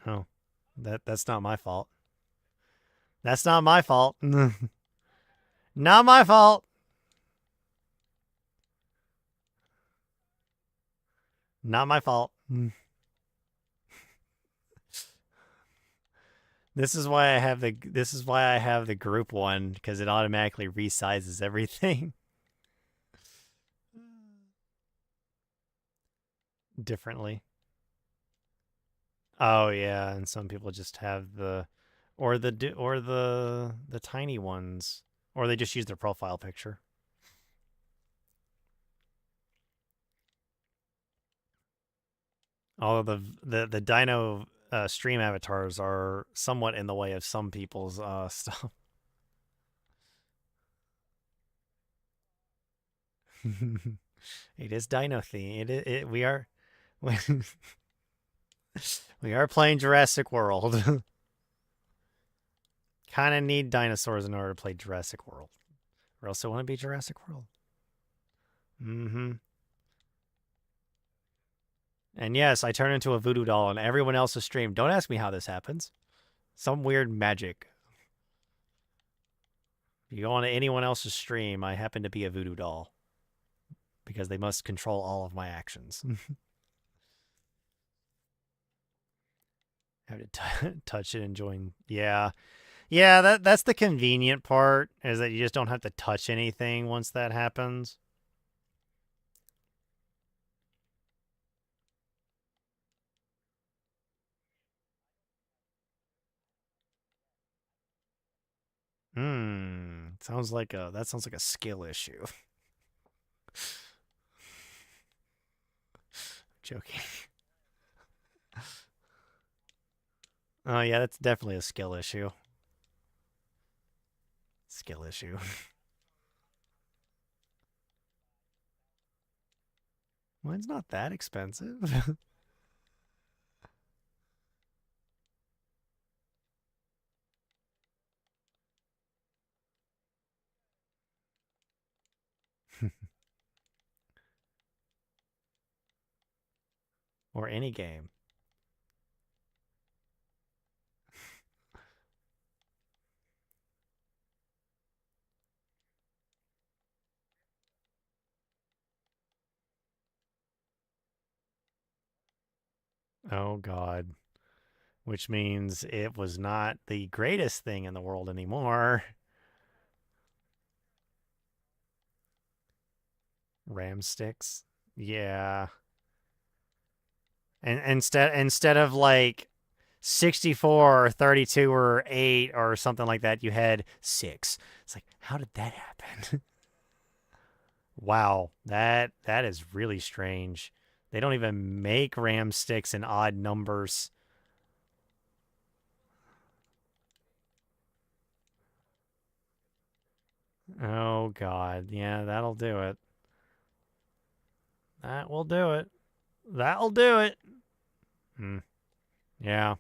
Oh, that's not my fault. That's not my fault. Not my fault. Not my fault. This is why I have the group one, because it automatically resizes everything differently. Oh yeah, and some people just have the tiny ones, or they just use their profile picture. Although the dino stream avatars are somewhat in the way of some people's stuff. It is dino theme. We are we are playing Jurassic World. Kind of need dinosaurs in order to play Jurassic World, or else I want to be Jurassic World. Mm-hmm. And yes, I turn into a voodoo doll on everyone else's stream. Don't ask me how this happens. Some weird magic. If you go on to anyone else's stream, I happen to be a voodoo doll, because they must control all of my actions. Have to touch it and join. Yeah. Yeah, that's the convenient part, is that you just don't have to touch anything once that happens. Sounds like a skill issue. Joking. Oh yeah, that's definitely a skill issue. Skill issue. Mine's not that expensive. Or any game. Oh god. Which means it was not the greatest thing in the world anymore. RAM sticks. Yeah. And instead of like 64 or 32 or 8 or something like that, you had 6. It's like, how did that happen? Wow, that is really strange. They don't even make RAM sticks in odd numbers. Oh god, yeah, that'll do it. That will do it. That'll do it. Yeah.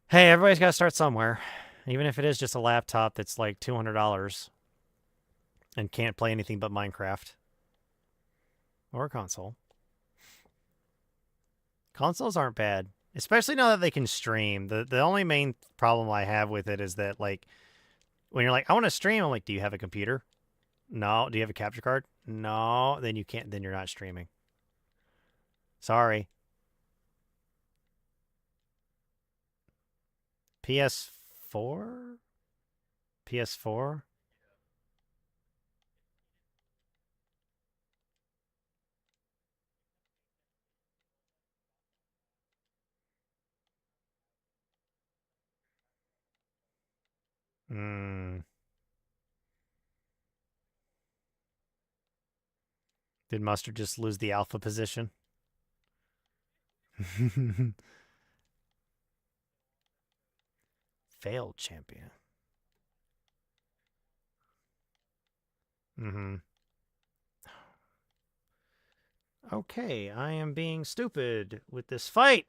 Hey, everybody's got to start somewhere. Even if it is just a laptop that's like $200. and can't play anything but Minecraft or console. Consoles aren't bad, especially now that they can stream. The only main problem I have with it is that, like, when you're like, I want to stream, I'm like, do you have a computer? No. Do you have a capture card? No. Then you can't. Then you're not streaming. Sorry. PS4? PS4? Hmm. Did Mustard just lose the alpha position? Failed champion. Mm-hmm. Okay, I am being stupid with this fight.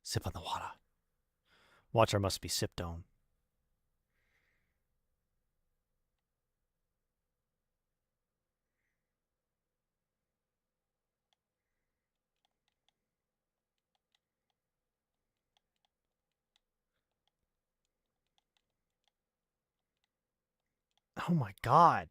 Sip on the water. Water must be sipped on. Oh my god.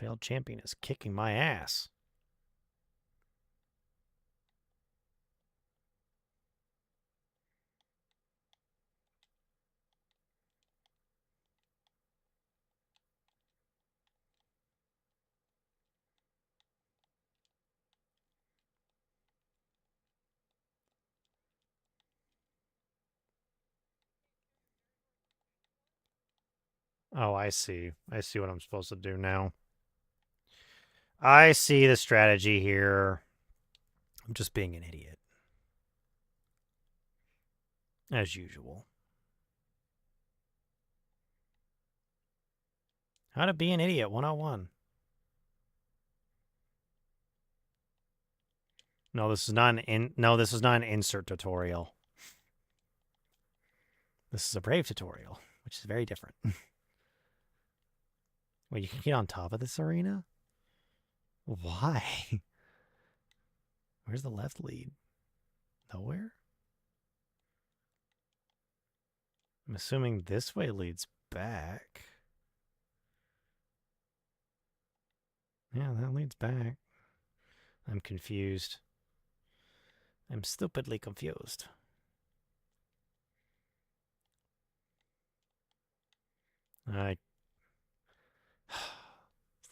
Failed champion is kicking my ass. Oh, I see. I see what I'm supposed to do now. I see the strategy here. I'm just being an idiot. As usual. How to be an idiot 101. No, this is not this is not an insert tutorial. This is a Brave tutorial, which is very different. Wait, you can get on top of this arena? Why? Where's the left lead? Nowhere? I'm assuming this way leads back. Yeah, that leads back. I'm confused. I'm stupidly confused. It's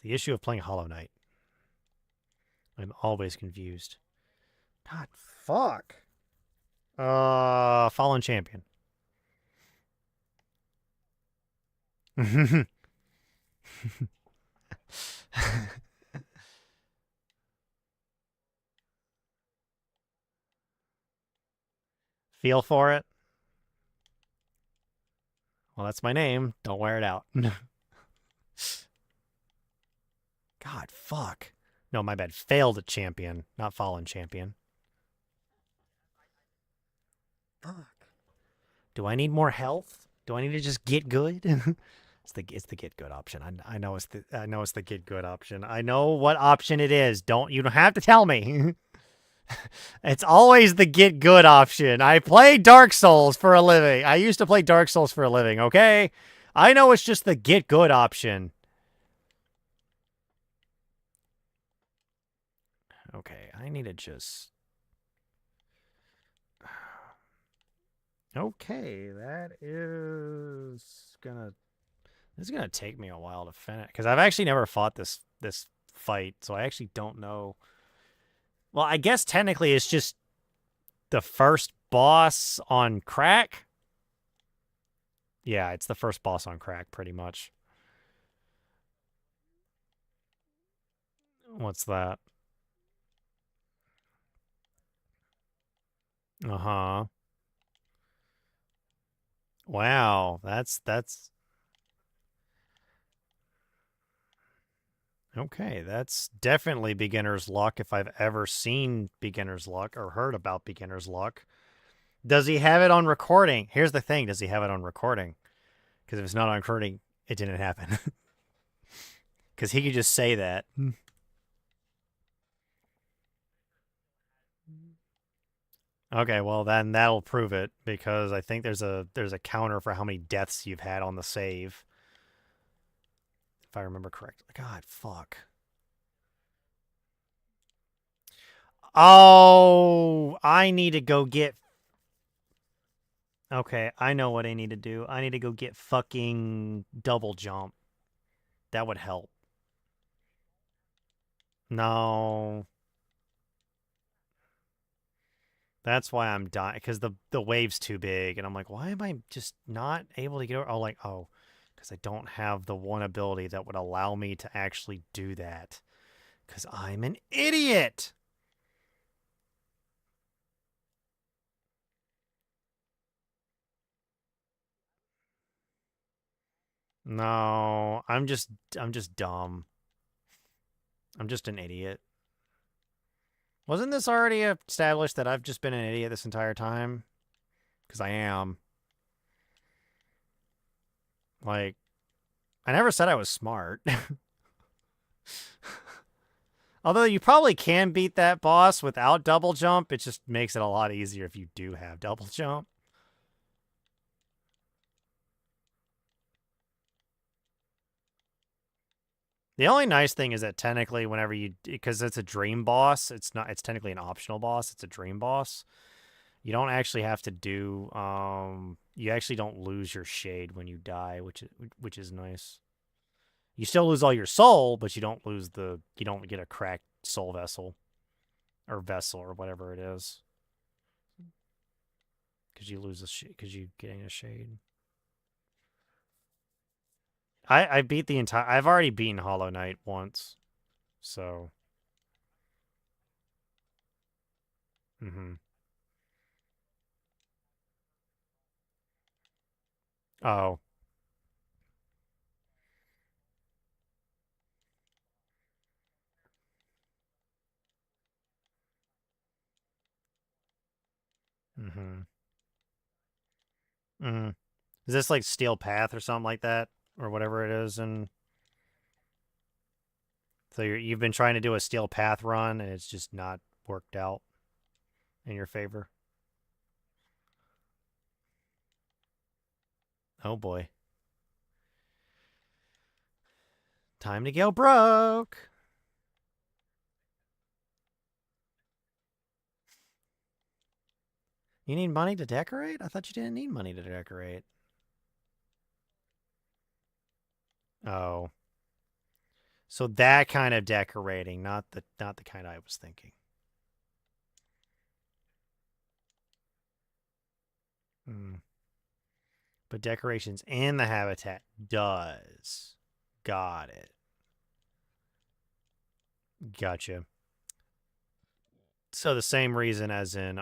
the issue of playing Hollow Knight. I'm always confused. God, fuck. Fallen Champion. Feel for it? Well, that's my name. Don't wear it out. God, fuck. No, my bad. Failed champion, not fallen champion. Fuck. Do I need more health? Do I need to just get good? It's the get good option. I know it's the get good option. I know what option it is. You don't have to tell me. It's always the get good option. I play Dark Souls for a living. I used to play Dark Souls for a living, okay? I know it's just the get good option. Okay, I need to just... Okay, that is gonna... This is gonna take me a while to finish. Because I've actually never fought this fight, so I actually don't know... Well, I guess technically it's just the first boss on crack. Yeah, it's the first boss on crack, pretty much. What's that? Uh-huh. Wow, that's okay. That's definitely beginner's luck if I've ever seen beginner's luck or heard about beginner's luck. Does he have it on recording? Here's the thing, does he have it on recording? Because if it's not on recording, it didn't happen. Because he could just say that. Okay, well then that'll prove it because I think there's a counter for how many deaths you've had on the save, if I remember correctly. God, fuck. Oh, I need to go get. Okay, I know what I need to do. I need to go get fucking double jump. That would help. No, that's why I'm dying because the wave's too big, and I'm like, why am I just not able to get over? Oh, like because I don't have the one ability that would allow me to actually do that. Because I'm an idiot. No, I'm just dumb. I'm just an idiot. Wasn't this already established that I've just been an idiot this entire time? Because I am. Like, I never said I was smart. Although you probably can beat that boss without double jump, it just makes it a lot easier if you do have double jump. The only nice thing is that technically whenever because it's a dream boss, it's technically an optional boss, it's a dream boss. You don't actually have to do you actually don't lose your shade when you die, which is nice. You still lose all your soul, but you don't get a cracked soul vessel or vessel or whatever it is. Cuz you lose cuz you getting a shade. I beat the entire I've already beaten Hollow Knight once. So, mhm. Oh. Mhm. Mhm. Is this like Steel Path or something like that or whatever it is and so you've been trying to do a Steel Path run and it's just not worked out in your favor? Oh boy. Time to go broke. You need money to decorate? I thought you didn't need money to decorate. Oh. So that kind of decorating, not the kind I was thinking. Hmm. But decorations in the habitat does. Got it. Gotcha. So the same reason as in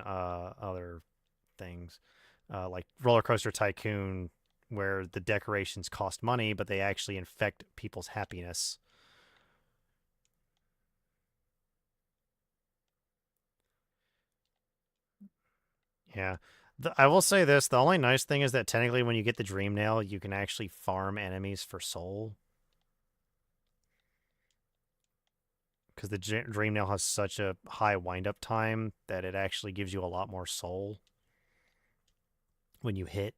other things. Like Roller Coaster Tycoon where the decorations cost money but they actually infect people's happiness. Yeah. I will say this, the only nice thing is that technically when you get the Dream Nail, you can actually farm enemies for soul. Because the Dream Nail has such a high wind-up time that it actually gives you a lot more soul when you hit,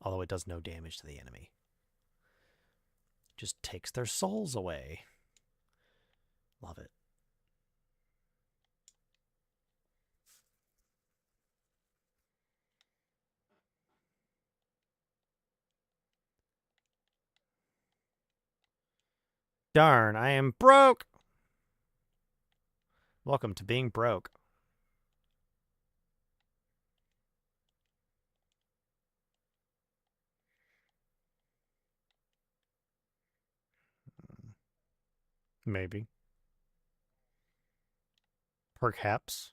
although it does no damage to the enemy. Just takes their souls away. Love it. Darn, I am broke! Welcome to being broke. Maybe. Perhaps.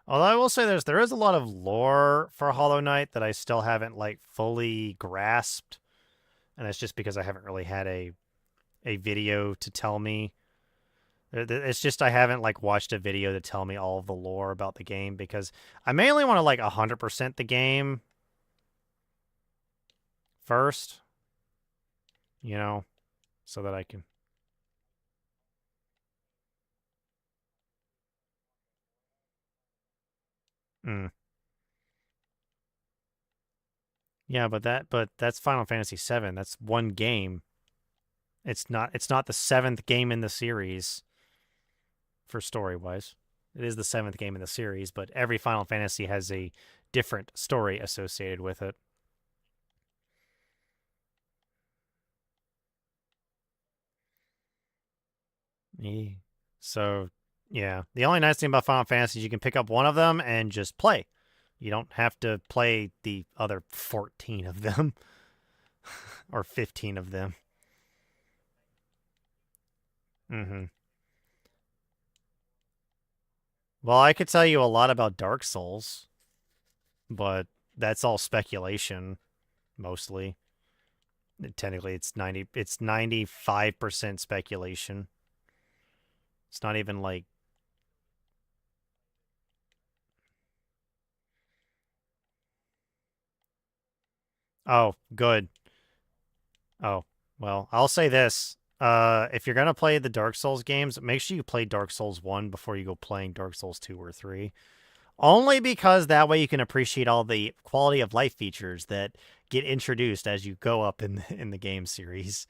Although I will say there is a lot of lore for Hollow Knight that I still haven't like fully grasped, and it's just because I haven't really had a video to tell me. It's just I haven't like watched a video to tell me all of the lore about the game because I mainly want to like 100% the game first, you know, so that I can. Mm. Yeah, but that's Final Fantasy VII. That's one game. It's not the seventh game in the series for story wise. It is the seventh game in the series, but every Final Fantasy has a different story associated with it. Yeah. So yeah, the only nice thing about Final Fantasy is you can pick up one of them and just play. You don't have to play the other 14 of them or 15 of them. Mm-hmm. Well, I could tell you a lot about Dark Souls, but that's all speculation mostly. Technically it's 95% speculation. It's not even like oh, good. Oh, well, I'll say this. If you're gonna play the Dark Souls games, make sure you play Dark Souls 1 before you go playing Dark Souls 2 or 3. Only because that way you can appreciate all the quality of life features that get introduced as you go up in the game series.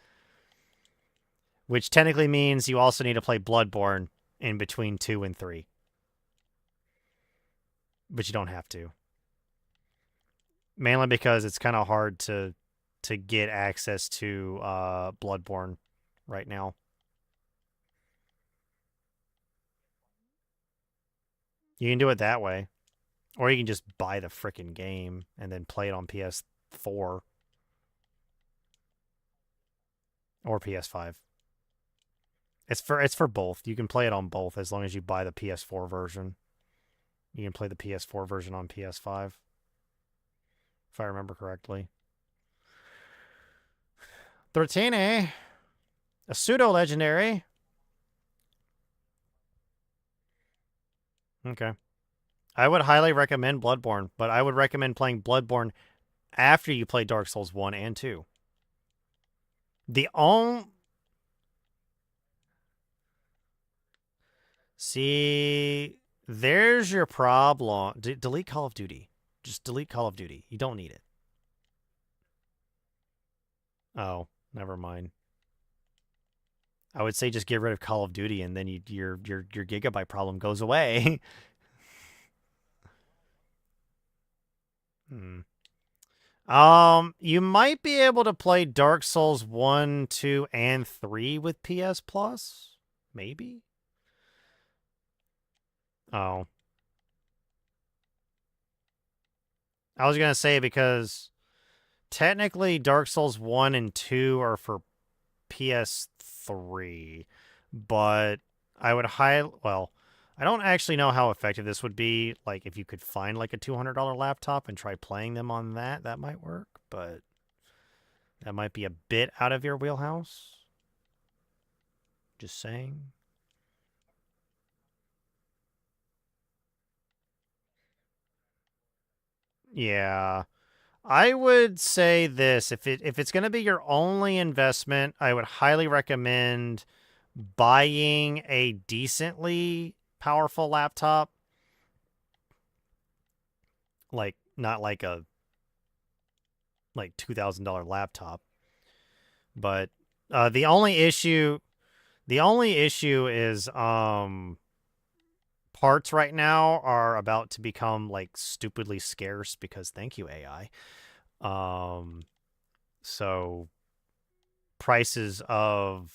Which technically means you also need to play Bloodborne in between 2 and 3. But you don't have to. Mainly because it's kind of hard to get access to Bloodborne right now. You can do it that way. Or you can just buy the frickin' game and then play it on PS4 or PS5. It's for both. You can play it on both as long as you buy the PS4 version. You can play the PS4 version on PS5. If I remember correctly. 13, eh? A pseudo legendary. Okay. I would highly recommend Bloodborne, but I would recommend playing Bloodborne after you play Dark Souls 1 and 2. The only. See, there's your problem. Delete Call of Duty. Just delete Call of Duty. You don't need it. Oh, never mind. I would say just get rid of Call of Duty, and then your gigabyte problem goes away. hmm. You might be able to play Dark Souls 1, 2, and 3 with PS Plus. Maybe. Oh. I was gonna say because technically Dark Souls 1 and 2 are for PS3, but I would well, I don't actually know how effective this would be. Like, if you could find like a $200 laptop and try playing them on that might work, but that might be a bit out of your wheelhouse. Just saying. Yeah. I would say this, if it's going to be your only investment, I would highly recommend buying a decently powerful laptop. Like, not like a like $2,000 laptop. But the only issue is parts right now are about to become like stupidly scarce because thank you AI. So prices of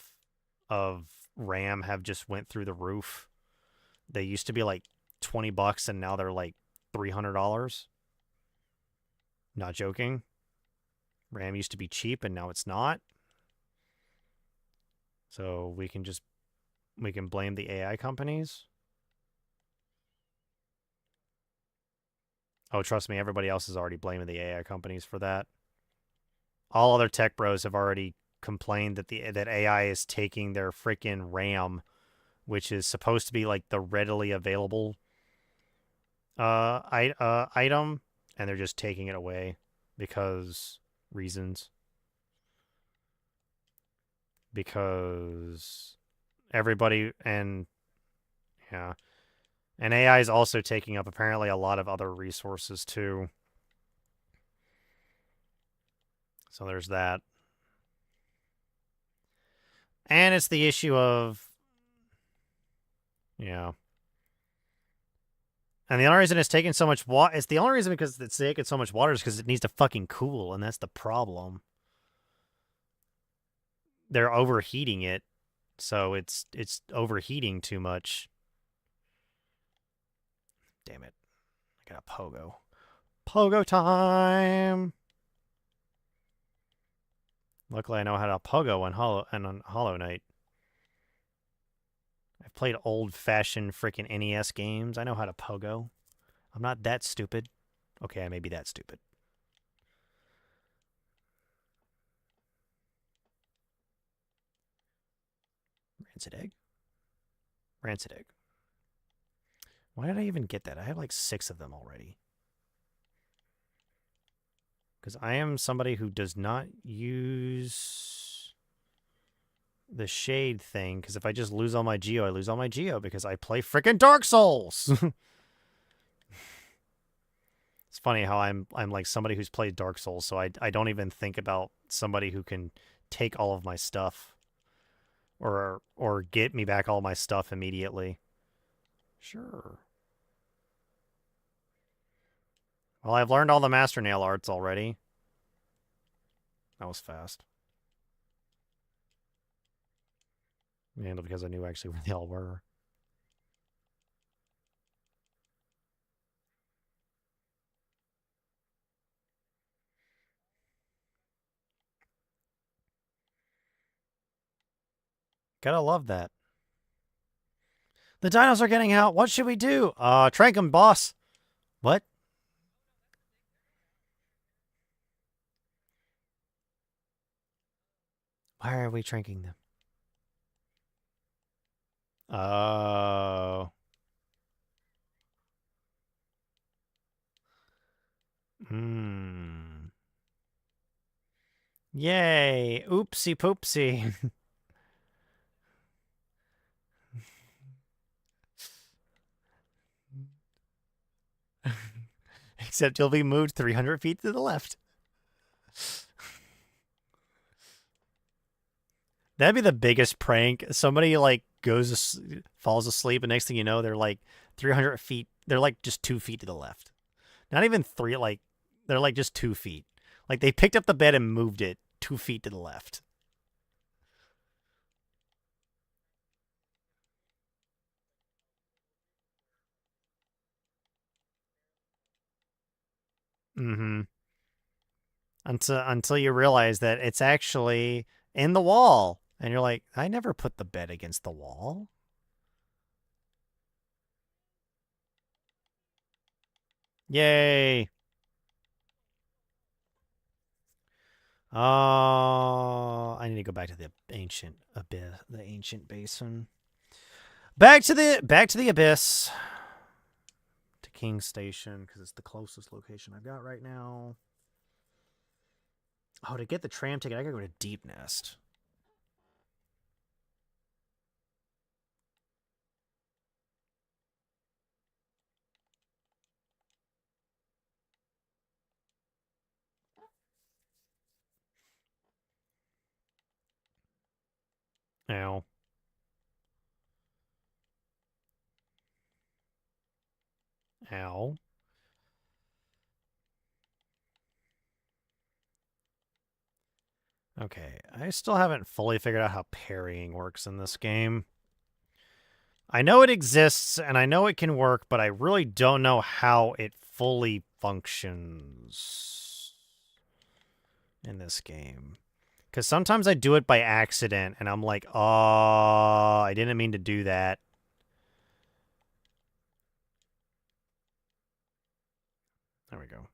RAM have just went through the roof. They used to be like $20 and now they're like $300. Not joking. RAM used to be cheap and now it's not. So we can blame the AI companies. Oh, trust me, everybody else is already blaming the AI companies for that. All other tech bros have already complained that that AI is taking their freaking RAM, which is supposed to be like the readily available item, and they're just taking it away because reasons. Because everybody and yeah. And AI is also taking up apparently a lot of other resources too. So there's that. And it's the issue of yeah. And the only reason it's taking so much water, it's the only reason because it's taking so much water is because it needs to fucking cool, and that's the problem. They're overheating it, so it's overheating too much. Damn it. I got a pogo. Pogo time! Luckily, I know how to pogo on Hollow Knight. I've played old-fashioned freaking NES games. I know how to pogo. I'm not that stupid. Okay, I may be that stupid. Rancid egg? Rancid egg. Why did I even get that? I have like 6 of them already. Because I am somebody who does not use the shade thing. Because if I just lose all my Geo, I lose all my Geo because I play freaking Dark Souls. It's funny how I'm like somebody who's played Dark Souls, so I don't even think about somebody who can take all of my stuff or get me back all my stuff immediately. Sure. Well, I've learned all the Master Nail arts already. That was fast. And because I knew actually where they all were. Gotta love that. The dinos are getting out. What should we do? Trank 'em, boss. What? Why are we tranking them? Oh. Hmm. Yay. Oopsie poopsie. Except you'll be moved 300 feet to the left. That'd be the biggest prank. Somebody like falls asleep, and next thing you know, they're like 300 feet. They're like just 2 feet to the left. Not even 3. Like they're like just 2 feet. Like they picked up the bed and moved it 2 feet to the left. Mm-hmm. Until you realize that it's actually in the wall, and you're like, I never put the bed against the wall. Yay! Oh, I need to go back to the ancient abyss, the ancient basin. Back to the abyss. To King Station, because it's the closest location I've got right now. Oh, to get the tram ticket, I gotta go to Deep Nest. Ow. Ow. Okay, I still haven't fully figured out how parrying works in this game. I know it exists, and I know it can work, but I really don't know how it fully functions. in this game. Because sometimes I do it by accident, and I'm like, oh, I didn't mean to do that. There we go.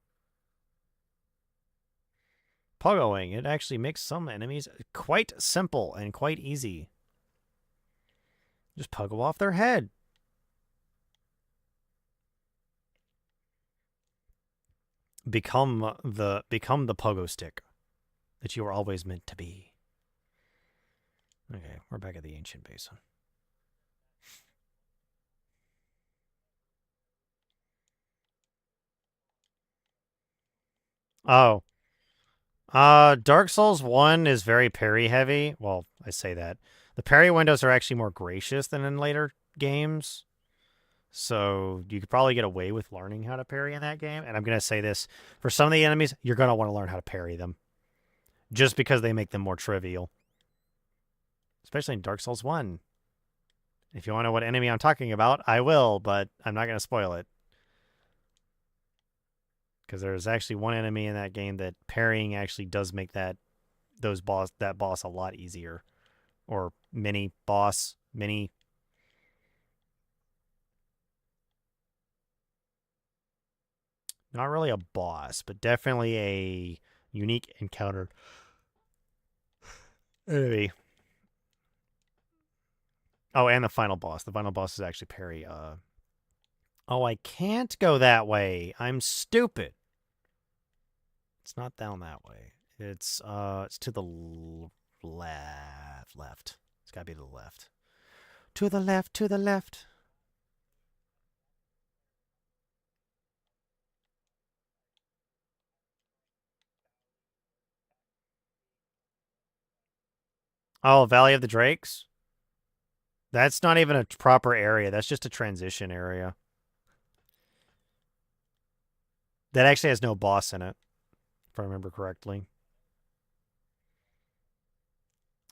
Pogoing, it actually makes some enemies quite simple and quite easy. Just pogo off their head. Become the pogo stick that you were always meant to be. Okay, we're back at the ancient basin. Oh. Dark Souls 1 is very parry heavy. Well, I say that. The parry windows are actually more gracious than in later games. So you could probably get away with learning how to parry in that game. And I'm going to say this. For some of the enemies, you're going to want to learn how to parry them. Just because they make them more trivial. Especially in Dark Souls 1. If you want to know what enemy I'm talking about, I will, but I'm not going to spoil it. Because there's actually one enemy in that game that parrying actually does make that boss a lot easier. Or mini boss. Not really a boss, but definitely a unique encounter enemy. Oh, and the final boss. The final boss is actually parry. Oh, I can't go that way. I'm stupid. It's not down that way. It's to the left. It's gotta be to the left. To the left, to the left. Oh, Valley of the Drakes? That's not even a proper area. That's just a transition area. That actually has no boss in it, if I remember correctly.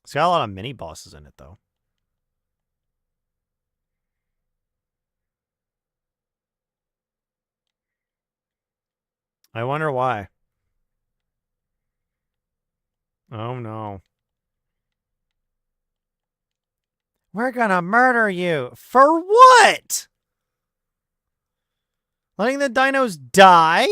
It's got a lot of mini bosses in it, though. I wonder why. Oh, no. We're gonna murder you. For what? Letting the dinos die?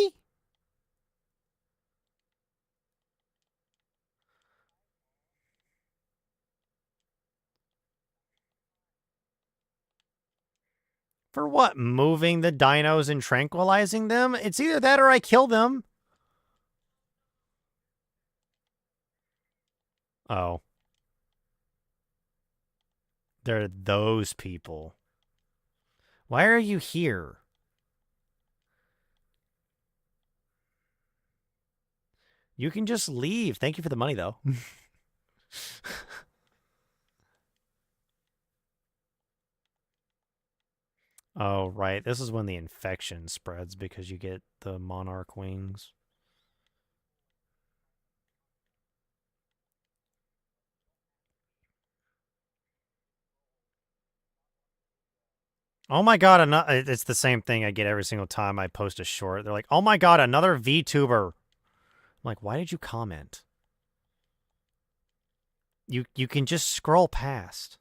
For what? Moving the dinos and tranquilizing them? It's either that or I kill them. Oh. They're those people. Why are you here? You can just leave. Thank you for the money, though. Oh, right. This is when the infection spreads because you get the monarch wings. Oh my god, it's the same thing I get every single time I post a short. They're like, oh my god, another VTuber. I'm like, why did you comment? You can just scroll past.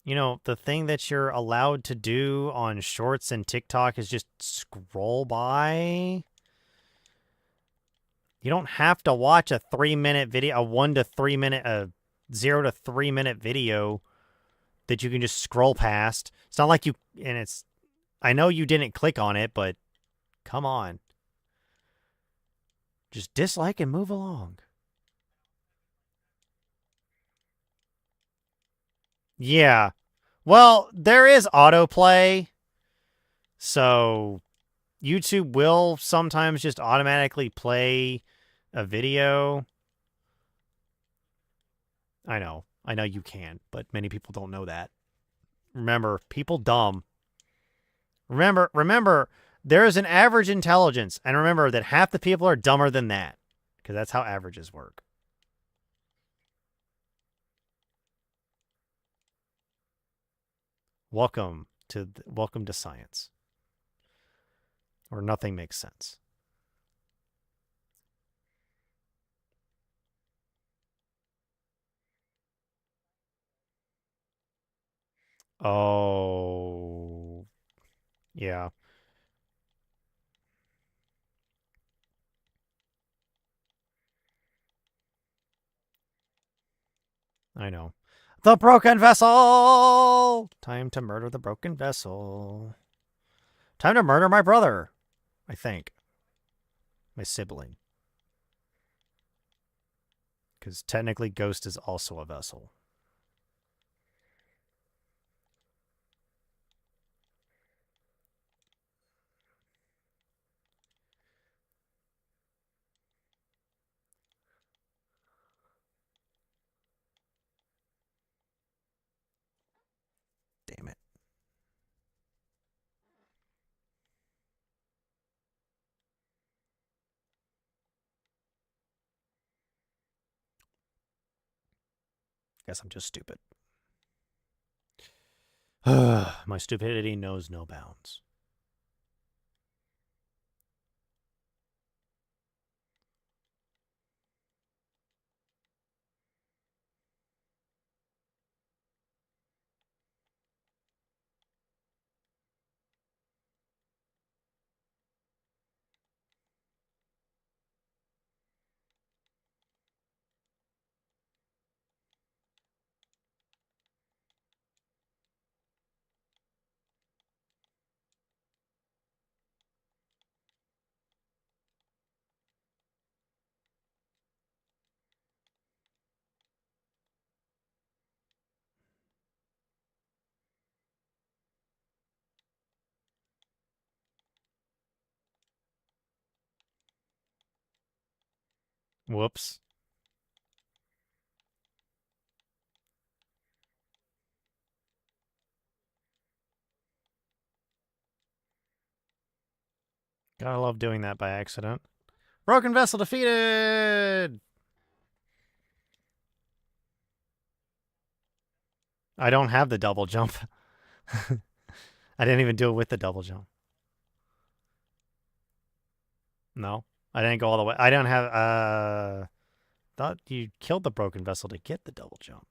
You know, the thing that you're allowed to do on shorts and TikTok is just scroll by. You don't have to watch a 3-minute video, a 1 to 3 minute, a 0 to 3 minute video that you can just scroll past. It's not like you, and it's, I know you didn't click on it, but come on. Just dislike and move along. Yeah. Well, there is autoplay. So YouTube will sometimes just automatically play a video. I know you can, but many people don't know that. Remember, people dumb. Remember, there is an average intelligence, and remember that half the people are dumber than that, because that's how averages work. Welcome to science, where nothing makes sense. Oh, yeah. I know. The broken vessel! Time to murder the broken vessel. Time to murder my brother, I think. My sibling. Because technically, Ghost is also a vessel. Damn it. Guess I'm just stupid. My stupidity knows no bounds. Whoops. Gotta love doing that by accident. Broken vessel defeated! I don't have the double jump. I didn't even do it with the double jump. No, I didn't go all the way. I don't have, thought you killed the broken vessel to get the double jump.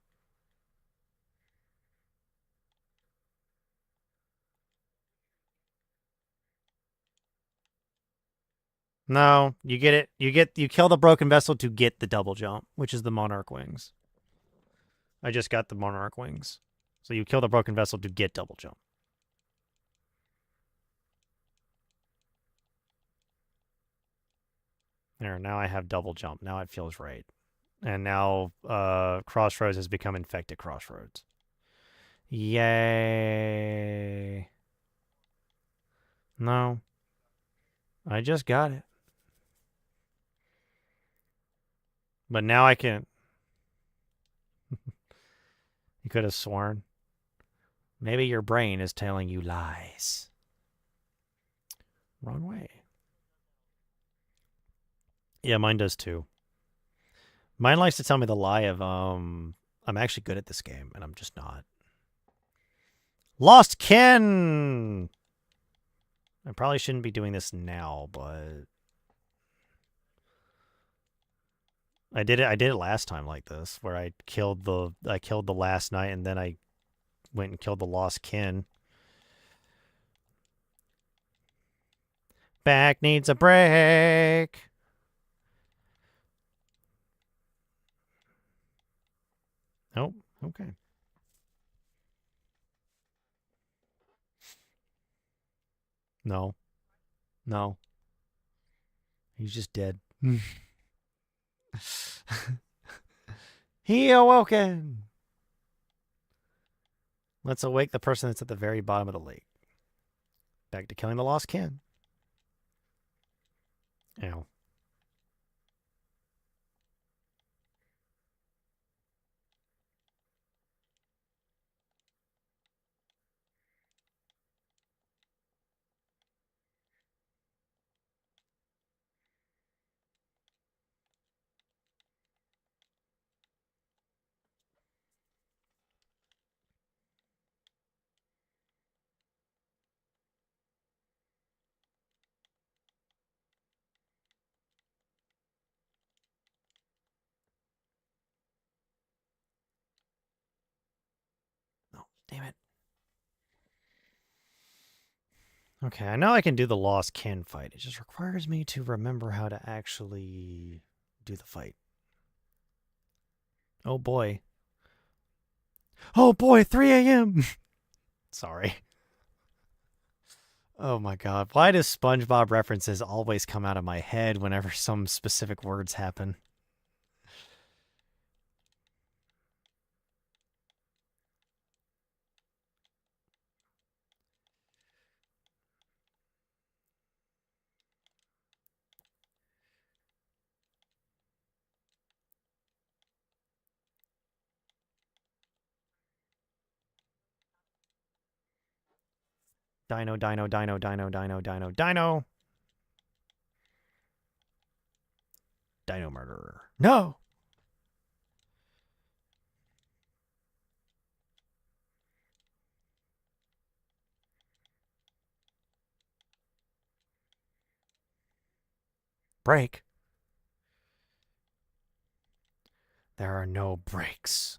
No, you get it. You kill the broken vessel to get the double jump, which is the monarch wings. I just got the monarch wings. So you kill the broken vessel to get double jump. There, now I have double jump. Now it feels right. And now Crossroads has become infected Crossroads. Yay. No. I just got it. But now I can. You could have sworn. Maybe your brain is telling you lies. Wrong way. Yeah, mine does too. Mine likes to tell me the lie of I'm actually good at this game and I'm just not. Lost Kin. I probably shouldn't be doing this now, but I did it last time like this, where I killed the last knight and then I went and killed the Lost Kin. Back needs a break. Oh, okay. No. No. He's just dead. He awoken. Let's awake the person that's at the very bottom of the lake. Back to killing the Lost Kin. Ow. No, damn it. Okay, I know I can do the lost kin fight. It just requires me to remember how to actually do the fight. Oh boy. Oh boy, 3 a.m. Sorry. Oh my god. Why does SpongeBob references always come out of my head whenever some specific words happen? Dino, dino, dino, dino, dino, dino, dino. Dino murderer. No! Break. There are no breaks.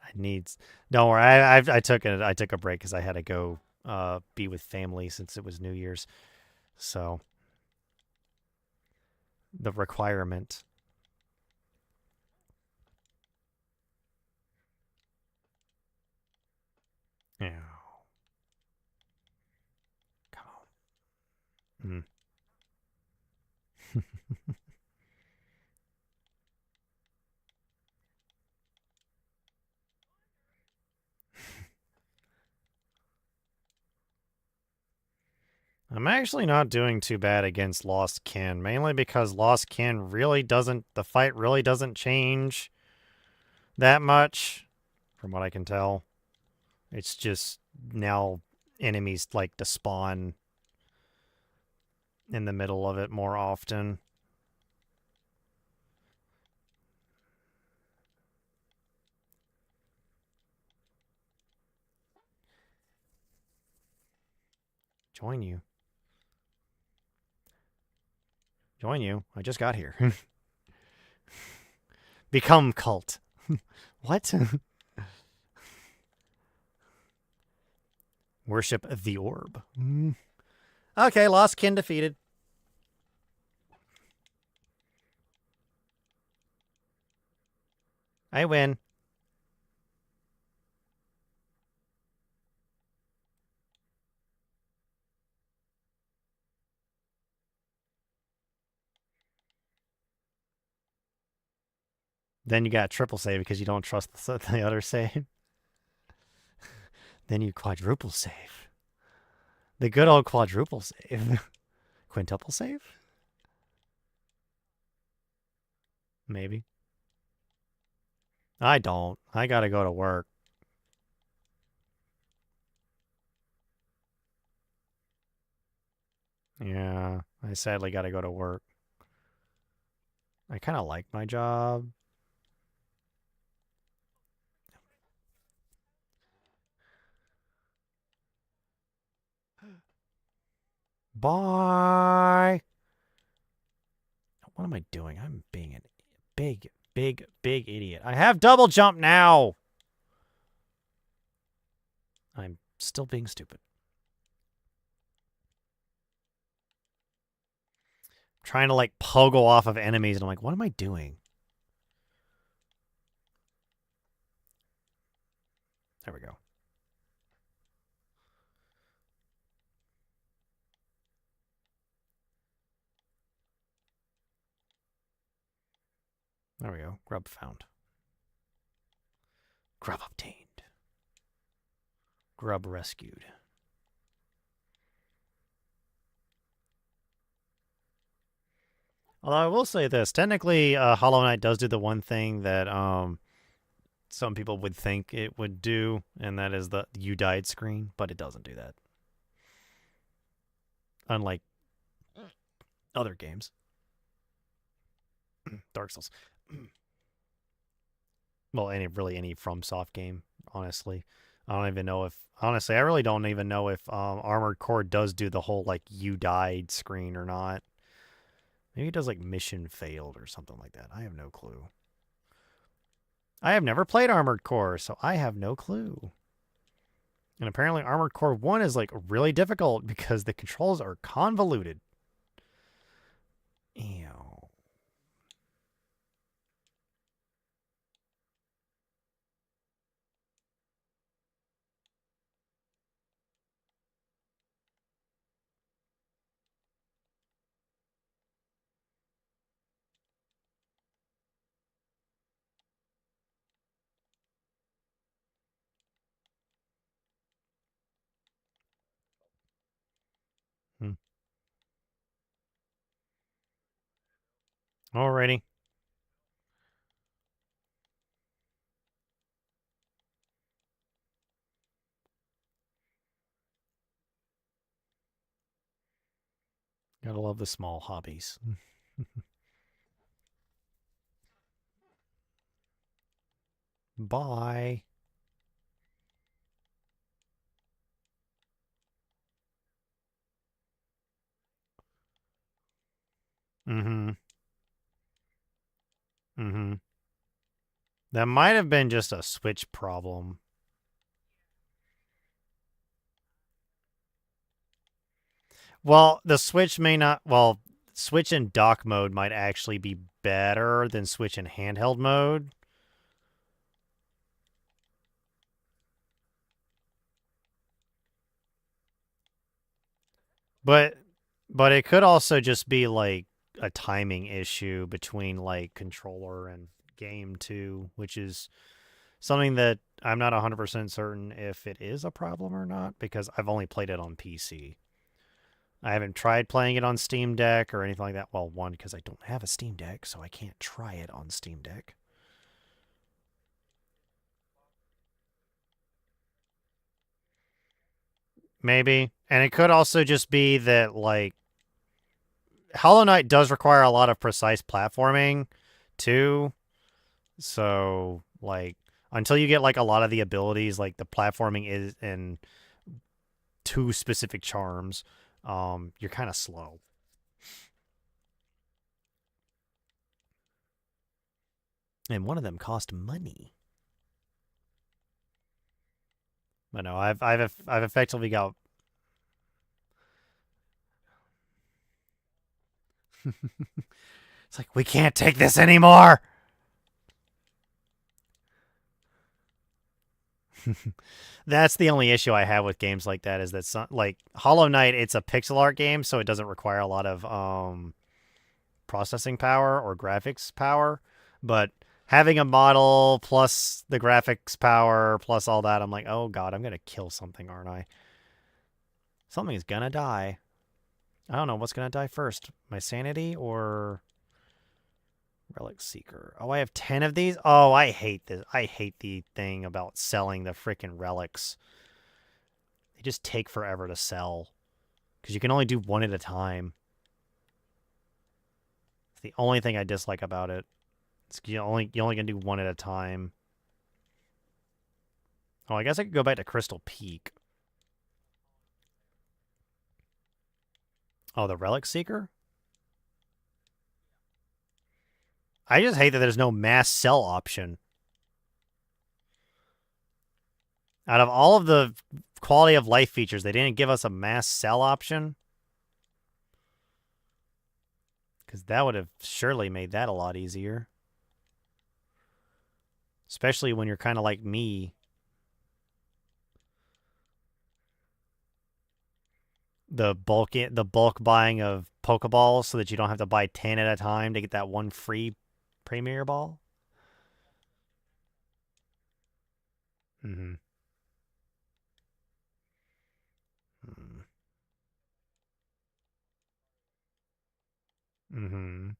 I needs. Don't worry. I took a break because I had to go be with family since it was New Year's. So the requirement. Yeah. Come on. I'm actually not doing too bad against Lost Kin, mainly because Lost Kin really doesn't, the fight really doesn't change that much, from what I can tell. It's just now enemies like to spawn in the middle of it more often. Join you. Join you. I just got here. Become cult. What? Worship the orb. Okay, Lost Kin defeated. I win. Then you got triple save because you don't trust the other save. Then you quadruple save. The good old quadruple save. Quintuple save? Maybe. I don't. I gotta go to work. Yeah, I sadly gotta go to work. I kind of like my job. Bye. What am I doing? I'm being a big idiot. I have double jump now. I'm still being stupid. Trying to like pogo off of enemies and I'm like, what am I doing? There we go. There we go. Grub found. Grub obtained. Grub rescued. Although I will say this, technically, Hollow Knight does do the one thing that some people would think it would do, and that is the "you died" screen, but it doesn't do that. Unlike other games. Dark Souls. Well, any FromSoft game, honestly. I don't even know if honestly, I really don't even know if Armored Core does do the whole like "you died" screen or not. Maybe it does like mission failed or something like that. I have no clue. I have never played Armored Core, so I have no clue. And apparently Armored Core 1 is like really difficult because the controls are convoluted. Ew. Hmm. Alrighty. Gotta love the small hobbies. Bye. Mm-hmm. Mm-hmm. That might have been just a Switch problem. Well, the Switch may not. Well, Switch in dock mode might actually be better than Switch in handheld mode. But it could also just be like a timing issue between like controller and game too, which is something that I'm not 100% certain if it is a problem or not because I've only played it on PC. I haven't tried playing it on Steam Deck or anything like that. Well, one, because I don't have a Steam Deck, so I can't try it on Steam Deck. Maybe. And it could also just be that, like, Hollow Knight does require a lot of precise platforming, too. So, like, until you get, like, a lot of the abilities, like, the platforming is in two specific charms, you're kind of slow. And one of them cost money. But no, I've effectively got. It's like we can't take this anymore. That's the only issue I have with games like that is that like Hollow Knight, it's a pixel art game, so it doesn't require a lot of processing power or graphics power. But having a model plus the graphics power plus all that, I'm like, oh god, I'm gonna kill something, aren't I? Something's gonna die. I don't know what's gonna die first, my sanity or Relic Seeker. Oh, I have 10 of these? Oh, I hate this. I hate the thing about selling the freaking relics. They just take forever to sell. Because you can only do one at a time. It's the only thing I dislike about it. It's you only gonna do one at a time. Oh, I guess I could go back to Crystal Peak. Oh, the Relic Seeker? I just hate that there's no mass sell option. Out of all of the quality of life features, they didn't give us a mass sell option. Because that would have surely made that a lot easier. Especially when you're kind of like me. The bulk buying of Pokeballs so that you don't have to buy 10 at a time to get that one free Premier Ball. Mm-hmm. Mm-hmm.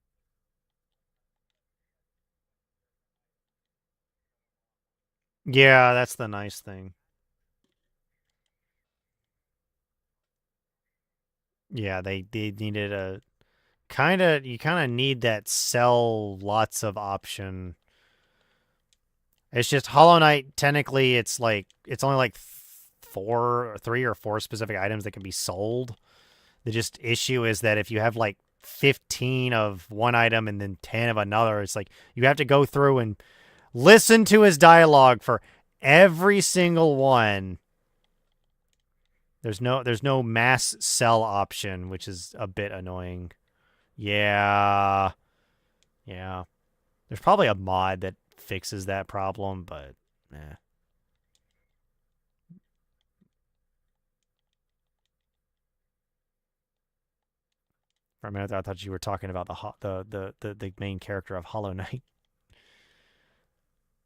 Yeah, that's the nice thing. Yeah, they needed a you kind of need that sell lots of option. It's just Hollow Knight, technically it's like it's only like three or four specific items that can be sold. The just issue is that if you have like 15 of one item and then 10 of another, it's like you have to go through and listen to his dialogue for every single one There's no mass sell option, which is a bit annoying. Yeah. Yeah. There's probably a mod that fixes that problem, but For a minute, I thought you were talking about the main character of Hollow Knight,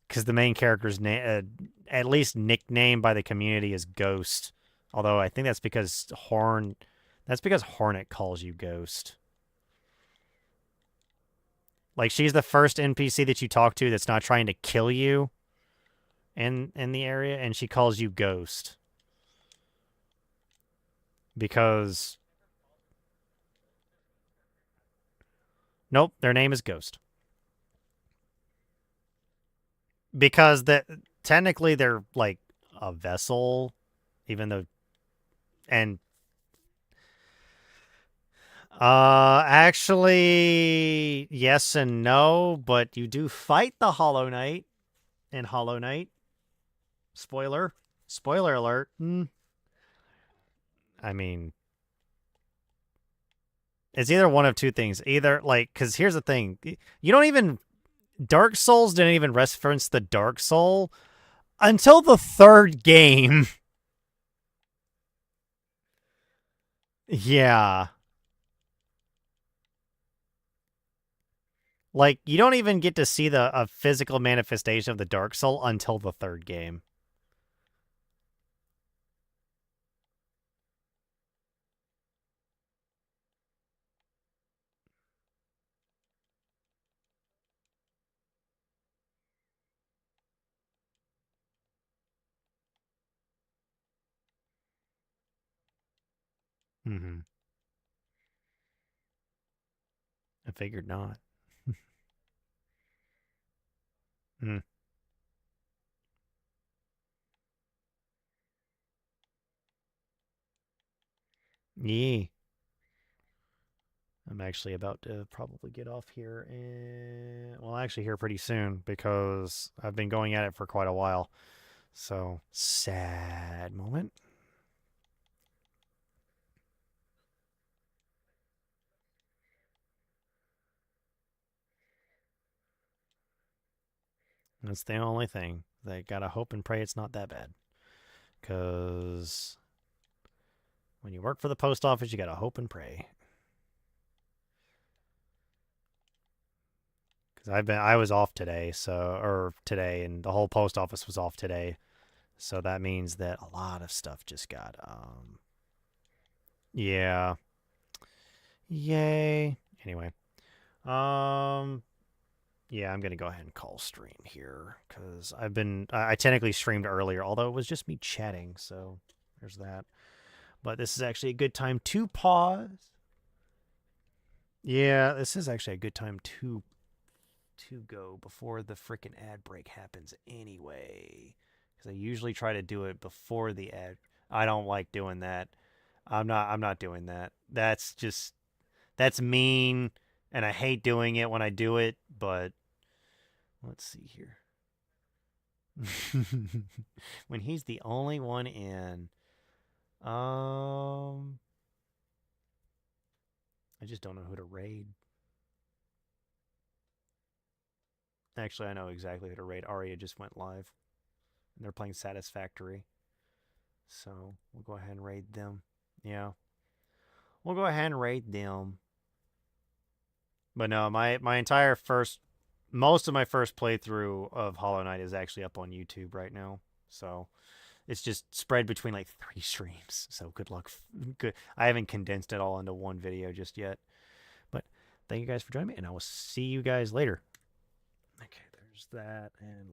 because the main character's name, at least nicknamed by the community, is Ghost. Although I think that's because Hornet calls you Ghost. Like, she's the first NPC that you talk to that's not trying to kill you in the area, and she calls you Ghost. Because nope, their name is Ghost. Because technically they're like a vessel, even though, and actually yes and no, but you do fight the Hollow Knight in Hollow Knight. Spoiler alert. I mean, it's either one of two things. Either, like, because here's the thing. You don't even... Dark Souls didn't even reference the Dark Soul until the third game. Yeah. Like, you don't even get to see a physical manifestation of the Dark Soul until the third game. Mm-hmm. I figured not. Mm. Yeah. I'm actually about to probably get off here and... Well, actually here pretty soon, because I've been going at it for quite a while. So, sad moment. That's the only thing. They gotta hope and pray it's not that bad. Because when you work for the post office, you gotta hope and pray. Because I was off today, and the whole post office was off today. So that means that a lot of stuff just got, yeah. Yay. Anyway. Yeah, I'm going to go ahead and call stream here, because I technically streamed earlier, although it was just me chatting, so there's that. But this is actually a good time to pause. Yeah, this is actually a good time to go before the frickin' ad break happens anyway. Because I usually try to do it before the ad. I don't like doing that. I'm not doing that. That's mean, and I hate doing it when I do it, but let's see here. When he's the only one in. I just don't know who to raid. Actually, I know exactly who to raid. Aria just went live. And they're playing Satisfactory. So, we'll go ahead and raid them. Yeah. We'll go ahead and raid them. But no, my entire most of my first playthrough of Hollow Knight is actually up on YouTube right now. So, it's just spread between like 3 streams. So, good luck. Good. I haven't condensed it all into one video just yet. But thank you guys for joining me, and I will see you guys later. Okay, there's that, and